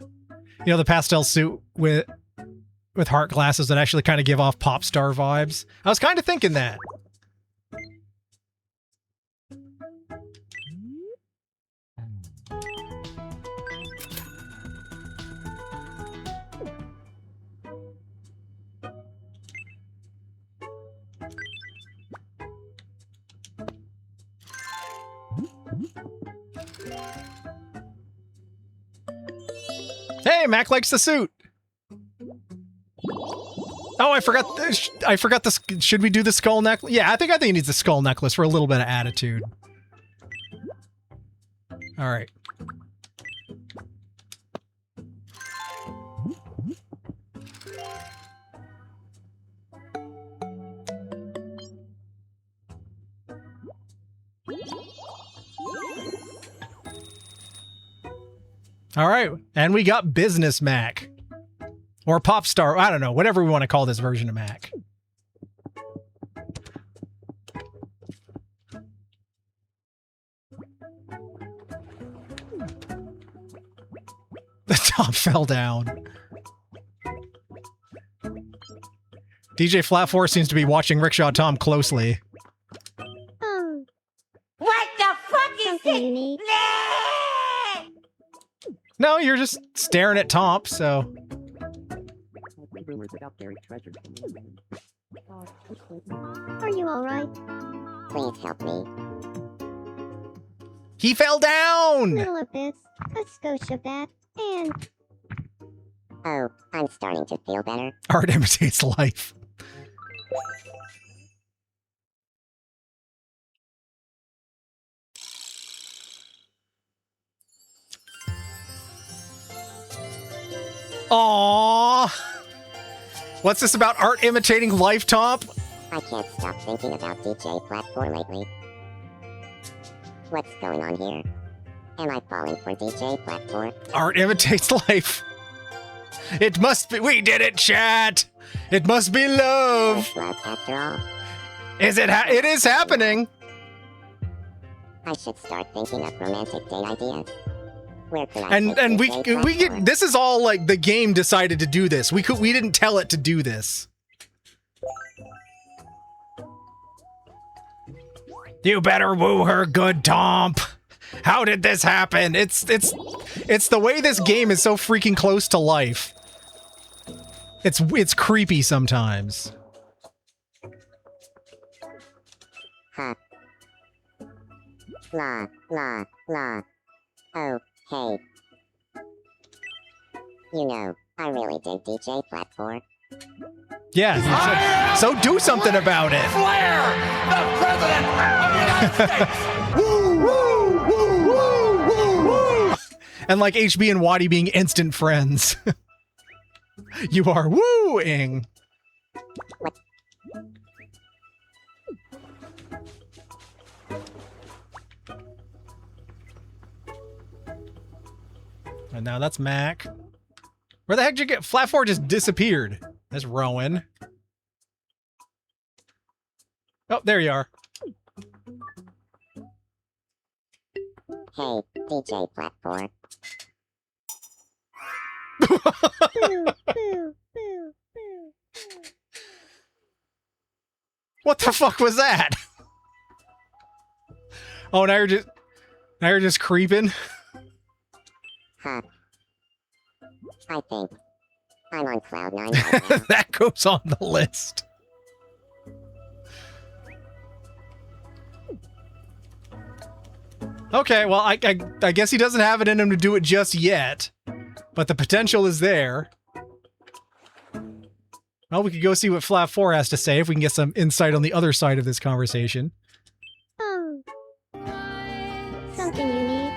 You know, the pastel suit with heart glasses that actually kind of give off pop star vibes. I was kind of thinking that. Hey, Mac likes the suit. Oh, I forgot this. Should we do the skull necklace? Yeah, I think he needs the skull necklace for a little bit of attitude. All right. All right, and we got Business Mac. Or Pop Star, I don't know, whatever we want to call this version of Mac. The top fell down. DJFlatFour seems to be watching Rickshaw Tom closely. What the fuck is this? No, you're just staring at Tomp, so. Are you alright? Please help me. He fell down! Little of this, a skosh of that, and... Oh, I'm starting to feel better. Art imitates life. Aww. What's this about art imitating life, Tomp? I can't stop thinking about DJFlatFour lately. What's going on here? Am I falling for DJFlatFour? Art imitates life. It must be. We did it, chat. It must be love. Love after all. Is it? It is happening. I should start thinking of romantic date ideas. Where could I and we get, this is all like the game decided to do this. We didn't tell it to do this. You better woo her good, Tomp. How did this happen? It's the way this game is so freaking close to life. It's creepy sometimes. Huh. La, la, la. Oh, hey. You know, I really dig DJFlatFour. Yeah, so do something about it. Flair, the president of the United States. Woo, woo, woo, woo, woo, woo. And like HB and Waddy being instant friends. You are wooing. And now that's Mac. Where the heck did you get? FlatFour just disappeared. That's Rowan. Oh, there you are. Hey, DJFlatFour. What the fuck was that? Oh, now you're just creeping. Huh. I think I'm on cloud 9 right now. That goes on the list. Okay, well, I guess he doesn't have it in him to do it just yet, but the potential is there. Well, we could go see what FlatFour has to say if we can get some insight on the other side of this conversation. Oh. Something you need.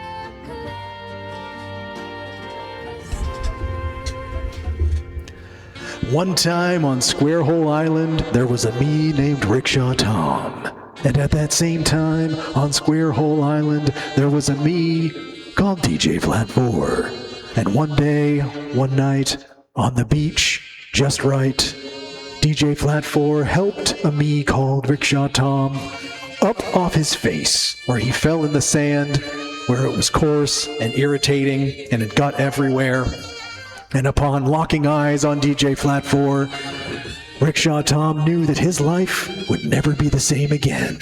One time on Square Hole Island, there was a me named Rickshaw Tom. And at that same time, on Square Hole Island, there was a me called DJFlatFour. And one day, one night, on the beach, just right, DJFlatFour helped a me called Rickshaw Tom up off his face, where he fell in the sand, where it was coarse and irritating, and it got everywhere. And upon locking eyes on DJFlatFour, Rickshaw Tom knew that his life would never be the same again.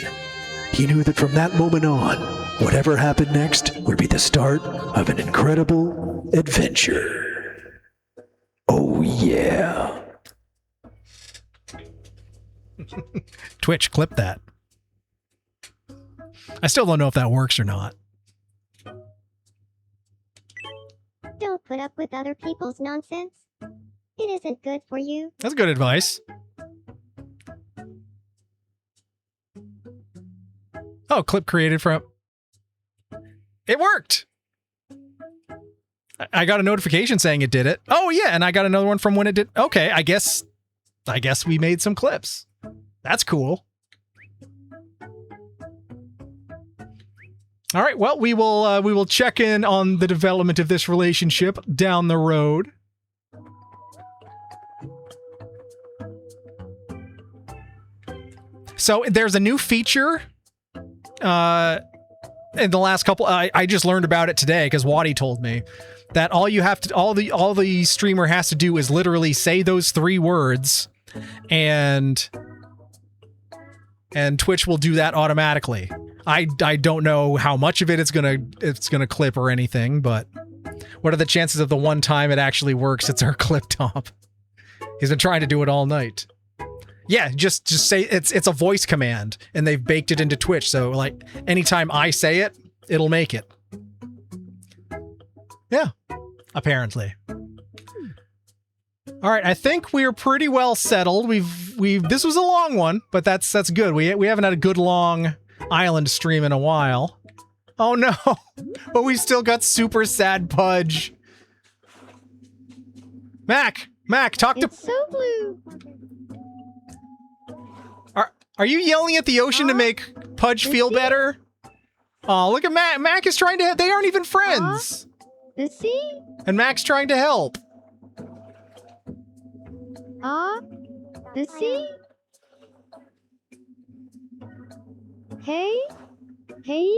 He knew that from that moment on, whatever happened next would be the start of an incredible adventure. Oh yeah. Twitch, clip that. I still don't know if that works or not. Don't put up with other people's nonsense. It isn't good for you. That's good advice. Oh, clip created from... It worked! I got a notification saying it did it. Oh yeah, and I got another one from when it did... Okay, I guess we made some clips. That's cool. All right, well, we will check in on the development of this relationship down the road. So there's a new feature in the last couple. I just learned about it today because Waddy told me that all the streamer has to do is literally say those 3 words, and Twitch will do that automatically. I don't know how much of it it's gonna clip or anything, but what are the chances of the one time it actually works? It's our clip top. He's been trying to do it all night. Yeah, just say it's a voice command, and they've baked it into Twitch. So like anytime I say it, it'll make it. Yeah, apparently. All right, I think we're pretty well settled. This was a long one, but that's good. We haven't had a good long island stream in a while. Oh no, but we still got super sad Pudge. Mac, talk to. It's so blue. Are you yelling at the ocean to make Pudge feel better? Oh, look at Mac. Mac is trying to. They aren't even friends. The sea. And Mac's trying to help. The sea. Hey. Hey.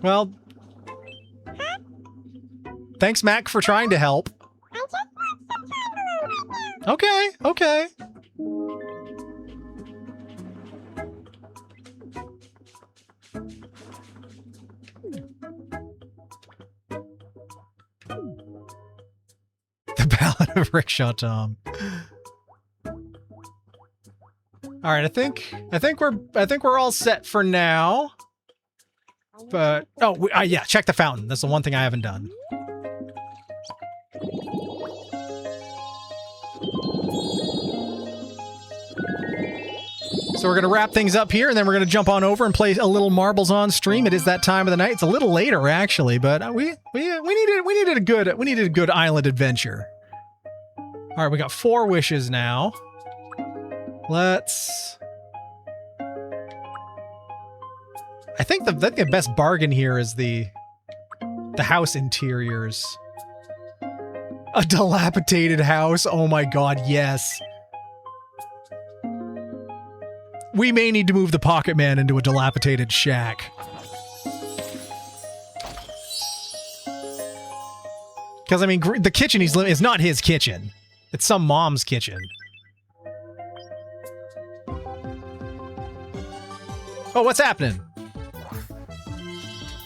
Well, thanks, Mac, for trying to help. Okay. Rickshaw Tom. All right, I think we're all set for now. But yeah, check the fountain. That's the one thing I haven't done. So we're going to wrap things up here, and then we're going to jump on over and play a little marbles on stream. It is that time of the night. It's a little later, actually, but we needed a good island adventure. All right, we got 4 wishes now. I think the best bargain here is the house interiors. A dilapidated house. Oh my god, yes. We may need to move the Pocket Man into a dilapidated shack. Because, I mean, the kitchen he's living is not his kitchen. It's some mom's kitchen. Oh, what's happening?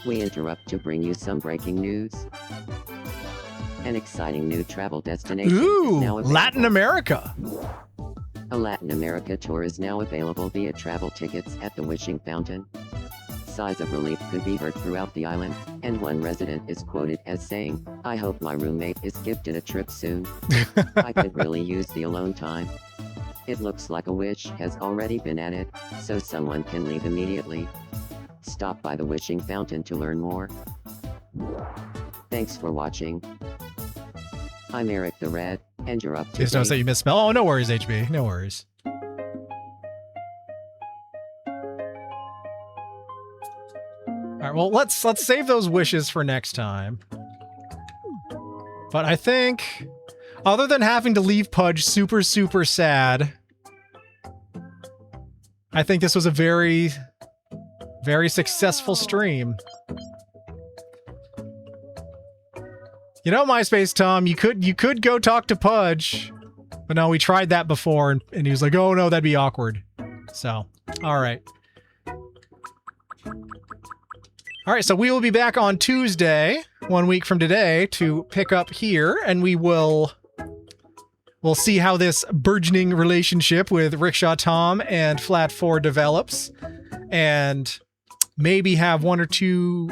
We interrupt to bring you some breaking news. An exciting new travel destination is now available. Latin America. A Latin America tour is now available via travel tickets at the Wishing Fountain. Sighs of relief could be heard throughout the island, and one resident is quoted as saying, "I hope my roommate is gifted a trip soon. I could really use the alone time." It looks like a wish has already been added, so someone can leave immediately. Stop by the Wishing Fountain to learn more. Thanks for watching. I'm Eric the Red, and you're up to Just notice that you misspell. Oh, no worries, HB. No worries. All right, well, let's save those wishes for next time. But I think, other than having to leave Pudge super, super sad, I think this was a very, very successful stream. You know, MySpace Tom, you could go talk to Pudge, but no, we tried that before, and he was like, "Oh no, that'd be awkward." So, all right. All right, so we will be back on Tuesday, 1 week from today, to pick up here, and we'll see how this burgeoning relationship with Rickshaw Tom and DJFlatFour develops, and maybe have 1 or 2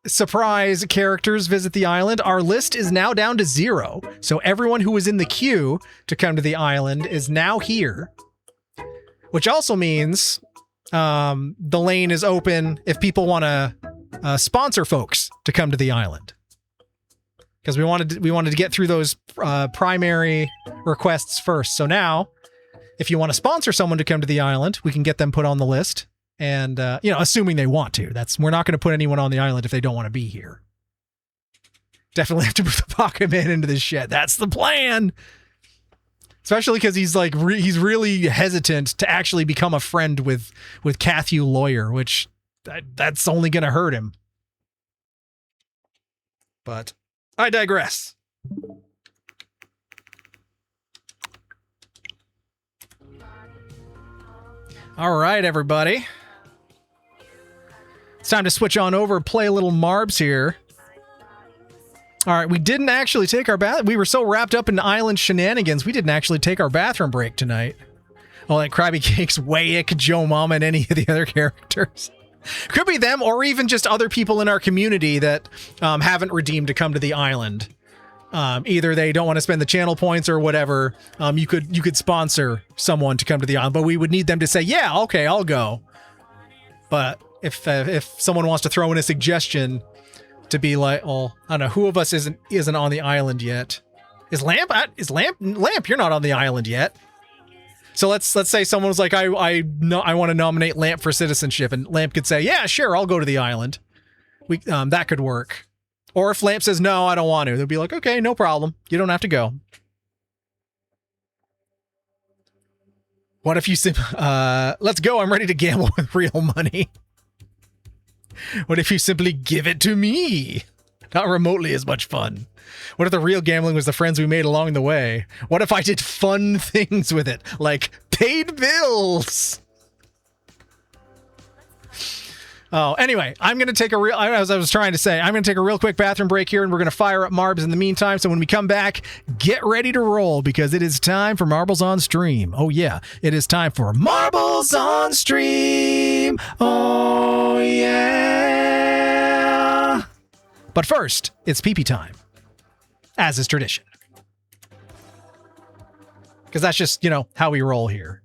surprise characters visit the island. Our list is now down to 0, so everyone who was in the queue to come to the island is now here, which also means the lane is open if people want to sponsor folks to come to the island, because we wanted to get through those primary requests first. So now, if you want to sponsor someone to come to the island, we can get them put on the list, and assuming they want to. We're not going to put anyone on the island if they don't want to be here. Definitely have to move the Pocket Man into the shed. That's the plan. Especially because he's like he's really hesitant to actually become a friend with Cathy Lawyer, which that's only going to hurt him. But I digress. All right, everybody. It's time to switch on over, play a little Marbs here. All right, we didn't actually take our bath. We were so wrapped up in island shenanigans, we didn't actually take our bathroom break tonight. Oh, like Krabby Cakes, Wayek, Joe Mama, and any of the other characters. Could be them, or even just other people in our community that haven't redeemed to come to the island. Either they don't want to spend the channel points or whatever. You could sponsor someone to come to the island, but we would need them to say, "Yeah, okay, I'll go." But if someone wants to throw in a suggestion to be like, well, I don't know, who of us isn't on the island yet? Is Lamp? You're not on the island yet. So let's say someone was like, I want to nominate Lamp for citizenship, and Lamp could say, "Yeah, sure, I'll go to the island." That could work. Or if Lamp says, "No, I don't want to," they'll be like, "Okay, no problem. You don't have to go." What if you let's go, I'm ready to gamble with real money. What if you simply give it to me? Not remotely as much fun. What if the real gambling was the friends we made along the way? What if I did fun things with it, like paid bills? Oh, anyway, I'm going to take as I was trying to say, I'm going to take a real quick bathroom break here, and we're going to fire up Marbs in the meantime. So when we come back, get ready to roll, because it is time for Marbles on Stream. Oh, yeah, it is time for Marbles on Stream. Oh, yeah. But first, it's pee-pee time, as is tradition. Because that's just, how we roll here.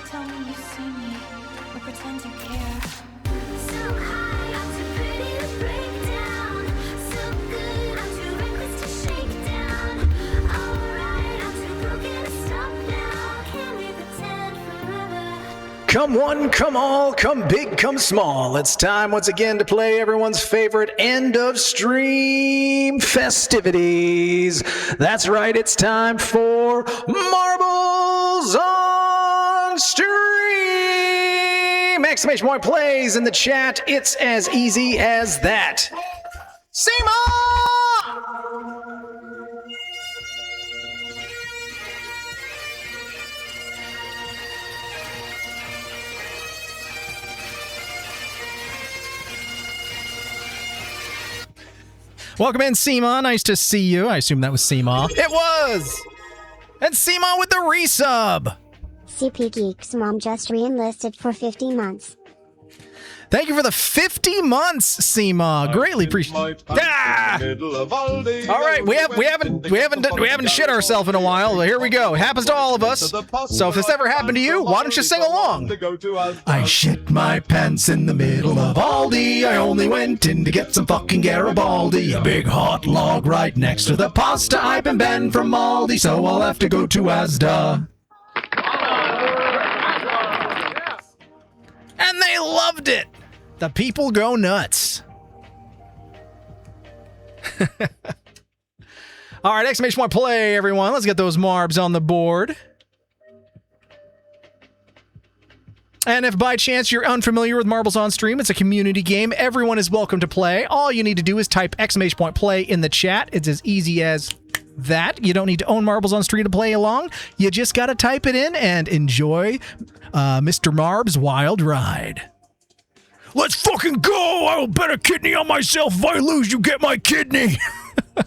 Tell me you see me, or pretend you care. So high, I'm too pretty to break down. So good, I'm too reckless to shake down. Alright, I'm too broken to stop now. Can we pretend forever? Come one, come all, come big, come small. It's time once again to play everyone's favorite end of stream festivities. That's right, it's time for Marbles on Stream! Exclamation point plays in the chat. It's as easy as that. Seema! Welcome in, Seema. Nice to see you. I assume that was Seema. It was! And Seema with the resub! CP Geek's mom just re-enlisted for 50 months. Thank you for the 50 months, Seema. Greatly appreciate. Ah! All right, we haven't shit ourselves in a while. But here we go. It happens to all of us. So if this ever happened to you, why don't you sing along? I shit my pants in the middle of Aldi. I only went in to get some fucking Garibaldi. A big hot log right next to the pasta. I've been banned from Aldi, so I'll have to go to Asda. And they loved it. The people go nuts. All right, exclamation point play, everyone. Let's get those marbs on the board. And if by chance you're unfamiliar with Marbles on Stream, it's a community game. Everyone is welcome to play. All you need to do is type exclamation point play in the chat. It's as easy as that. You don't need to own Marbles on Stream to play along. You just got to type it in and enjoy Mr. Marb's wild ride. Let's fucking go! I will bet a kidney on myself. If I lose, you get my kidney. All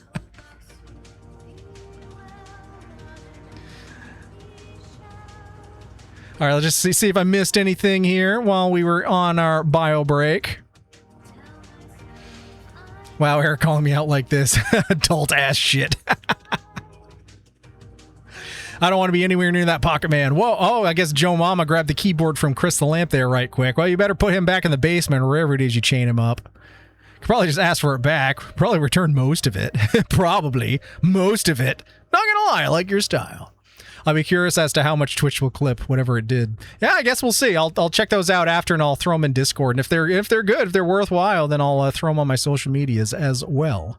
right, let's just see if I missed anything here while we were on our bio break. Wow, Eric calling me out like this. Adult ass shit. I don't want to be anywhere near that pocket man. Whoa, oh, I guess Joe Mama grabbed the keyboard from Chris the Lamp there right quick. Well, you better put him back in the basement or wherever it is you chain him up. Could probably just ask for it back. Probably return most of it. Probably. Most of it. Not gonna lie, I like your style. I'll be curious as to how much Twitch will clip whatever it did. Yeah, I guess we'll see. I'll check those out after and I'll throw them in Discord. And if they're good, if they're worthwhile, then I'll throw them on my social medias as well.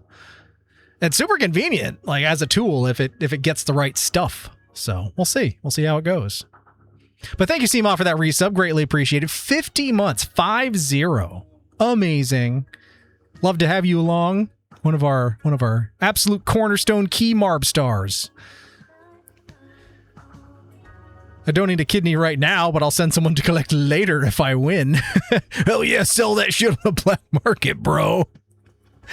It's super convenient, like as a tool, if it gets the right stuff. So we'll see. We'll see how it goes. But thank you, Seema, for that resub. Greatly appreciated. 50 months. 5-0. Amazing. Love to have you along. One of our absolute cornerstone key Marb stars. I don't need a kidney right now, but I'll send someone to collect later if I win. Hell yeah, sell that shit on the black market, bro.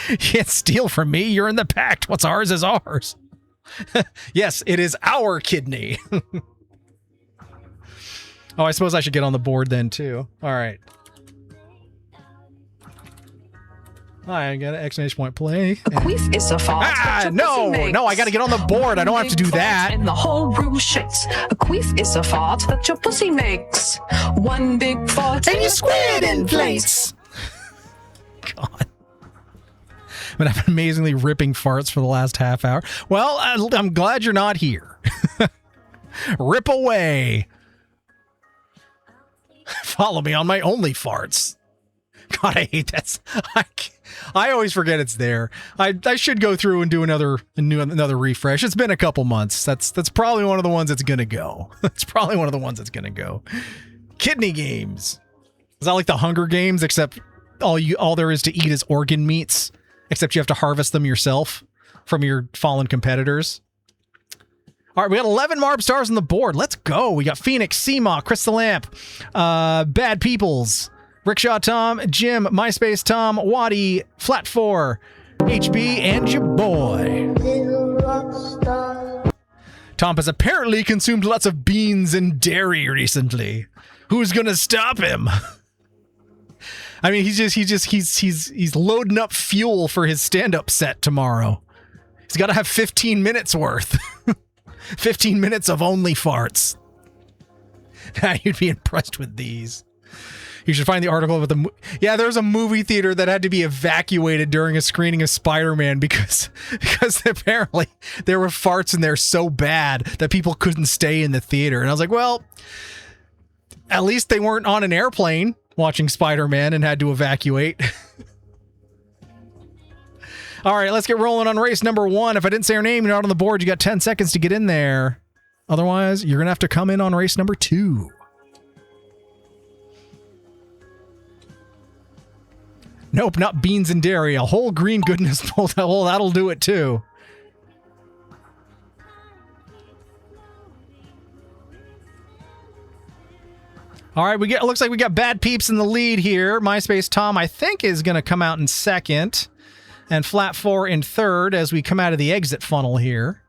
You can't steal from me. You're in the pact. What's ours is ours. Yes, it is our kidney. Oh, I suppose I should get on the board then, too. All right. I got an exclamation point play. A queef is a fart. No, I got to get on the board. I don't have to do that. And the whole room shakes. A queef is a fart that your pussy makes. One big fart. And you squid inflates. God. I've been amazingly ripping farts for the last half hour. Well, I'm glad you're not here. Rip away. Follow me on my only farts. God, I hate that. I always forget it's there. I should go through and do another refresh. It's been a couple months. That's probably one of the ones that's gonna go. It's probably one of the ones that's gonna go. Kidney games. Is that like the Hunger Games, except all there is to eat is organ meats? Except you have to harvest them yourself from your fallen competitors. All right, we got 11 Marb stars on the board. Let's go. We got Phoenix, Seema, Chris the Lamp, Bad Peoples, Rickshaw Tom, Jim, MySpace Tom, Waddy, FlatFour, HB, and your boy. Tom has apparently consumed lots of beans and dairy recently. Who's gonna stop him? I mean, he's loading up fuel for his stand-up set tomorrow. He's got to have 15 minutes worth. 15 minutes of only farts. You'd be impressed with these. You should find the article with the. Yeah, there was a movie theater that had to be evacuated during a screening of Spider-Man because apparently there were farts in there so bad that people couldn't stay in the theater. And I was like, well, at least they weren't on an airplane watching Spider-Man and had to evacuate. All right, let's get rolling on race number 1. If I didn't say your name, you're not on the board. You got 10 seconds to get in there. Otherwise, you're going to have to come in on race number 2. Nope, not beans and dairy. A whole green goodness bowl. Well, that'll do it too. All right, it looks like we got Bad Peeps in the lead here. MySpace Tom, I think, is going to come out in second. And FlatFour in third as we come out of the exit funnel here.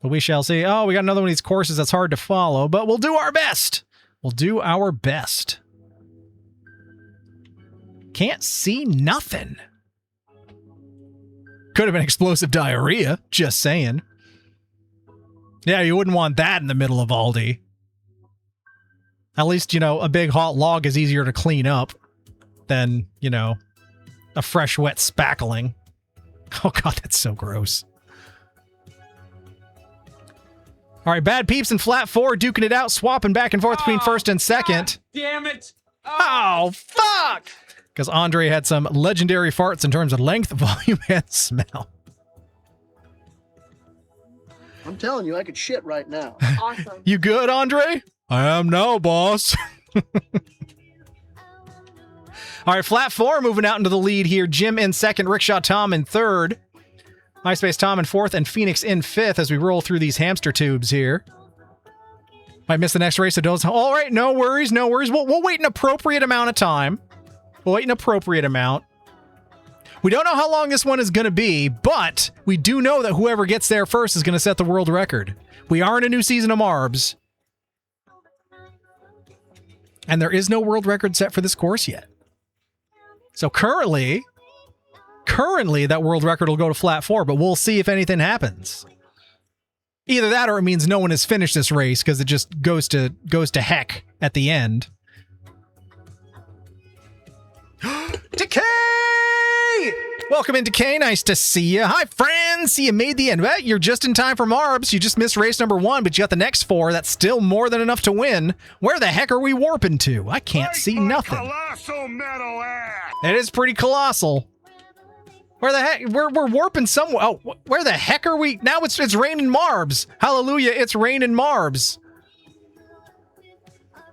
But we shall see. Oh, we got another one of these courses that's hard to follow, but we'll do our best. We'll do our best. Can't see nothing. Could have been explosive diarrhea, just saying. Yeah, you wouldn't want that in the middle of Aldi. At least, a big hot log is easier to clean up than, a fresh, wet spackling. Oh, God, that's so gross. All right, Bad Peeps and FlatFour duking it out, swapping back and forth between first and second. God damn it! Oh, fuck! Because Andre had some legendary farts in terms of length, volume, and smell. I'm telling you, I could shit right now. Awesome. You good, Andre? I am now, boss. All right, FlatFour moving out into the lead here. Jim in second, Rickshaw Tom in third. MySpace Tom in fourth, and Phoenix in fifth as we roll through these hamster tubes here. Might miss the next race of those. All right, no worries, no worries. We'll wait an appropriate amount of time. We'll wait an appropriate amount. We don't know how long this one is going to be, but we do know that whoever gets there first is going to set the world record. We are in a new season of Marbs. And there is no world record set for this course yet. So currently that world record will go to FlatFour, but we'll see if anything happens. Either that or it means no one has finished this race because it just goes to heck at the end. Decay! Welcome in, Decay. Nice to see you. Hi, friends. See, you made the end. Well, you're just in time for Marbs. You just missed race number 1, but you got the next 4. That's still more than enough to win. Where the heck are we warping to? I can't see nothing. Colossal metal ass. It is pretty colossal. Where the heck? We're warping somewhere. Oh, where the heck are we? Now it's raining Marbs. Hallelujah, it's raining Marbs.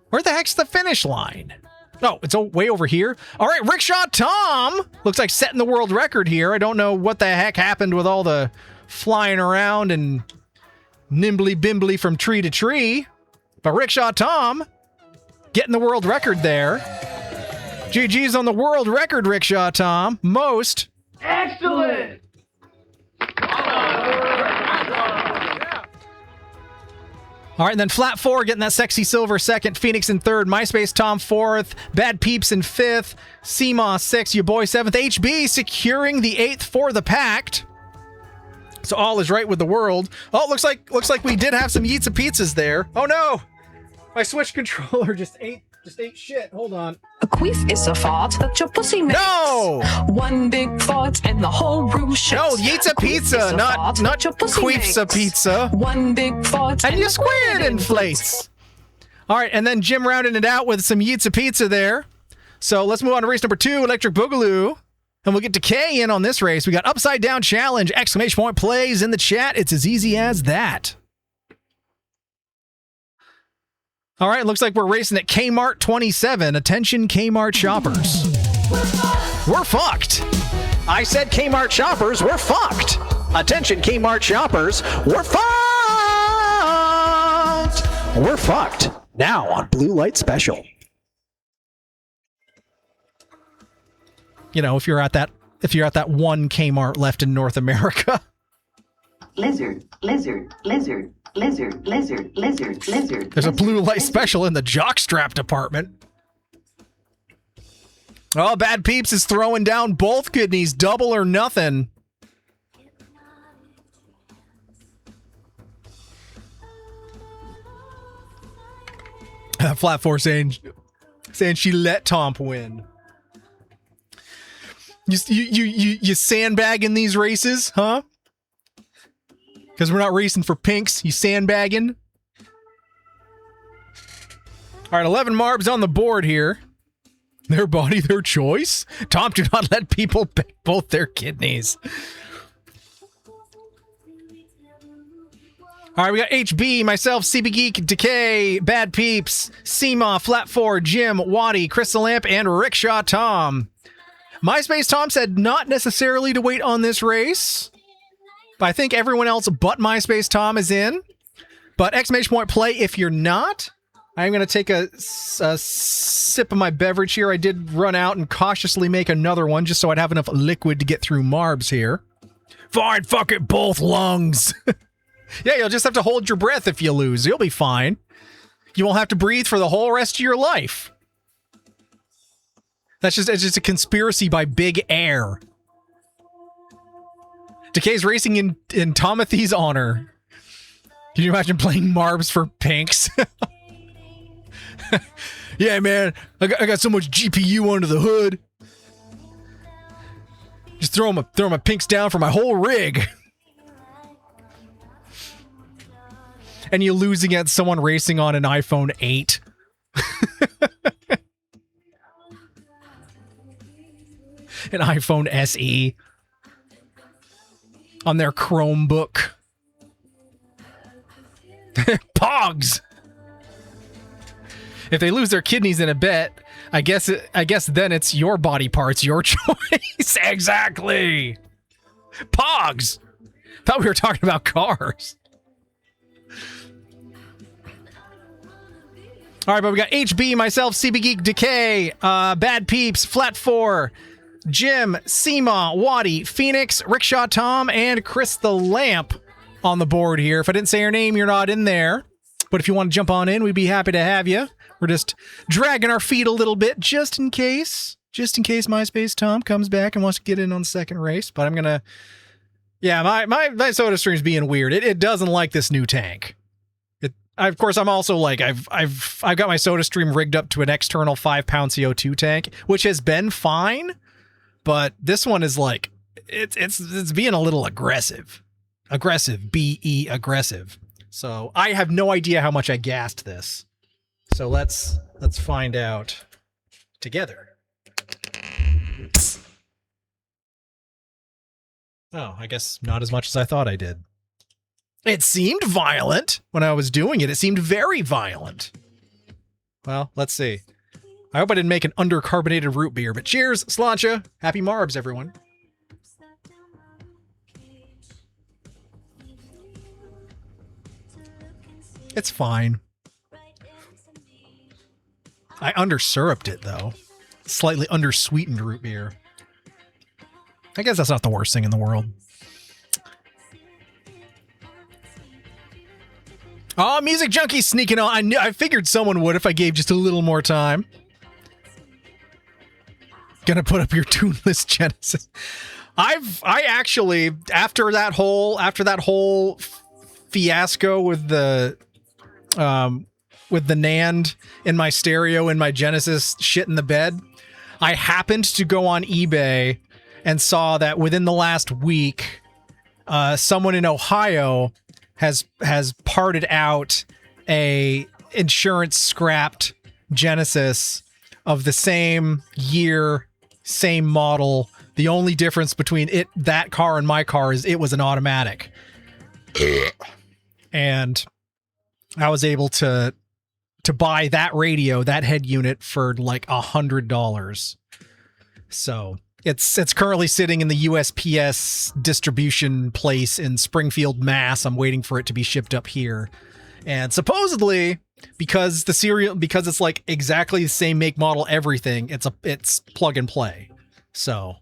Where the heck's the finish line? Oh, it's way over here. All right, Rickshaw Tom looks like setting the world record here. I don't know what the heck happened with all the flying around and nimbly bimbly from tree to tree. But Rickshaw Tom getting the world record there. GG's on the world record, Rickshaw Tom. Most. Excellent! All right, and then FlatFour getting that sexy silver second, Phoenix in third, MySpace Tom fourth, Bad Peeps in fifth, CMOS sixth, your boy seventh, HB securing the 8th for the Pact. So all is right with the world. Oh, looks like we did have some Yeetsa pizzas there. Oh no, my Switch controller just ate shit. Hold on. A queef is a fart that your pussy makes. No! One big fart and the whole room shits. No, Yeetsa pizza, not your pussy Queefsa makes. pizza. One big fart and your squid inflates. All right, and then Jim rounding it out with some Yeetsa pizza there. So let's move on to race number 2, Electric Boogaloo. And we'll get Decay in on this race. We got Upside Down Challenge, exclamation point plays in the chat. It's as easy as that. All right, looks like we're racing at Kmart 27. Attention, Kmart shoppers. We're fucked. I said Kmart shoppers, we're fucked. Attention, Kmart shoppers, we're fucked. We're fucked. Now on Blue Light Special. You know, if you're at that one Kmart left in North America. Lizard, lizard, lizard, lizard, lizard, lizard, lizard. There's a Blue Light Special in the jockstrap department. Oh, Bad Peeps is throwing down both kidneys, double or nothing. FlatFour saying, saying she let Tom win. You sandbagging these races, huh? Because we're not racing for pinks. You sandbagging? All right, 11 Marbs on the board here. Their body, their choice. Tom, do not let people pick both their kidneys. All right, we got HB, myself, CB Geek, Decay, Bad Peeps, Seema, FlatFour, Jim, Waddy, Crystal Lamp, and Rickshaw Tom. MySpace Tom said not necessarily to wait on this race, but I think everyone else but MySpace Tom is in. But exclamation point play if you're not. I'm going to take a sip of my beverage here. I did run out and cautiously make another one just so I'd have enough liquid to get through Marbs here. Fine, fuck it, both lungs. Yeah, you'll just have to hold your breath if you lose. You'll be fine. You won't have to breathe for the whole rest of your life. It's just a conspiracy by Big Air. Decay's racing in Tomothy's honor. Can you imagine playing Marbs for pinks? Yeah, man, I got so much GPU under the hood. Just throw my pinks down for my whole rig. And you lose against someone racing on an iPhone 8. An iPhone SE. On their Chromebook. Pogs! If they lose their kidneys in a bet, I guess then it's your body parts, your choice. Exactly! Pogs! Thought we were talking about cars. All right, but we got HB, myself, CB Geek, Decay, Bad Peeps, FlatFour, Jim, Seema, Waddy, Phoenix, Rickshaw Tom, and Chris the Lamp on the board here. If I didn't say your name, you're not in there. But if you want to jump on in, we'd be happy to have you. We're just dragging our feet a little bit just in case MySpace Tom comes back and wants to get in on the second race. But I'm going to... Yeah, my soda stream's being weird. It doesn't like this new tank. Of course, I'm also like, I've got my soda stream rigged up to an external 5-pound CO2 tank, which has been fine, but this one is like, it's being a little aggressive. Aggressive, B-E, aggressive. So I have no idea how much I gassed this. So let's find out together. Oh, I guess not as much as I thought I did. It seemed violent when I was doing it. It seemed very violent. Well, let's see. I hope I didn't make an undercarbonated root beer, but cheers, Slancha. Happy Marbs, everyone. It's fine. I under-syruped it, though. Slightly under-sweetened root beer. I guess that's not the worst thing in the world. Oh, Music Junkie sneaking on. I figured someone would if I gave just a little more time. Gonna put up your tuneless Genesis. I actually, after that whole fiasco with the NAND in my stereo in my Genesis shit in the bed, I happened to go on eBay and saw that within the last week, someone in Ohio has parted out a insurance scrapped Genesis of the same year, same model. The only difference between that car and my car is it was an automatic. And I was able to buy that radio, that head unit for like $100. So it's currently sitting in the USPS distribution place in Springfield, Mass. I'm waiting for it to be shipped up here. And supposedly, because it's like exactly the same make, model, everything, it's plug and play. So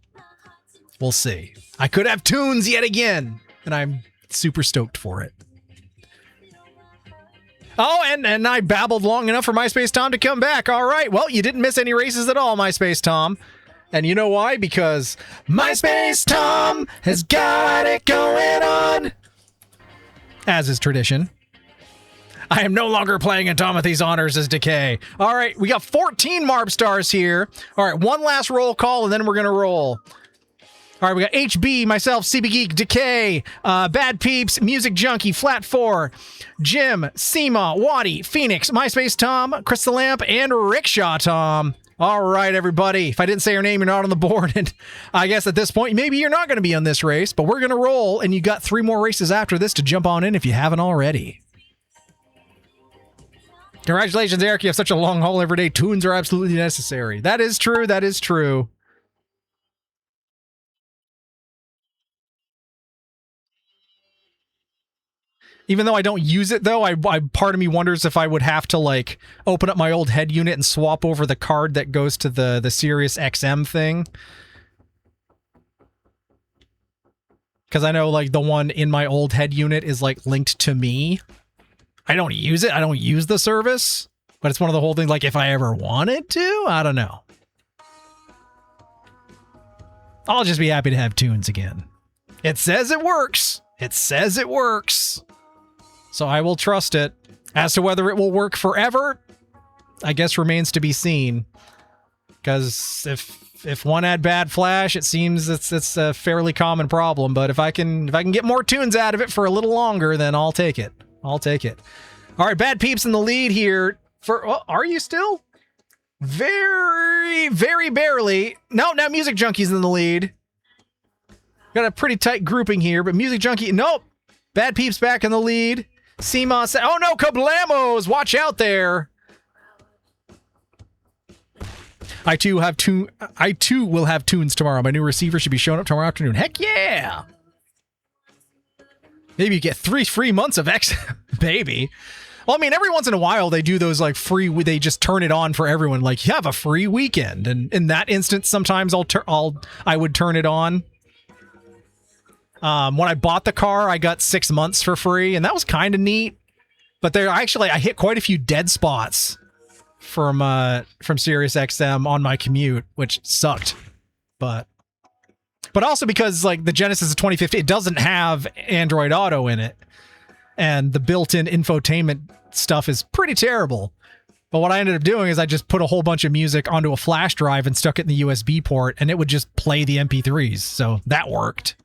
we'll see. I could have tunes yet again, and I'm super stoked for it. Oh, and I babbled long enough for MySpace Tom to come back. All right, well, you didn't miss any races at all, MySpace Tom. And you know why? Because MySpace Tom has got it going on. As is tradition. I am no longer playing in Timothy's honors as Decay. All right, we got 14 Marb stars here. All right, one last roll call, and then we're going to roll. All right, we got HB, myself, CB Geek, Decay, Bad Peeps, Music Junkie, FlatFour, Jim, Seema, Waddy, Phoenix, MySpace Tom, Crystal Lamp, and Rickshaw Tom. All right, everybody. If I didn't say your name, you're not on the board. And I guess at this point, maybe you're not going to be on this race, but we're going to roll, and you got 3 more races after this to jump on in if you haven't already. Congratulations, Eric. You have such a long haul every day. Tunes are absolutely necessary. That is true. That is true. Even though I don't use it, though, I part of me wonders if I would have to, like, open up my old head unit and swap over the card that goes to the Sirius XM thing. Because I know, like, the one in my old head unit is, like, linked to me. I don't use it. I don't use the service. But it's one of the whole things, like, if I ever wanted to, I don't know. I'll just be happy to have tunes again. It says it works. It says it works. So I will trust it. As to whether it will work forever, I guess remains to be seen. Because if one had bad flash, it seems it's a fairly common problem. But if I can get more tunes out of it for a little longer, then I'll take it. I'll take it. All right, Bad Peeps in the lead here. Are you still? Very, very barely. No, now Music Junkie's in the lead. Got a pretty tight grouping here, but Music Junkie, nope. Bad Peeps back in the lead. Seema, oh no, Kablamos, watch out there. I too will have tunes tomorrow. My new receiver should be showing up tomorrow afternoon. Heck yeah. Maybe you get 3 free months of X, baby. Well, I mean, every once in a while they do those like free. They just turn it on for everyone. Like, you have a free weekend, and in that instance, sometimes I would turn it on. When I bought the car, I got 6 months for free, and that was kind of neat. But I hit quite a few dead spots from Sirius XM on my commute, which sucked. But also because like the Genesis of 2015, it doesn't have Android Auto in it. And the built-in infotainment stuff is pretty terrible. But what I ended up doing is I just put a whole bunch of music onto a flash drive and stuck it in the USB port, and it would just play the MP3s. So that worked.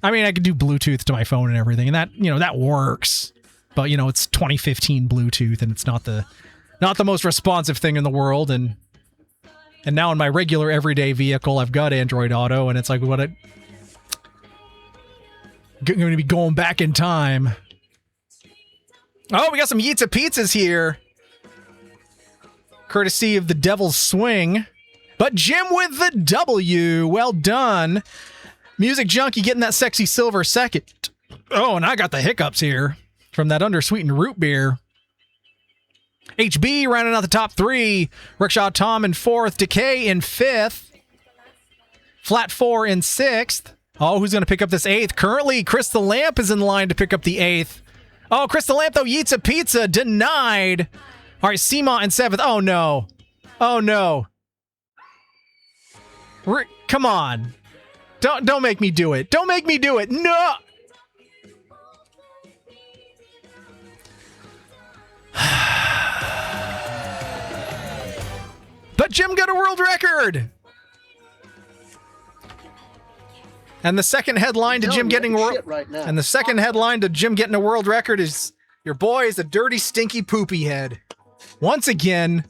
I mean, I could do Bluetooth to my phone and everything, and that works. But, it's 2015 Bluetooth, and it's not the most responsive thing in the world. And now in my regular everyday vehicle, I've got Android Auto, and it's like, I'm going to be going back in time. Oh, we got some Yeetza Pizzas here. Courtesy of the Devil's Swing. But Jim with the W. Well done. Music Junkie getting that sexy silver second. Oh, and I got the hiccups here from that undersweetened root beer. HB rounding out the top 3. Rickshaw Tom in 4th. Decay in 5th. FlatFour in 6th. Oh, who's going to pick up this 8th? Currently, Crystal Lamp is in line to pick up the 8th. Oh, Crystal Lamp, though, Yeetza Pizza, denied. All right, Seema in 7th. Oh, no. Oh, no. Come on. Don't make me do it. Don't make me do it. No! But Jim got a world record! And the second headline to Jim getting and the second headline to Jim getting a world record is your boy is a dirty, stinky, poopy head. Once again,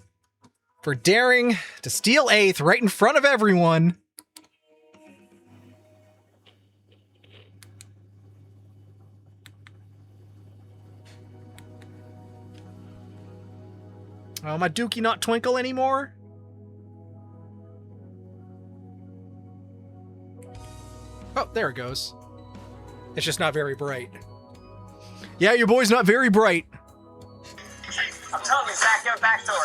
for daring to steal 8th right in front of everyone. Oh, my Dookie not twinkle anymore? Oh, there it goes. It's just not very bright. Yeah, your boy's not very bright. I'm telling you, Zach, get back to her.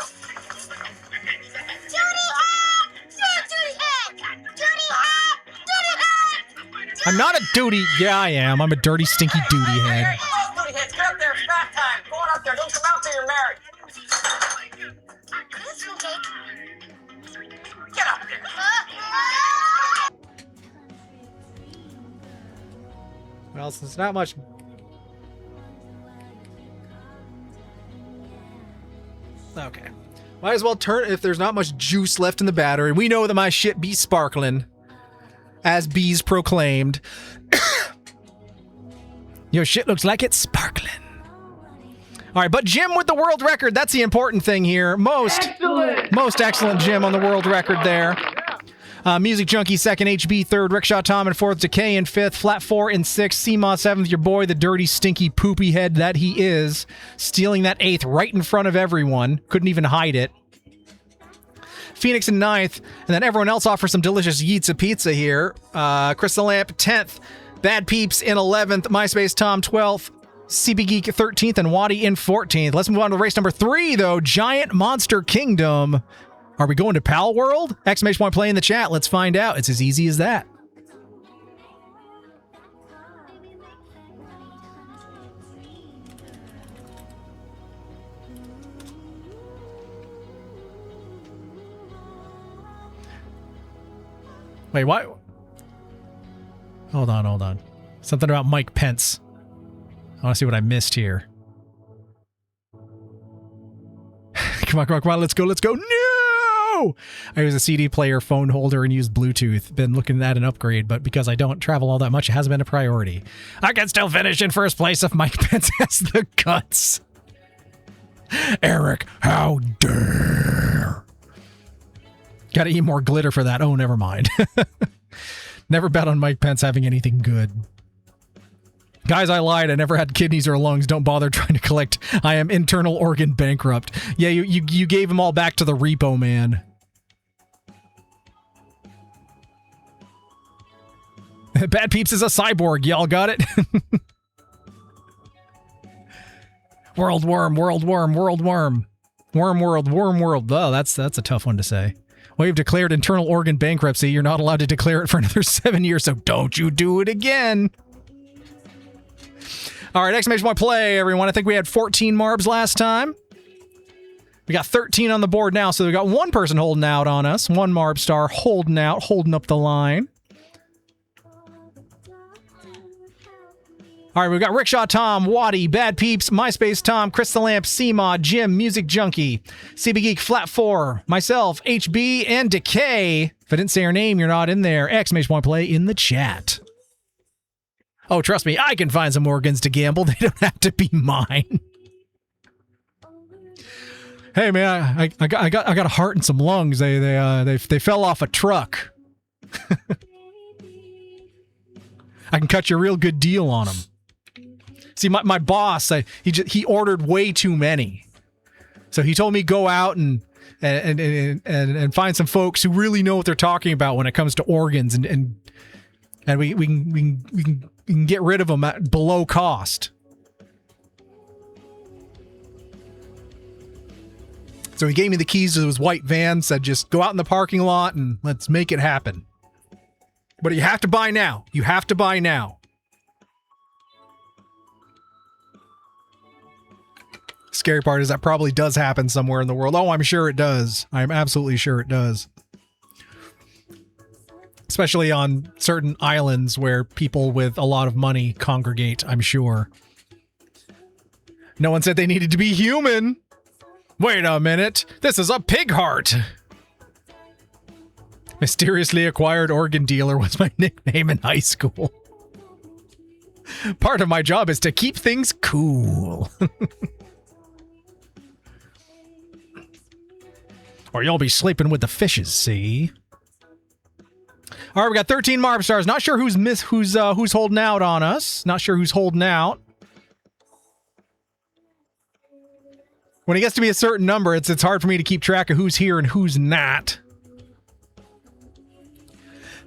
I'm not a duty. Yeah, I am. I'm a dirty, stinky duty head. Duty heads, get up there. It's bath time. Go on up there. Don't come out till you're married. Get up there. Well, since not much... Okay. Might as well turn if there's not much juice left in the battery. We know that my shit be sparkling. As bees proclaimed. Your shit looks like it's sparkling. All right, but Jim with the world record. That's the important thing here. Most excellent Jim on the world record there. Music Junkie second, HB third, Rickshaw Tom in fourth, Decay in fifth, FlatFour in sixth, Seamoss seventh, your boy, the dirty, stinky, poopy head that he is, stealing that eighth right in front of everyone. Couldn't even hide it. Phoenix in ninth, and then everyone else offers some delicious Yeats of pizza here. Crystal Lamp 10th, Bad Peeps in 11th, MySpace Tom 12th, CB Geek 13th, and Waddy in 14th. Let's move on to race number 3, though. Giant Monster Kingdom. Are we going to Pal World? Exclamation point play in the chat. Let's find out. It's as easy as that. Wait, what? Hold on. Something about Mike Pence. I want to see what I missed here. Come on, let's go. No! I use a CD player, phone holder, and use Bluetooth. Been looking at an upgrade, but because I don't travel all that much, it hasn't been a priority. I can still finish in first place if Mike Pence has the guts. Eric, how dare. Gotta eat more glitter for that. Oh, never mind. Never bet on Mike Pence having anything good. Guys, I lied. I never had kidneys or lungs. Don't bother trying to collect. I am internal organ bankrupt. Yeah, you gave them all back to the repo man. Bad Peeps is a cyborg. Y'all got it? World worm. Worm world. Oh, that's a tough one to say. Well, you've declared internal organ bankruptcy. You're not allowed to declare it for another 7 years, so don't you do it again. All right, exclamation point play, everyone. I think we had 14 Marbs last time. We got 13 on the board now, so we got one person holding out on us. One Marb star holding out, holding up the line. All right, we've got Rickshaw Tom, Waddy, Bad Peeps, MySpace Tom, Crystal Lamp, CMod, Jim, Music Junkie, CB Geek, FlatFour, myself, HB, and Decay. If I didn't say your name, you're not in there. Exclamation point play in the chat. Oh, trust me, I can find some organs to gamble. They don't have to be mine. Hey, man, I got a heart and some lungs. They fell off a truck. I can cut you a real good deal on them. See, my boss, he ordered way too many, so he told me go out and find some folks who really know what they're talking about when it comes to organs, and we can get rid of them at below cost. So he gave me the keys to his white van, said just go out in the parking lot and let's make it happen. But you have to buy now. You have to buy now. Scary part is that probably does happen somewhere in the world. Oh, I'm sure it does. I'm absolutely sure it does. Especially on certain islands where people with a lot of money congregate, I'm sure. No one said they needed to be human. Wait a minute. This is a pig heart. Mysteriously acquired organ dealer was my nickname in high school. Part of my job is to keep things cool. Or you'll be sleeping with the fishes, see? All right, we got 13 Marb stars. Not sure who's holding out on us. Not sure who's holding out. When it gets to be a certain number, it's hard for me to keep track of who's here and who's not.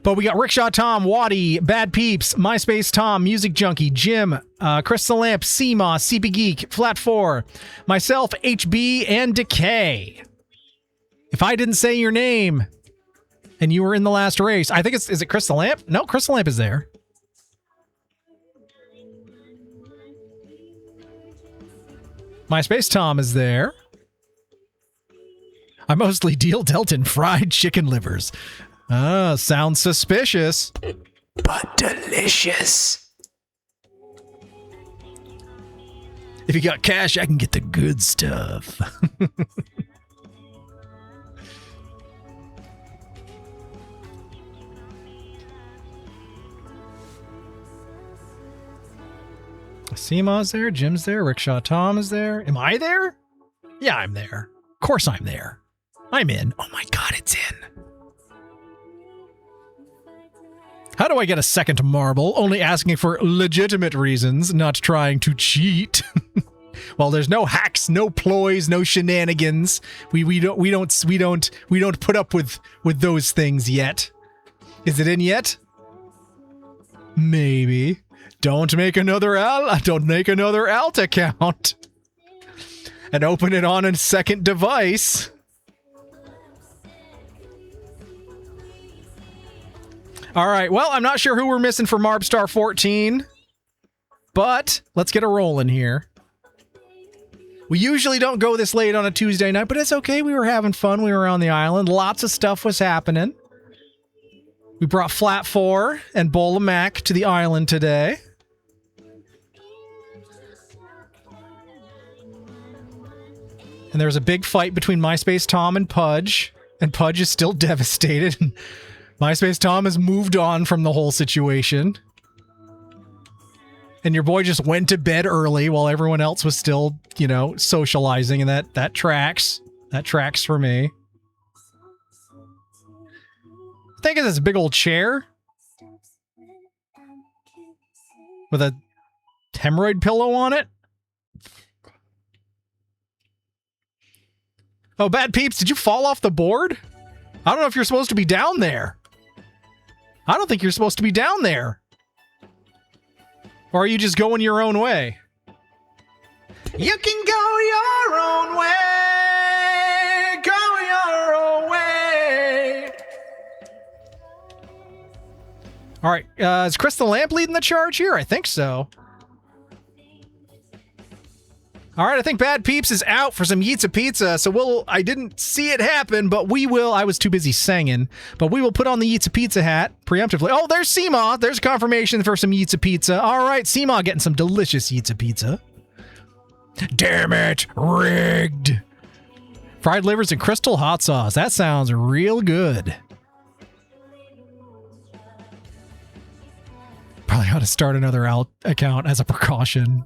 But we got Rickshaw Tom, Waddy, Bad Peeps, MySpace Tom, Music Junkie, Jim, Crystal Lamp, CMOS, CP Geek, FlatFour, myself, HB, and Decay. If I didn't say your name and you were in the last race, I think is it Crystal Lamp? No, Crystal Lamp is there. MySpace Tom is there. I mostly dealt in fried chicken livers. Sounds suspicious. But delicious. If you got cash, I can get the good stuff. Seema's there, Jim's there, Rickshaw Tom is there. Am I there? Yeah, I'm there. Of course I'm there. I'm in. Oh my god, it's in. How do I get a second marble? Only asking for legitimate reasons, not trying to cheat. Well, there's no hacks, no ploys, no shenanigans. We don't put up with those things yet. Is it in yet? Maybe. Don't make another alt account and open it on a second device. All right. Well, I'm not sure who we're missing for Marbstar 14, but let's get a roll in here. We usually don't go this late on a Tuesday night, but it's okay. We were having fun. We were on the island. Lots of stuff was happening. We brought FlatFour and BowlOfMak to the island today. And there was a big fight between MySpace Tom and Pudge is still devastated. MySpace Tom has moved on from the whole situation. And your boy just went to bed early while everyone else was still, socializing, and that tracks. That tracks for me. I think it's this big old chair with a hemorrhoid pillow on it. Oh, Bad Peeps, did you fall off the board? I don't know if you're supposed to be down there. I don't think you're supposed to be down there. Or are you just going your own way? You can go your own way. Go your own way. All right. Is Chris the Lamp leading the charge here? I think so. All right, I think Bad Peeps is out for some Yeetsa Pizza, so I didn't see it happen, but we will. I was too busy singing, but we will put on the Yeetsa Pizza hat preemptively. Oh, there's Seema. There's confirmation for some Yeetsa Pizza. All right, Seema getting some delicious Yeetsa Pizza. Damn it, rigged. Fried livers and crystal hot sauce. That sounds real good. Probably ought to start another account as a precaution.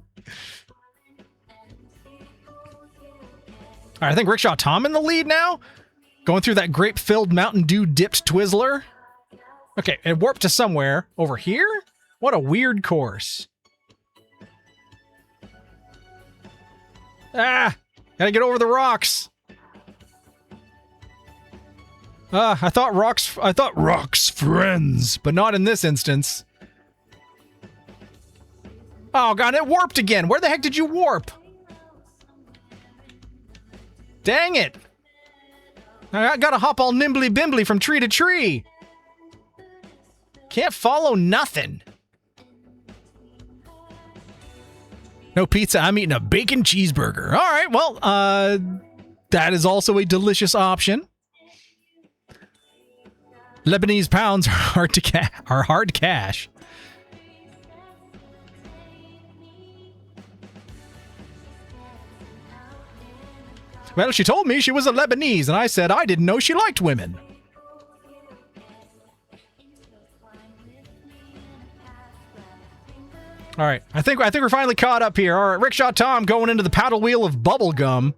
All right, I think Rickshaw Tom in the lead now. Going through that grape-filled Mountain Dew dipped Twizzler. Okay, it warped to somewhere. Over here? What a weird course. Ah! Gotta get over the rocks. I thought rocks friends, but not in this instance. Oh god, it warped again. Where the heck did you warp? Dang it! I gotta hop all nimbly bimbly from tree to tree. Can't follow nothing. No pizza, I'm eating a bacon cheeseburger. All right, well, that is also a delicious option. Lebanese pounds are hard cash. Well, she told me she was a Lebanese, and I said I didn't know she liked women. All right, I think we're finally caught up here. All right, Rickshaw Tom going into the paddle wheel of bubblegum.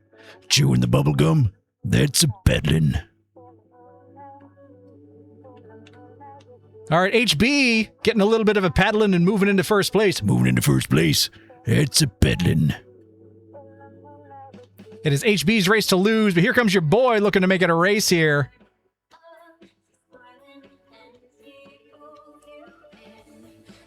Chewing the bubblegum, that's a peddling. All right, HB getting a little bit of a paddling and moving into first place. Moving into first place, it's a peddling. It is HB's race to lose, but here comes your boy looking to make it a race here.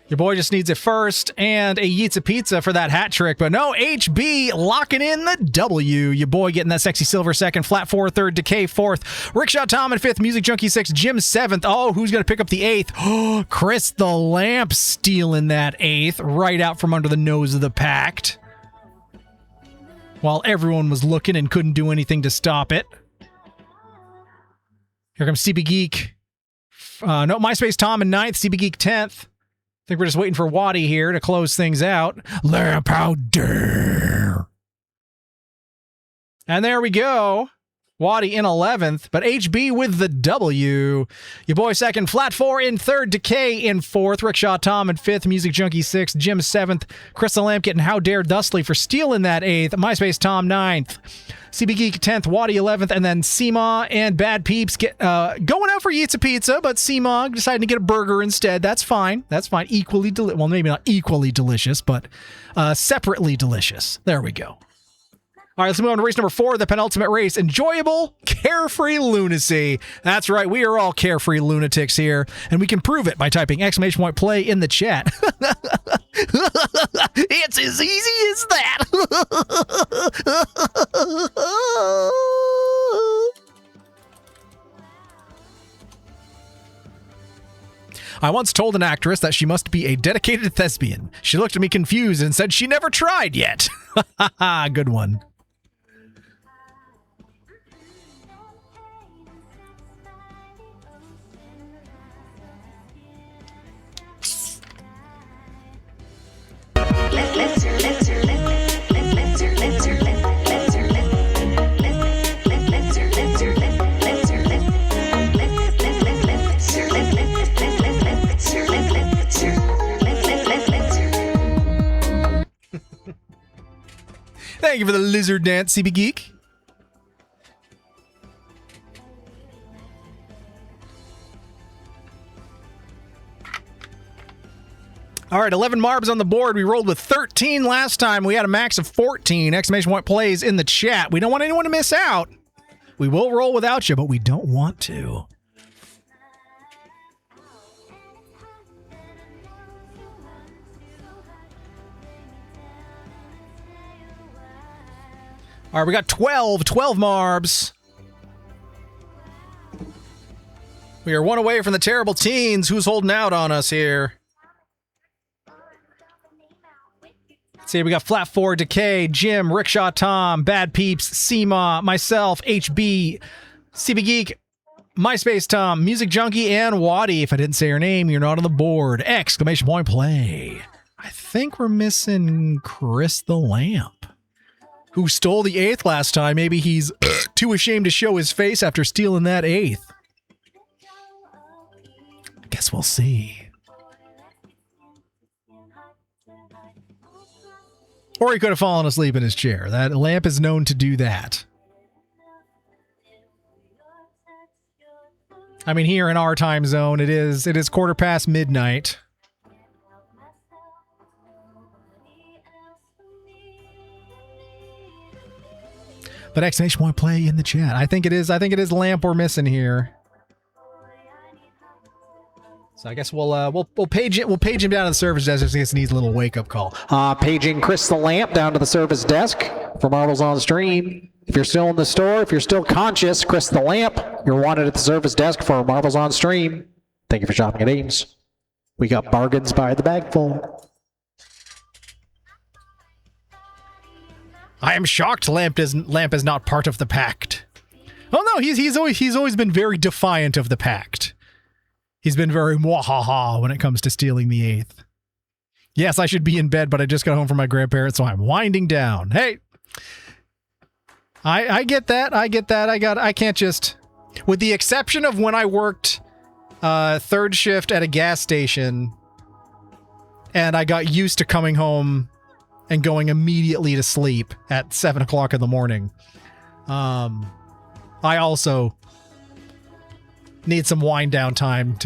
Your boy just needs a first and a Yeetsa Pizza for that hat trick, but no, HB locking in the W. Your boy getting that sexy silver second, FlatFour third, Decay fourth, Rickshaw Tom in fifth, Music Junkie sixth, Jim seventh. Oh, who's going to pick up the eighth? Oh, Chris the Lamp stealing that eighth right out from under the nose of the pact. While everyone was looking and couldn't do anything to stop it. Here comes CB Geek. No, MySpace Tom in ninth, CB Geek 10th. think we're just waiting for Waddy here to close things out. Lamp out there. And there we go. Waddy in 11th, but HB with the W. Your boy second, FlatFour in third, Decay in fourth, Rickshaw Tom in fifth, Music Junkie 6th, Jim 7th, Crystal Lamp getting How Dare Thusly for stealing that 8th, MySpace Tom 9th, CB Geek 10th, Waddy 11th, and then Seema and Bad Peeps going out for Eats a Pizza, but Seema decided to get a burger instead. That's fine. That's fine. Equally well, maybe not equally delicious, but separately delicious. There we go. All right, let's move on to race number 4, the penultimate race. Enjoyable, carefree lunacy. That's right, we are all carefree lunatics here, and we can prove it by typing !play in the chat. It's as easy as that. I once told an actress that she must be a dedicated thespian. She looked at me confused and said she never tried yet. Good one. Thank you for the lizard dance, CB Geek. All right, 11 marbs on the board. We rolled with 13 last time. We had a max of 14. Exclamation point plays in the chat. We don't want anyone to miss out. We will roll without you, but we don't want to. All right, we got 12 marbs. We are one away from the terrible teens. Who's holding out on us here? Let's see, we got FlatFour, Decay, Jim, Rickshaw Tom, Bad Peeps, Seema, myself, HB, CB Geek, MySpace Tom, Music Junkie, and Waddy. If I didn't say your name, you're not on the board. Exclamation point play. I think we're missing Chris the Lamp, who stole the 8th last time. Maybe he's too ashamed to show his face after stealing that 8th. Guess we'll see. Or he could have fallen asleep in his chair. That Lamp is known to do that. I mean, here in our time zone, it is 1:15 midnight. But exclamation point play in the chat. I think it is Lamp we're missing here. So I guess we'll page it. We'll page him down to the service desk just in case he needs a little wake up call. Paging Chris the Lamp down to the service desk for Marbles on Stream. If you're still in the store, if you're still conscious, Chris the Lamp, you're wanted at the service desk for Marbles on Stream. Thank you for shopping at Ames. We got bargains by the bagful. I am shocked Lamp is not part of the pact. Oh no, he's always been very defiant of the pact. He's been very mwahaha when it comes to stealing the 8th. Yes, I should be in bed, but I just got home from my grandparents, so I'm winding down. Hey, I get that. I can't just, with the exception of when I worked third shift at a gas station, and I got used to coming home and going immediately to sleep at 7 o'clock in the morning. I also need some wind down time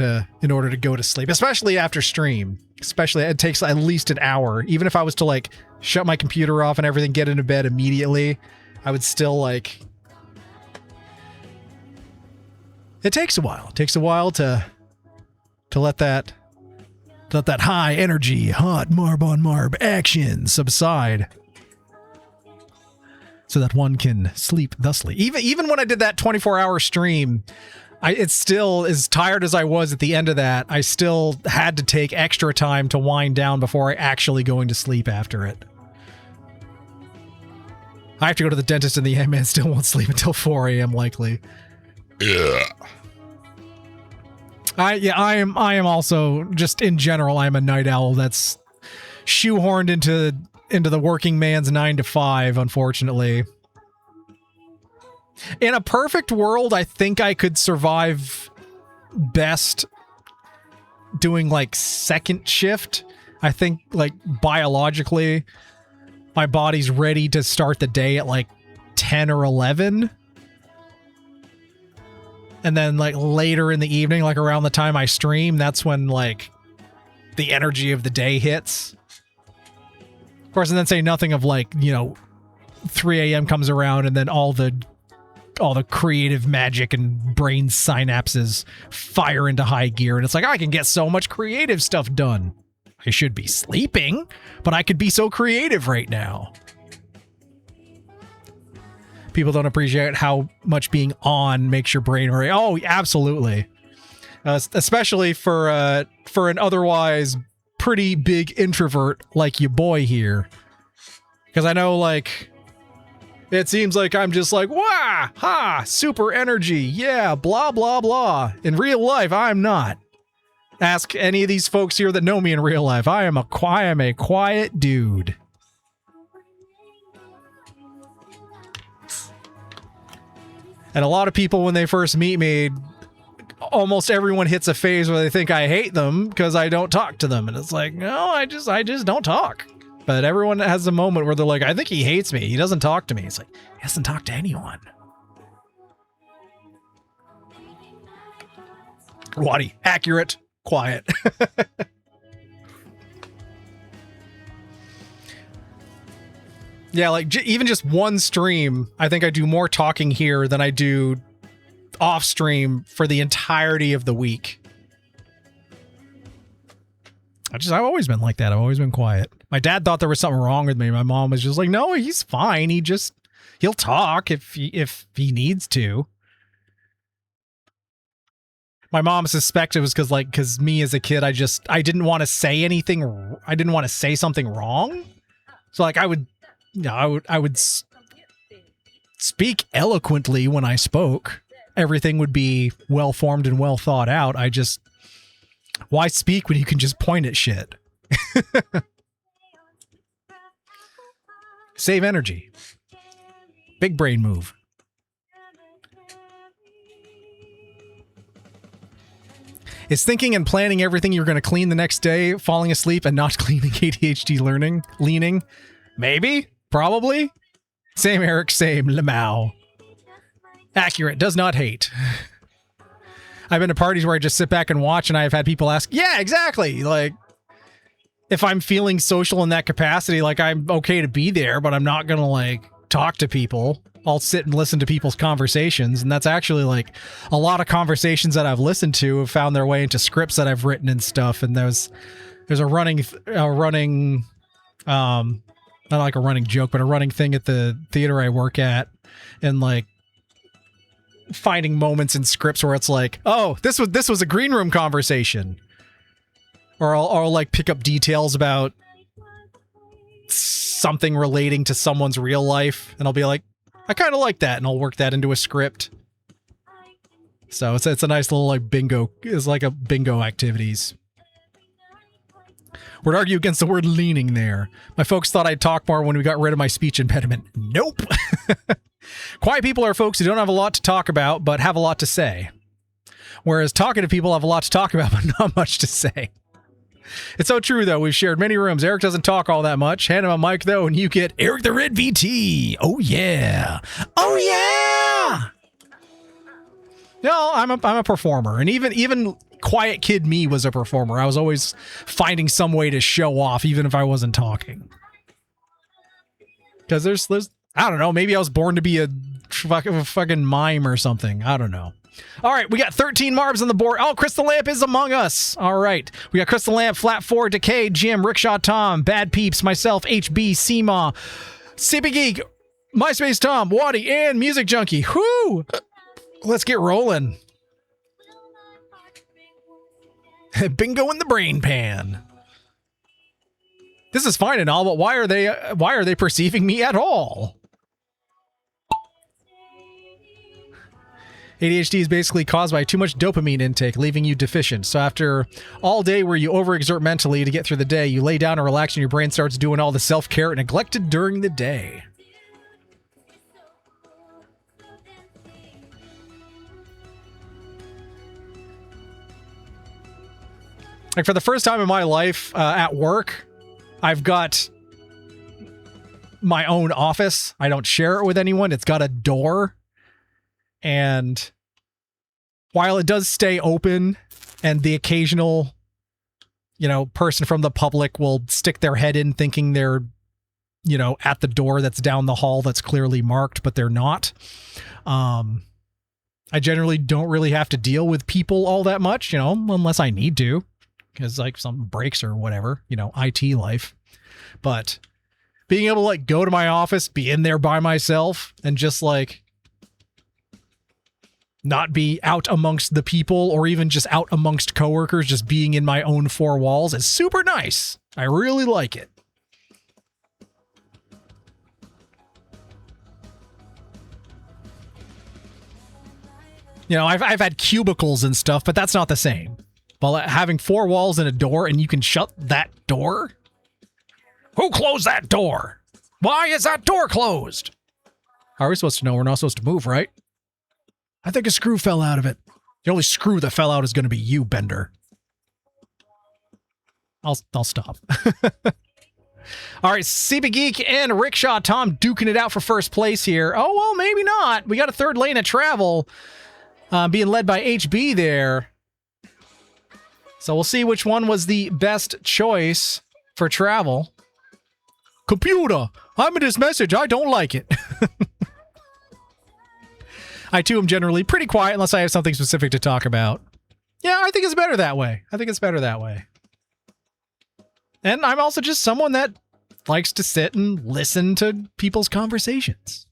in order to go to sleep, especially after stream. Especially, it takes at least an hour. Even if I was to like shut my computer off and everything, get into bed immediately, I would still like. It takes a while. It takes a while to let that high energy, hot marb on marb action subside, so that one can sleep thusly. Even when I did that 24-hour stream, it's still, as tired as I was at the end of that, I still had to take extra time to wind down before I actually going to sleep after it. I have to go to the dentist and the man still won't sleep until 4 a.m. likely. Yeah. I am also, just in general, I'm a night owl that's shoehorned into the working man's 9 to 5, unfortunately. In a perfect world, I think I could survive best doing like second shift. I think like biologically my body's ready to start the day at like 10 or 11. And then like later in the evening, like around the time I stream, that's when like the energy of the day hits. Of course, and then say nothing of like, 3 a.m. comes around and then all the creative magic and brain synapses fire into high gear. And it's like, I can get so much creative stuff done. I should be sleeping, but I could be so creative right now. People don't appreciate how much being on makes your brain work. Oh, absolutely. Especially for an otherwise pretty big introvert like your boy here. Because I know, like, it seems like I'm just like, wah, ha, super energy, yeah, blah, blah, blah. In real life, I'm not. Ask any of these folks here that know me in real life. I am a quiet dude. And a lot of people, when they first meet me, almost everyone hits a phase where they think I hate them because I don't talk to them. And it's like, no, I just don't talk. But everyone has a moment where they're like, I think he hates me. He doesn't talk to me. It's like, he doesn't talk to anyone. Waddy, accurate, quiet. Yeah, like even just one stream, I think I do more talking here than I do off stream for the entirety of the week. I've always been like that. I've always been quiet. My dad thought there was something wrong with me. My mom was just like, no, he's fine. He'll talk if he needs to. My mom suspected it was because me as a kid, I didn't want to say anything. I didn't want to say something wrong. So like I would speak eloquently when I spoke. Everything would be well formed and well thought out. Why speak when you can just point at shit? Save energy. Big brain move. Is thinking and planning everything you're going to clean the next day, falling asleep and not cleaning ADHD leaning? Maybe? Probably? Same Eric, same Lamau. Accurate, does not hate. I've been to parties where I just sit back and watch, and I've had people ask, yeah, exactly. Like, if I'm feeling social in that capacity, like, I'm okay to be there, but I'm not gonna, like, talk to people. I'll sit and listen to people's conversations, and that's actually, like, a lot of conversations that I've listened to have found their way into scripts that I've written and stuff, and there's a running, not like a running joke, but a running thing at the theater I work at, and, like, finding moments in scripts where it's like, oh, this was a green room conversation, or I'll like pick up details about something relating to someone's real life, and I'll be like, I kind of like that, and I'll work that into a script. So it's a nice little like bingo. It's like a bingo activities. Would argue against the word leaning there. My folks thought I'd talk more when we got rid of my speech impediment. Nope. Quiet people are folks who don't have a lot to talk about, but have a lot to say. Whereas talkative people have a lot to talk about, but not much to say. It's so true, though. We've shared many rooms. Eric doesn't talk all that much. Hand him a mic, though, and you get Eric the Red VT. Oh, yeah. Oh, yeah. No, I'm a performer. And even quiet kid me was a performer. I was always finding some way to show off, even if I wasn't talking. Because there's I don't know, maybe I was born to be a fucking mime or something. I don't know. All right, we got 13 Marbs on the board. Oh, Crystal Lamp is among us. All right. We got Crystal Lamp, FlatFour, Decay, Jim, Rickshaw Tom, Bad Peeps, myself, HB, Seema, CB Geek, MySpace Tom, Waddy, and Music Junkie. Whoo! Let's get rolling. Bingo in the brain pan. This is fine and all, but why are they perceiving me at all? ADHD is basically caused by too much dopamine intake, leaving you deficient. So after all day where you overexert mentally to get through the day, you lay down and relax and your brain starts doing all the self-care neglected during the day. Like for the first time in my life at work, I've got my own office. I don't share it with anyone. It's got a door. And while it does stay open and the occasional, person from the public will stick their head in thinking they're, at the door that's down the hall that's clearly marked, but they're not. I generally don't really have to deal with people all that much, unless I need to, because like some breaks or whatever, IT life. But being able to like go to my office, be in there by myself and just like not be out amongst the people or even just out amongst coworkers, just being in my own four walls is super nice. I really like it. I've had cubicles and stuff, but that's not the same. But having four walls and a door and you can shut that door? Who closed that door? Why is that door closed? How are we supposed to know? We're not supposed to move, right? I think a screw fell out of it. The only screw that fell out is going to be you, Bender. I'll stop. All right, CB Geek and Rickshaw Tom duking it out for first place here. Oh, well, maybe not. We got a third lane of travel being led by HB there. So we'll see which one was the best choice for travel. Computer, I'm in this message. I don't like it. I, too, am generally pretty quiet unless I have something specific to talk about. Yeah, I think it's better that way. And I'm also just someone that likes to sit and listen to people's conversations.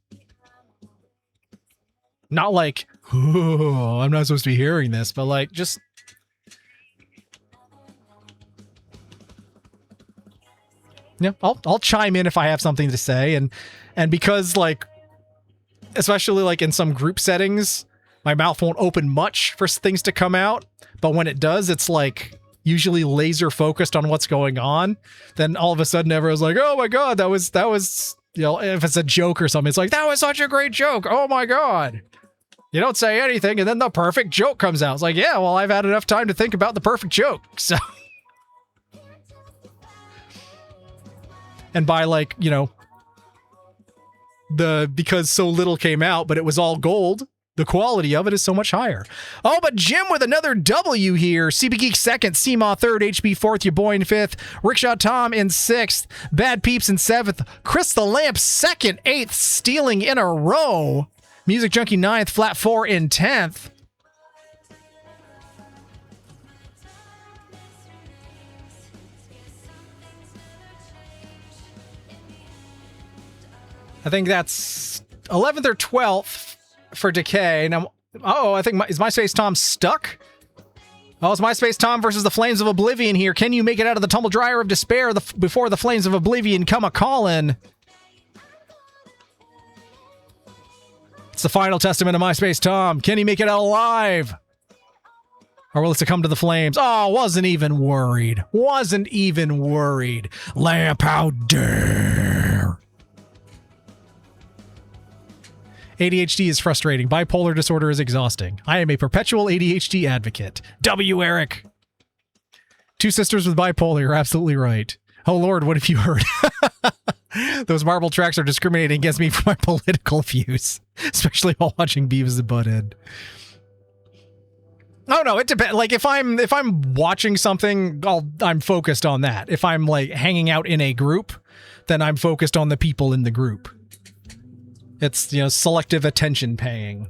Not like, oh, I'm not supposed to be hearing this, but like just... Yeah, I'll chime in if I have something to say. And because like, especially like in some group settings, my mouth won't open much for things to come out. But when it does, it's like usually laser focused on what's going on. Then all of a sudden everyone's like, oh my God, that was, if it's a joke or something, it's like, that was such a great joke. Oh my God. You don't say anything and then the perfect joke comes out. It's like, yeah, well, I've had enough time to think about the perfect joke. So. And by like, because so little came out, but it was all gold, the quality of it is so much higher. Oh, but Jim with another W here. CB Geek second, Seamaw third, HB fourth, your boy in fifth, Rickshaw Tom in sixth, Bad Peeps in seventh, Chris the Lamp second, eighth, stealing in a row, Music Junkie ninth, FlatFour in 10th. I think that's 11th or 12th for Decay. Now, I think is MySpace Tom stuck? Oh, it's MySpace Tom versus the Flames of Oblivion here. Can you make it out of the tumble dryer of despair before the Flames of Oblivion come a-callin'? It's the final testament of MySpace Tom. Can he make it out alive? Or will it succumb to the flames? Oh, wasn't even worried. Lamp, how dare. ADHD is frustrating. Bipolar disorder is exhausting. I am a perpetual ADHD advocate. W. Eric. Two sisters with bipolar. You're absolutely right. Oh, Lord, what have you heard? Those marble tracks are discriminating against me for my political views, especially while watching Beavis and Butthead. Oh, no, it depends. Like, if I'm watching something, I'm focused on that. If I'm, like, hanging out in a group, then I'm focused on the people in the group. It's, selective attention paying.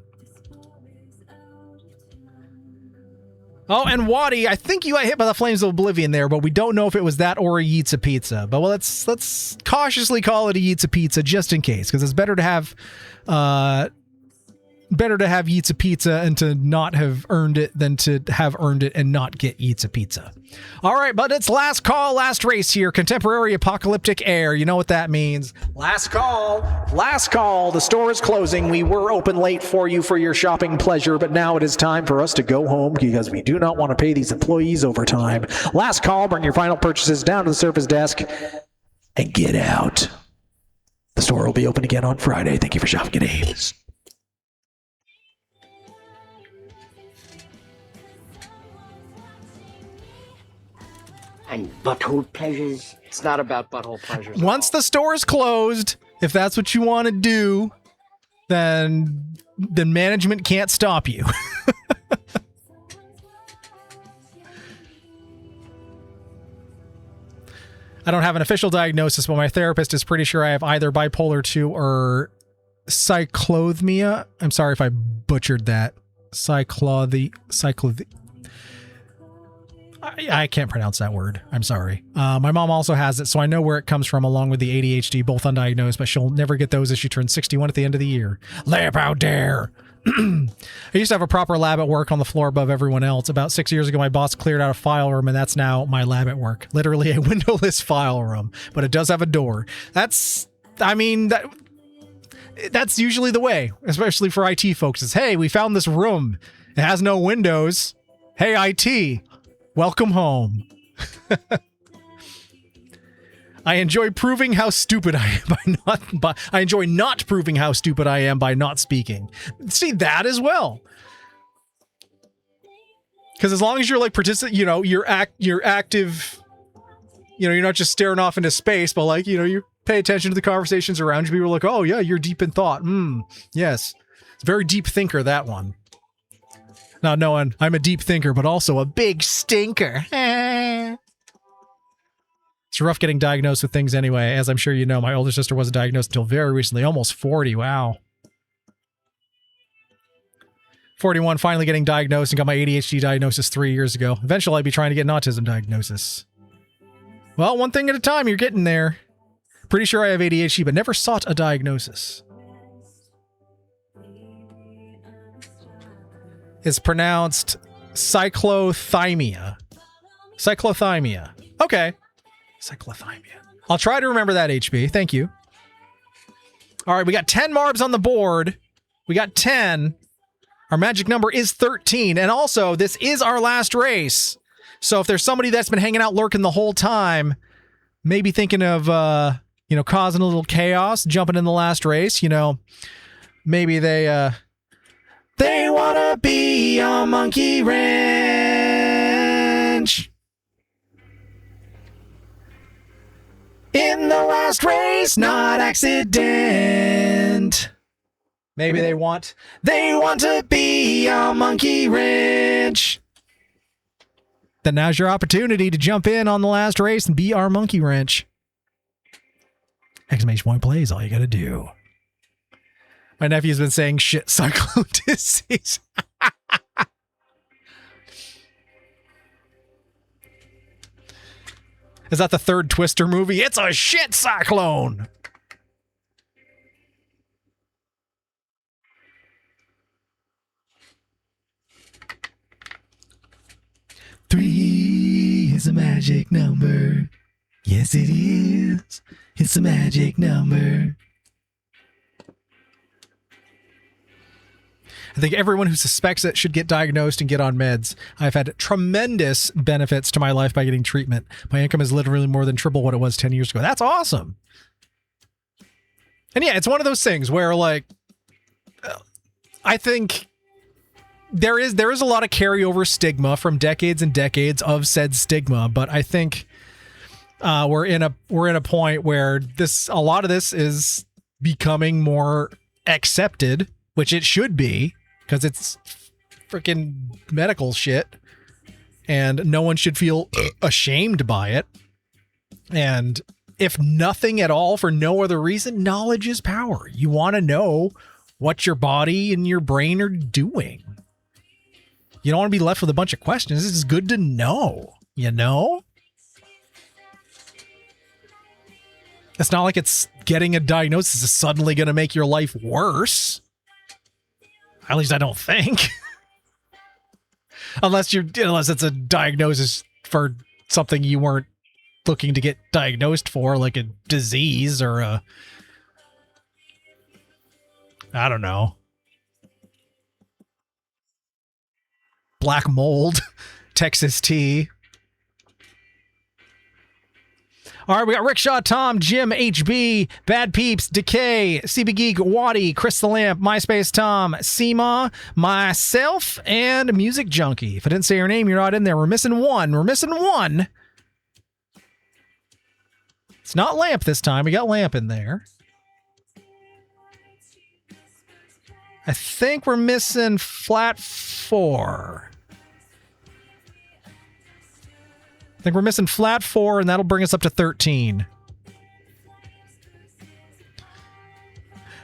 Oh, and Waddy, I think you got hit by the Flames of Oblivion there, but we don't know if it was that or a Yeetsa Pizza. But let's cautiously call it a Yeetsa Pizza just in case, because it's better to have better to have Eats a Pizza and to not have earned it than to have earned it and not get Eats a Pizza. All right, but it's last call, last race here. Contemporary apocalyptic air. You know what that means. Last call. Last call. The store is closing. We were open late for you for your shopping pleasure, but now it is time for us to go home because we do not want to pay these employees overtime. Last call. Bring your final purchases down to the service desk and get out. The store will be open again on Friday. Thank you for shopping at Ames. And butthole pleasures. It's not about butthole pleasures. Once the store is closed, if that's what you want to do, then management can't stop you. I don't have an official diagnosis, but my therapist is pretty sure I have either bipolar 2 or cyclothymia. I'm sorry if I butchered that. Cyclothymia. I can't pronounce that word. I'm sorry. My mom also has it, so I know where it comes from along with the ADHD, both undiagnosed, but she'll never get those as she turns 61 at the end of the year. Lab out there. I used to have a proper lab at work on the floor above everyone else. About 6 years ago, my boss cleared out a file room, and that's now my lab at work. Literally a windowless file room, but it does have a door. That's usually the way, especially for IT folks. Is, hey, we found this room. It has no windows. Hey, IT. Welcome home. I enjoy proving how stupid I am I enjoy not proving how stupid I am by not speaking. See that as well. Because as long as you're like you're active, you're not just staring off into space, but like, you pay attention to the conversations around you. People are like, oh yeah, you're deep in thought. Yes. It's a very deep thinker, that one. Not knowing I'm a deep thinker, but also a big stinker. It's rough getting diagnosed with things anyway. As I'm sure you know, my older sister wasn't diagnosed until very recently, almost 40. Wow. 41, finally getting diagnosed and got my ADHD diagnosis 3 years ago. Eventually, I'd be trying to get an autism diagnosis. Well, one thing at a time, you're getting there. Pretty sure I have ADHD, but never sought a diagnosis. It's pronounced cyclothymia. Cyclothymia. Okay. Cyclothymia. I'll try to remember that, HB. Thank you. All right, we got 10 Marbs on the board. We got 10. Our magic number is 13. And also, this is our last race. So if there's somebody that's been hanging out lurking the whole time, maybe thinking of, causing a little chaos, jumping in the last race, maybe they want to be on Monkey Ranch. In the last race, not accident. Maybe they want to be on Monkey Ranch. Then now's your opportunity to jump in on the last race and be our Monkey Wrench. Exclamation point play is all you gotta do. My nephew's been saying shit cyclone disease. Is that the third Twister movie? It's a shit cyclone! Three is a magic number. Yes, it is. It's a magic number. I think everyone who suspects it should get diagnosed and get on meds. I've had tremendous benefits to my life by getting treatment. My income is literally more than triple what it was 10 years ago. That's awesome. And yeah, it's one of those things where, like, I think there is a lot of carryover stigma from decades and decades of said stigma, but I think we're in a point where a lot of this is becoming more accepted, which it should be, because it's freaking medical shit, and no one should feel ashamed by it. And if nothing at all, for no other reason, knowledge is power. You want to know what your body and your brain are doing. You don't want to be left with a bunch of questions. It's good to know, you know? It's not like it's getting a diagnosis is suddenly going to make your life worse. At least I don't think. unless it's a diagnosis for something you weren't looking to get diagnosed for, like a disease or a, I don't know, black mold, Texas tea. All right, we got Rickshaw Tom, Jim, HB, Bad Peeps, Decay, CB Geek, Waddy, Chris the Lamp, MySpace Tom, Seema, myself, and Music Junkie. If I didn't say your name, you're not in there. We're missing one. We're missing one. It's not Lamp this time. We got Lamp in there. I think we're missing FlatFour. I think we're missing FlatFour, and that'll bring us up to 13.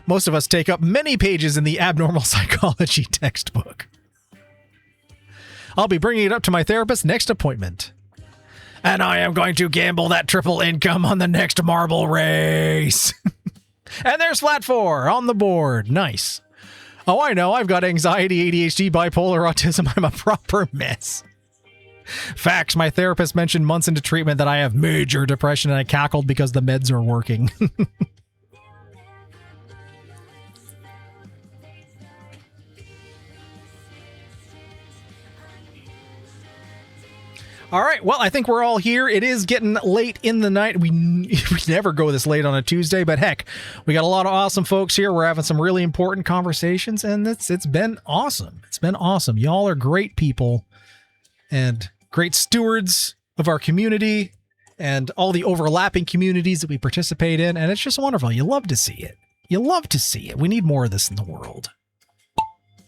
Most of us take up many pages in the abnormal psychology textbook. I'll be bringing it up to my therapist next appointment. And I am going to gamble that triple income on the next marble race. And there's FlatFour on the board. Nice. Oh, I know. I've got anxiety, ADHD, bipolar, autism. I'm a proper mess. Facts. My therapist mentioned months into treatment that I have major depression, and I cackled because the meds are working. All right. Well, I think we're all here. It is getting late in the night. We never go this late on a Tuesday, but heck, we got a lot of awesome folks here. We're having some really important conversations, and it's been awesome. It's been awesome. Y'all are great people and great stewards of our community and all the overlapping communities that we participate in, and it's just wonderful. You love to see it. You love to see it. We need more of this in the world.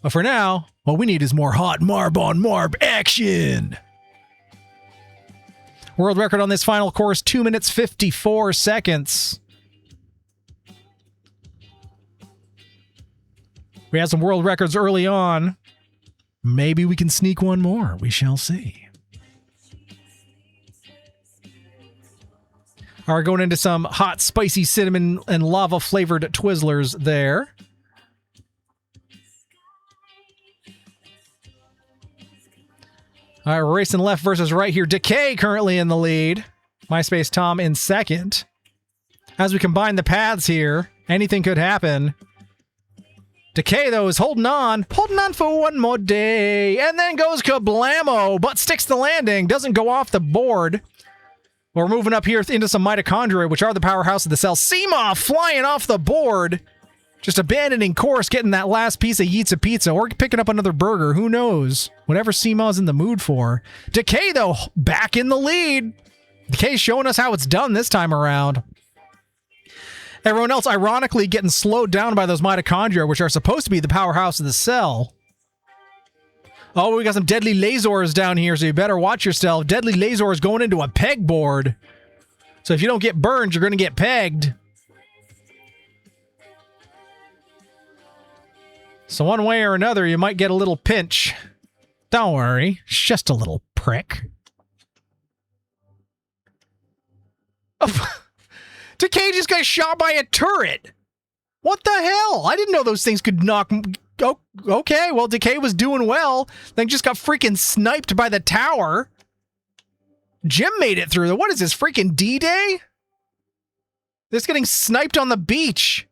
But for now, what we need is more hot marb on marb action. World record on this final course, 2 minutes, 54 seconds. We had some world records early on. Maybe we can sneak one more. We shall see. All right, going into some hot, spicy cinnamon and lava-flavored Twizzlers there. All right, we're racing left versus right here. Decay currently in the lead. MySpace Tom in second. As we combine the paths here, anything could happen. Decay, though, is holding on for one more day, and then goes kablamo, but sticks the landing, doesn't go off the board. We're moving up here into some mitochondria, which are the powerhouse of the cell. Seema flying off the board, just abandoning course, getting that last piece of Yitza Pizza, or picking up another burger, who knows? Whatever Seema's in the mood for. Decay, though, back in the lead. Decay's showing us how it's done this time around. Everyone else, ironically, getting slowed down by those mitochondria, which are supposed to be the powerhouse of the cell. Oh, we got some deadly lasers down here, so you better watch yourself. Deadly lasers going into a pegboard. So if you don't get burned, you're going to get pegged. So one way or another, you might get a little pinch. Don't worry, it's just a little prick. Oh, Decay just got shot by a turret. What the hell? I didn't know those things could knock... Oh, okay, well, Decay was doing well. Then just got freaking sniped by the tower. Jim made it through. What is this, freaking D-Day? This getting sniped on the beach.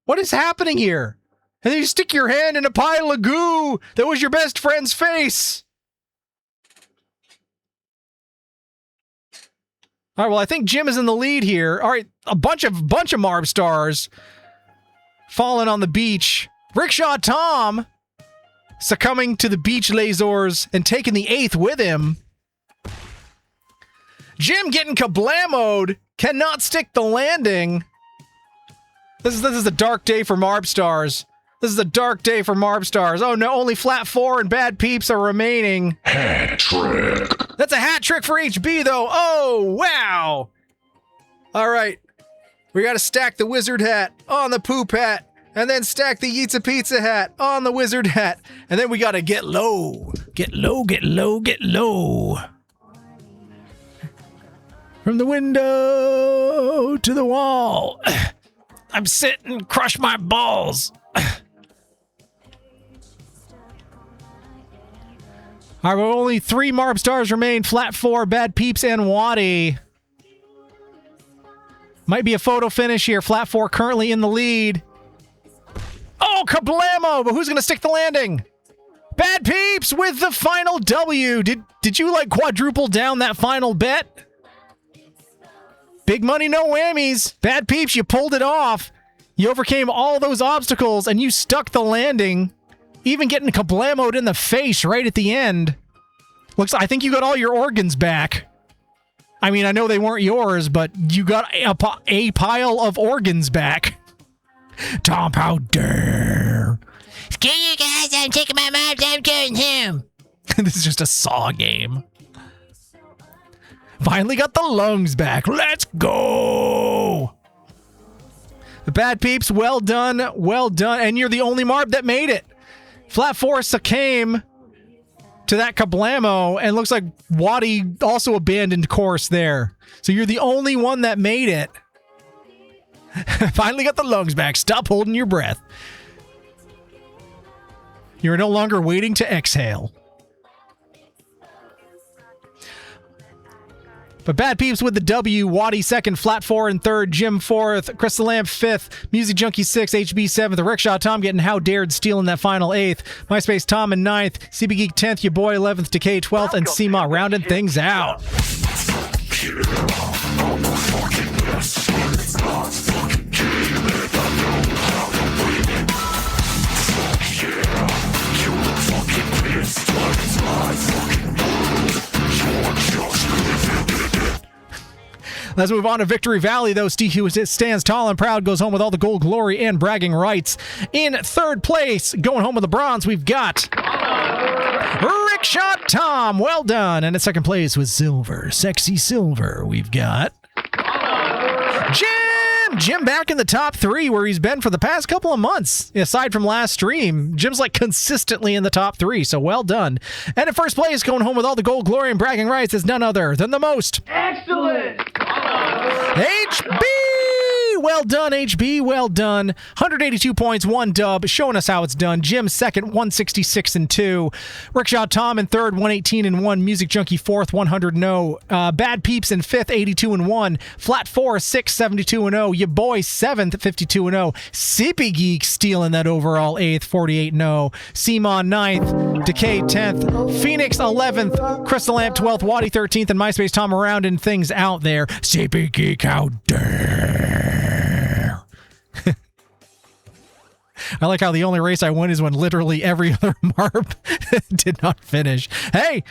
What is happening here? And then you stick your hand in a pile of goo that was your best friend's face. All right, well, I think Jim is in the lead here. All right, a bunch of Marb stars falling on the beach. Rickshaw Tom succumbing to the beach lasers and taking the 8th with him. Jim getting kablamoed, cannot stick the landing. This is a dark day for Marb stars. This is a dark day for Marb stars. Oh no, only FlatFour and Bad Peeps are remaining. Hat trick. That's a hat trick for HB though. Oh, wow. All right. We got to stack the wizard hat on the poop hat. And then stack the Yitza Pizza hat on the wizard hat. And then we got to get low. Get low, get low, get low. From the window to the wall. I'm sitting, crush my balls. All right, well, only 3 Marb stars remain. FlatFour, Bad Peeps, and Waddy. Might be a photo finish here. FlatFour currently in the lead. Oh, kablamo! But who's going to stick the landing? Bad Peeps with the final W. Did you, like, quadruple down that final bet? Big money, no whammies. Bad Peeps, you pulled it off. You overcame all those obstacles, and you stuck the landing. Even getting kablamoed in the face right at the end. I think you got all your organs back. I mean, I know they weren't yours, but you got a pile of organs back. Tom, how dare. Screw you guys, I'm taking my mom, I'm going home. This is just a Saw game. Finally got the lungs back. Let's go. The Bad Peeps, well done, well done. And you're the only Marb that made it. FlatFour succumbed to that kablamo, and looks like Waddy also abandoned course there. So you're the only one that made it. Finally got the lungs back. Stop holding your breath. You're no longer waiting to exhale. But Bad Peeps with the W, Waddy second, FlatFour in third, Jim fourth, Crystal Lamp fifth, Music Junkie sixth, HB seventh, Rickshaw Tom getting How Dared stealing that final eighth, MySpace Tom in ninth, CB Geek 10th, your boy 11th, Decay 12th, and CMA rounding things out. Let's move on to Victory Valley, though. Steve, who stands tall and proud, goes home with all the gold, glory, and bragging rights. In third place, going home with the bronze, we've got Rickshaw Tom. Well done. And in second place with silver, sexy silver, we've got Jim back in the top 3 where he's been for the past couple of months. Aside from last stream, Jim's like consistently in the top 3, so well done. And in first place, going home with all the gold, glory, and bragging rights is none other than the most excellent HB. Well done, HB. Well done. 182 points, 1 dub, showing us how it's done. Jim second, 166 and 2. Rickshaw Tom in third, 118 and 1. Music Junkie fourth, 100 and 0. Bad Peeps in fifth, 82 and 1. FlatFour sixth, 72 and 0. Your boy seventh, 52 and 0. CP Geek stealing that overall eighth, 48 and 0. Simon ninth, Decay 10th, Phoenix 11th, Crystal Lamp 12th, Waddy 13th, and MySpace Tom around and things out there. CP Geek, how dare. I like how the only race I win is when literally every other Marb did not finish. Hey,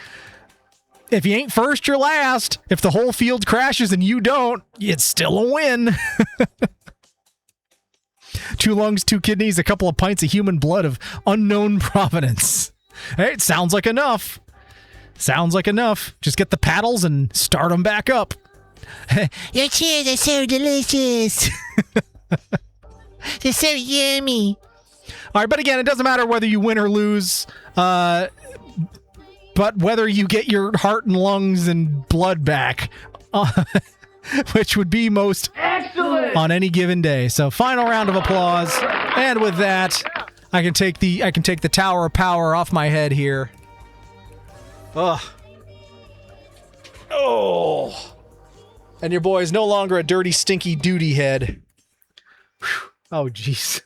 if you ain't first, you're last. If the whole field crashes and you don't, it's still a win. 2 lungs, 2 kidneys, a couple of pints of human blood of unknown provenance. Hey, it sounds like enough. Sounds like enough. Just get the paddles and start them back up. Your cheers are so delicious. They're so yummy. All right, but again, it doesn't matter whether you win or lose, but whether you get your heart and lungs and blood back, which would be most excellent on any given day. So, final round of applause, and with that, I can take the Tower of Power off my head here. Ugh. Oh. And your boy is no longer a dirty, stinky duty head. Whew. Oh, jeez.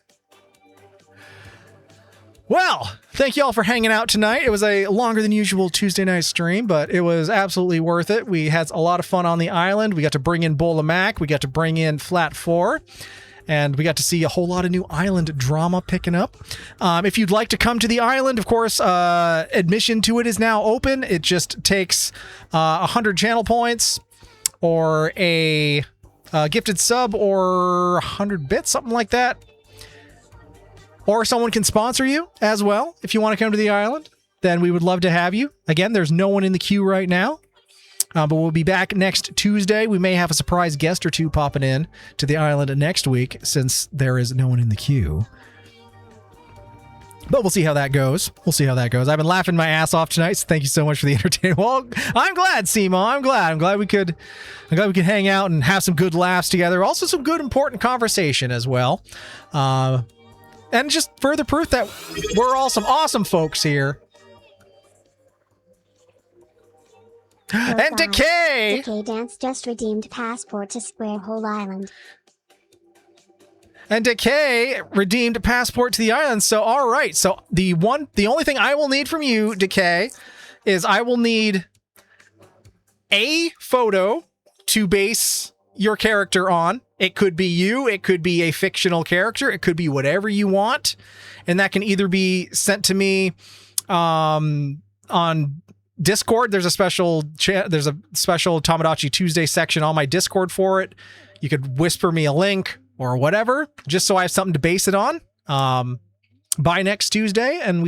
Well, thank you all for hanging out tonight. It was a longer than usual Tuesday night stream, but it was absolutely worth it. We had a lot of fun on the island. We got to bring in BowlOfMak. We got to bring in FlatFour. And we got to see a whole lot of new island drama picking up. If you'd like to come to the island, of course, admission to it is now open. It just takes 100 channel points or a gifted sub or 100 bits, something like that. Or someone can sponsor you as well. If you want to come to the island, then we would love to have you. Again, there's no one in the queue right now. But we'll be back next Tuesday. We may have a surprise guest or two popping in to the island next week since there is no one in the queue. But we'll see how that goes. We'll see how that goes. I've been laughing my ass off tonight, so thank you so much for the entertainment. Well, I'm glad, Simo. I'm glad we could hang out and have some good laughs together. Also some good, important conversation as well. And just further proof that we're all some awesome folks here. And Decay! Decay Dance just redeemed passport to Square Hole Island. And Decay redeemed passport to the island. So, all right. So the only thing I will need from you, Decay, is I will need a photo to base your character on. It could be you. It could be a fictional character. It could be whatever you want. And that can either be sent to me on Discord. There's a special Tomodachi Tuesday section on my Discord for it. You could whisper me a link or whatever, just so I have something to base it on by next Tuesday. And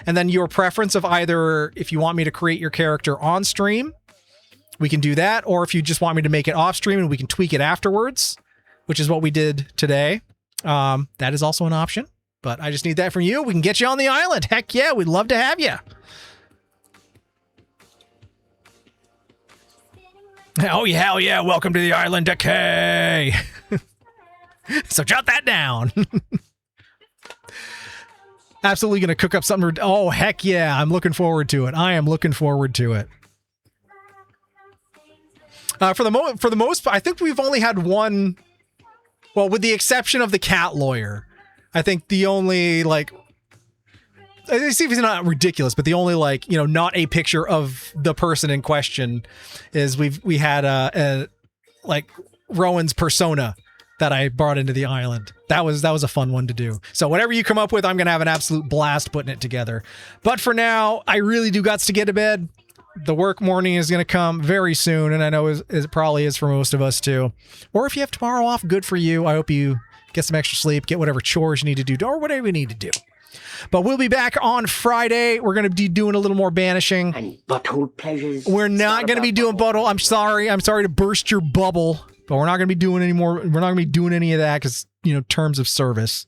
then your preference of either if you want me to create your character on stream, we can do that. Or if you just want me to make it off stream and we can tweak it afterwards, which is what we did today. That is also an option, but I just need that from you. We can get you on the island. Heck yeah, we'd love to have you. Oh, yeah, hell yeah. Welcome to the island, Decay. So jot that down. Absolutely going to cook up something. Oh, heck yeah. I'm looking forward to it. I am looking forward to it. For the most part, I think we've only had one. Well, with the exception of the cat lawyer, I think the only, like, see if it's not ridiculous, but the only, like, you know, not a picture of the person in question is we had like Rowan's persona that I brought into the island. That was a fun one to do. So whatever you come up with, I'm gonna have an absolute blast putting it together. But for now, I really do guts to get to bed. The work morning is gonna come very soon, and I know it probably is for most of us too. Or if you have tomorrow off, good for you. I hope you get some extra sleep, get whatever chores you need to do, or whatever you need to do. But we'll be back on Friday. We're going to be doing a little more banishing. And butthole pleasures. We're not going to be doing butthole. I'm sorry to burst your bubble, but we're not going to be doing any more. We're not going to be doing any of that because, you know, terms of service.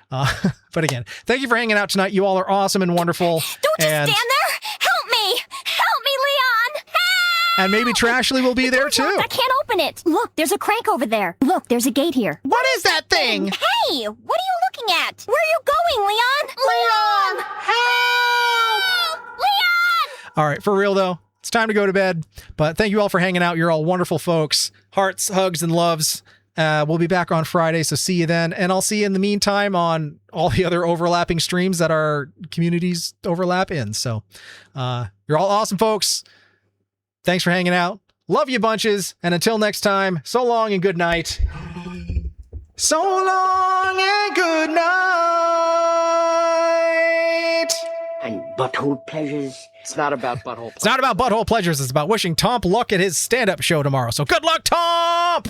But again, thank you for hanging out tonight. You all are awesome and wonderful. Don't just stand there. Help me. Help me, Leon. Help! And maybe Trashly will be there too. I can't open it. Look, there's a crank over there. Look, there's a gate here. What is that thing? Hey, what are you looking at? Where are you going, Leon? Leon! Help! Leon! All right, for real though, it's time to go to bed. But thank you all for hanging out. You're all wonderful folks. Hearts, hugs, and loves. We'll be back on Friday, so see you then. And I'll see you in the meantime on all the other overlapping streams that our communities overlap in. So you're all awesome folks. Thanks for hanging out. Love you bunches. And until next time, so long and good night. So long and good night. And butthole pleasures. It's not about butthole. It's not about butthole pleasures. It's about wishing Tomp luck at his stand-up show tomorrow. So good luck, Tomp!